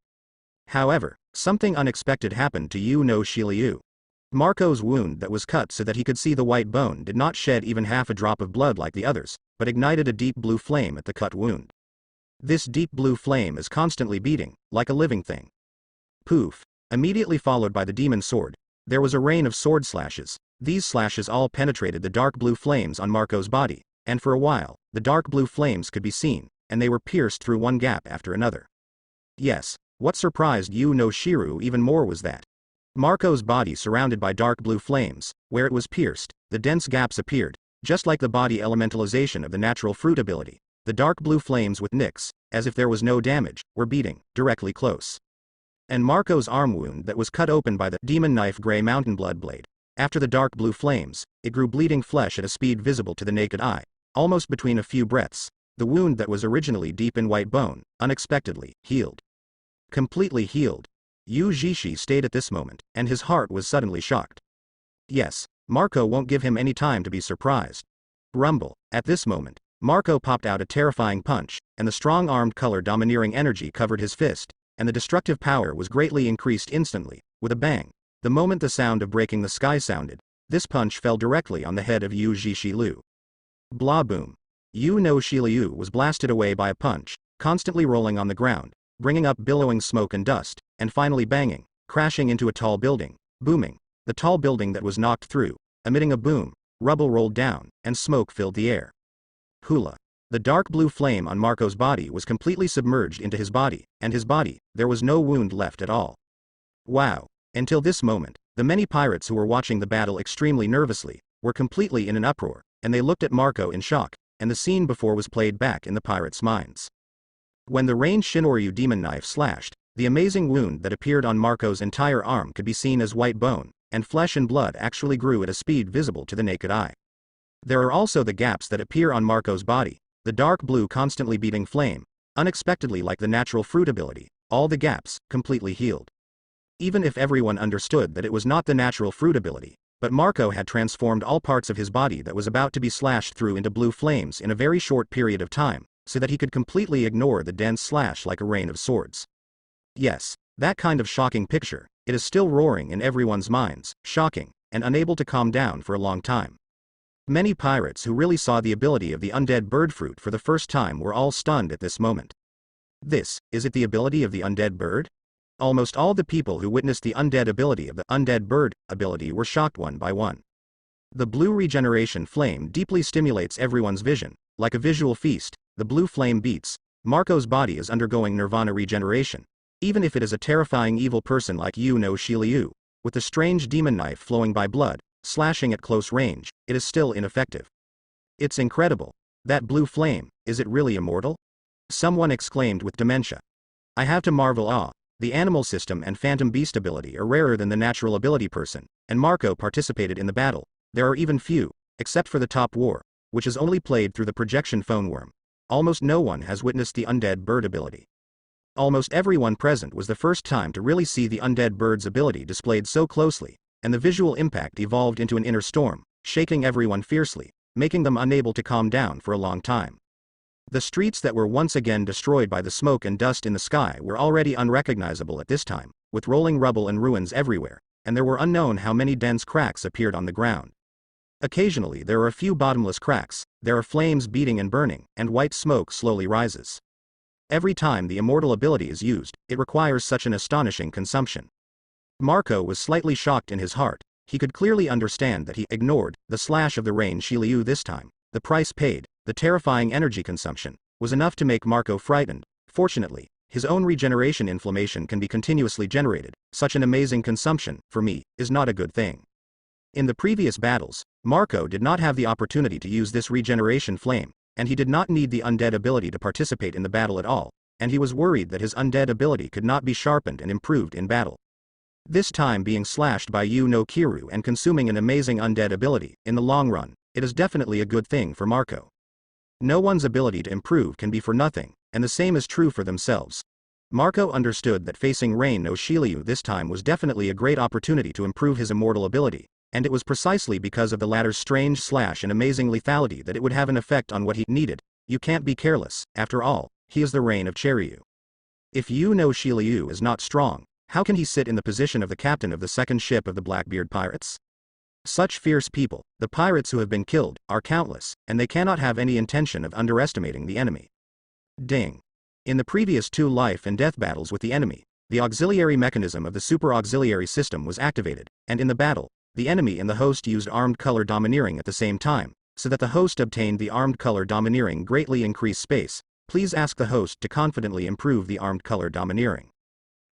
However, something unexpected happened to Yu no Shiryu. Marco's wound that was cut so that he could see the white bone did not shed even half a drop of blood like the others, but ignited a deep blue flame at the cut wound. This deep blue flame is constantly beating, like a living thing. Poof! Immediately followed by the demon sword, there was a rain of sword slashes. These slashes all penetrated the dark blue flames on Marco's body, and for a while, the dark blue flames could be seen, and they were pierced through one gap after another. Yes, what surprised Yu no Shiryu even more was that Marco's body surrounded by dark blue flames, where it was pierced, the dense gaps appeared, just like the body elementalization of the natural fruit ability. The dark blue flames with nicks, as if there was no damage, were beating, directly close. And Marco's arm wound that was cut open by the demon knife Grey Mountain bloodblade. After the dark blue flames, it grew bleeding flesh at a speed visible to the naked eye, almost between a few breaths. The wound that was originally deep in white bone, unexpectedly, healed. Completely healed. Yu Jishi stayed at this moment, and his heart was suddenly shocked. Yes, Marco won't give him any time to be surprised. Rumble. At this moment, Marco popped out a terrifying punch, and the strong-armed color domineering energy covered his fist, and the destructive power was greatly increased instantly, with a bang. The moment the sound of breaking the sky sounded, this punch fell directly on the head of Yu Jishi. Blah boom. Yu no Shiryu was blasted away by a punch, constantly rolling on the ground, bringing up billowing smoke and dust, and finally banging, crashing into a tall building, booming. The tall building that was knocked through, emitting a boom, rubble rolled down, and smoke filled the air. Hula. The dark blue flame on Marco's body was completely submerged into his body, and his body, there was no wound left at all. Wow. Until this moment, the many pirates who were watching the battle extremely nervously, were completely in an uproar, and they looked at Marco in shock, and the scene before was played back in the pirates' minds. When the Rain Shinoryu demon knife slashed, The amazing wound that appeared on Marco's entire arm could be seen as white bone, and flesh and blood actually grew at a speed visible to the naked eye. There are also the gaps that appear on Marco's body, the dark blue constantly beating flame, unexpectedly like the natural fruit ability, all the gaps, completely healed. Even if everyone understood that it was not the natural fruit ability, but Marco had transformed all parts of his body that was about to be slashed through into blue flames in a very short period of time, so that he could completely ignore the dense slash like a rain of swords. Yes, that kind of shocking picture, it is still roaring in everyone's minds, shocking, and unable to calm down for a long time. Many pirates who really saw the ability of the undead bird fruit for the first time were all stunned at this moment. Is it the ability of the undead bird? Almost all the people who witnessed the undead ability of the undead bird ability were shocked one by one. The blue regeneration flame deeply stimulates everyone's vision, like a visual feast. The blue flame beats. Marco's body is undergoing nirvana regeneration. Even if it is a terrifying evil person like Shiryu, with the strange demon knife flowing by blood, slashing at close range, it is still ineffective. It's incredible. That blue flame, is it really immortal? Someone exclaimed with dementia. I have to marvel. The animal system and phantom beast ability are rarer than the natural ability person, and Marco participated in the battle. There are even few, except for the top war, which is only played through the projection phone worm. Almost no one has witnessed the undead bird ability. Almost everyone present was the first time to really see the undead bird's ability displayed so closely, and the visual impact evolved into an inner storm, shaking everyone fiercely, making them unable to calm down for a long time. The streets that were once again destroyed by the smoke and dust in the sky were already unrecognizable at this time, with rolling rubble and ruins everywhere, and there were unknown how many dense cracks appeared on the ground. Occasionally there are a few bottomless cracks, there are flames beating and burning, and white smoke slowly rises. Every time the immortal ability is used, it requires such an astonishing consumption. Marco was slightly shocked in his heart. He could clearly understand that he ignored the slash of the rain Shiryu this time. The price paid, the terrifying energy consumption, was enough to make Marco frightened. Fortunately, his own regeneration inflammation can be continuously generated. Such an amazing consumption, for me, is not a good thing. In the previous battles, Marco did not have the opportunity to use this regeneration flame, and he did not need the undead ability to participate in the battle at all, and he was worried that his undead ability could not be sharpened and improved in battle. This time being slashed by Kiru and consuming an amazing undead ability, in the long run, it is definitely a good thing for Marco. No one's ability to improve can be for nothing, and the same is true for themselves. Marco understood that facing Rain no Shiryu this time was definitely a great opportunity to improve his immortal ability, and it was precisely because of the latter's strange slash and amazing lethality that it would have an effect on what he needed. You can't be careless, after all, he is the Reign of Shiryu. If Shiryu is not strong, how can he sit in the position of the captain of the second ship of the Blackbeard pirates? Such fierce people, the pirates who have been killed, are countless, and they cannot have any intention of underestimating the enemy. Ding. In the previous 2 life and death battles with the enemy, the auxiliary mechanism of the super auxiliary system was activated, and in the battle, the enemy and the host used armed color domineering at the same time, so that the host obtained the armed color domineering greatly increased space. Please ask the host to confidently improve the armed color domineering.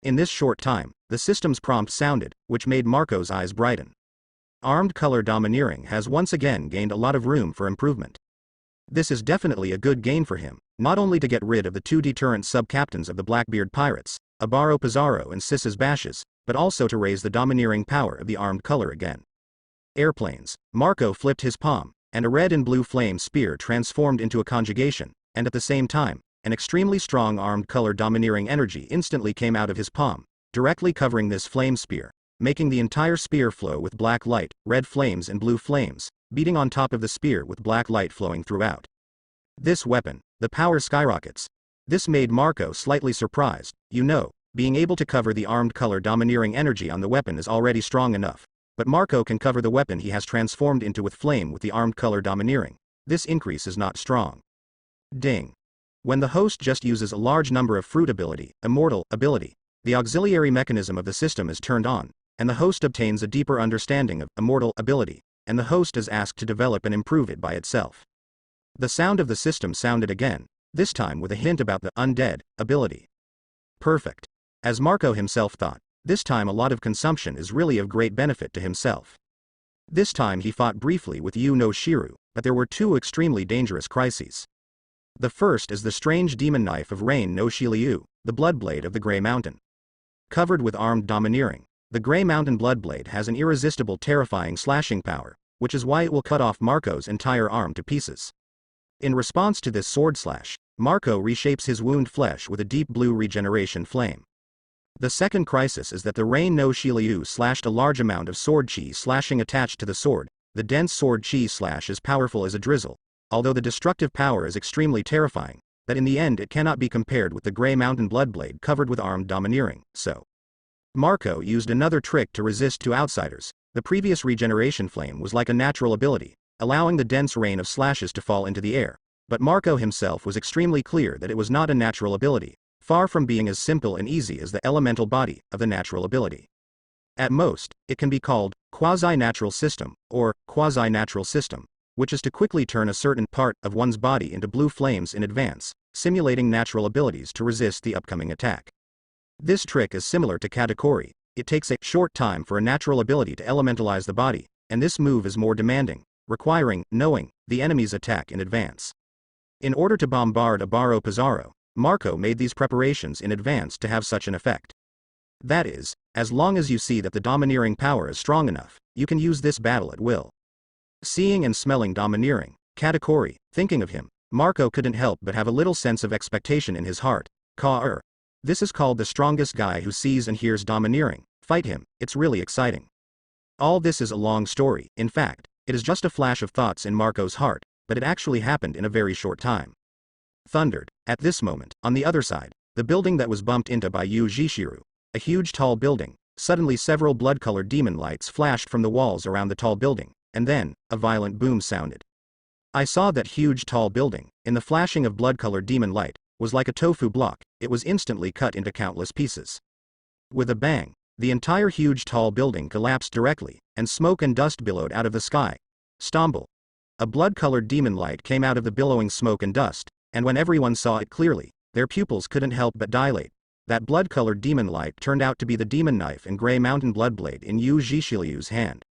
In this short time, the system's prompt sounded, which made Marco's eyes brighten. Armed color domineering has once again gained a lot of room for improvement. This is definitely a good gain for him, not only to get rid of the 2 deterrent sub-captains of the Blackbeard pirates, Abaro Pizarro and Sis's Bashes, but also to raise the domineering power of the armed color again. Airplanes. Marco flipped his palm, and a red and blue flame spear transformed into a conjugation, and at the same time, an extremely strong armed color domineering energy instantly came out of his palm, directly covering this flame spear, making the entire spear flow with black light, red flames and blue flames, beating on top of the spear with black light flowing throughout. This weapon, the power skyrockets. This made Marco slightly surprised. Being able to cover the armed color domineering energy on the weapon is already strong enough, but Marco can cover the weapon he has transformed into with flame with the armed color domineering. This increase is not strong. Ding. When the host just uses a large number of fruit ability, immortal ability, the auxiliary mechanism of the system is turned on, and the host obtains a deeper understanding of immortal ability, and the host is asked to develop and improve it by itself. The sound of the system sounded again, this time with a hint about the undead ability. Perfect. As Marco himself thought, this time a lot of consumption is really of great benefit to himself. This time he fought briefly with Shiryu, but there were 2 extremely dangerous crises. The first is the strange demon knife of Rain no Shiryu, the Bloodblade of the Grey Mountain. covered with armed domineering. The Grey Mountain Bloodblade has an irresistible, terrifying slashing power, which is why it will cut off Marco's entire arm to pieces. In response to this sword slash, Marco reshapes his wound flesh with a deep blue regeneration flame. The second crisis is that the Rain no Shiryu slashed a large amount of sword chi slashing attached to the sword. The dense sword chi slash is powerful as a drizzle, although the destructive power is extremely terrifying, that in the end it cannot be compared with the Grey Mountain Bloodblade covered with armed domineering, so Marco used another trick to resist to outsiders. The previous regeneration flame was like a natural ability, allowing the dense rain of slashes to fall into the air, but Marco himself was extremely clear that it was not a natural ability, far from being as simple and easy as the elemental body of the natural ability. At most, it can be called quasi-natural system, or quasi-natural system, which is to quickly turn a certain part of one's body into blue flames in advance, simulating natural abilities to resist the upcoming attack. This trick is similar to katakuri. It takes a short time for a natural ability to elementalize the body, and this move is more demanding, requiring knowing the enemy's attack in advance. In order to bombard a Baro Pizarro, Marco made these preparations in advance to have such an effect. That is, as long as you see that the domineering power is strong enough, you can use this battle at will. Seeing and smelling domineering, katakuri, thinking of him, Marco couldn't help but have a little sense of expectation in his heart. This is called the strongest guy who sees and hears domineering. Fight him, it's really exciting. All this is a long story. In fact, it is just a flash of thoughts in Marco's heart, but it actually happened in a very short time. Thundered. At this moment, on the other side, the building that was bumped into by Yu Jishiru, a huge tall building, suddenly several blood-colored demon lights flashed from the walls around the tall building, and then, a violent boom sounded. I saw that huge tall building, in the flashing of blood-colored demon light, was like a tofu block. It was instantly cut into countless pieces. With a bang, the entire huge tall building collapsed directly, and smoke and dust billowed out of the sky. Stumble. A blood-colored demon light came out of the billowing smoke and dust, and when everyone saw it clearly, their pupils couldn't help but dilate. That blood-colored demon light turned out to be the demon knife and Grey Mountain Bloodblade in Yu Jishiryu's hand.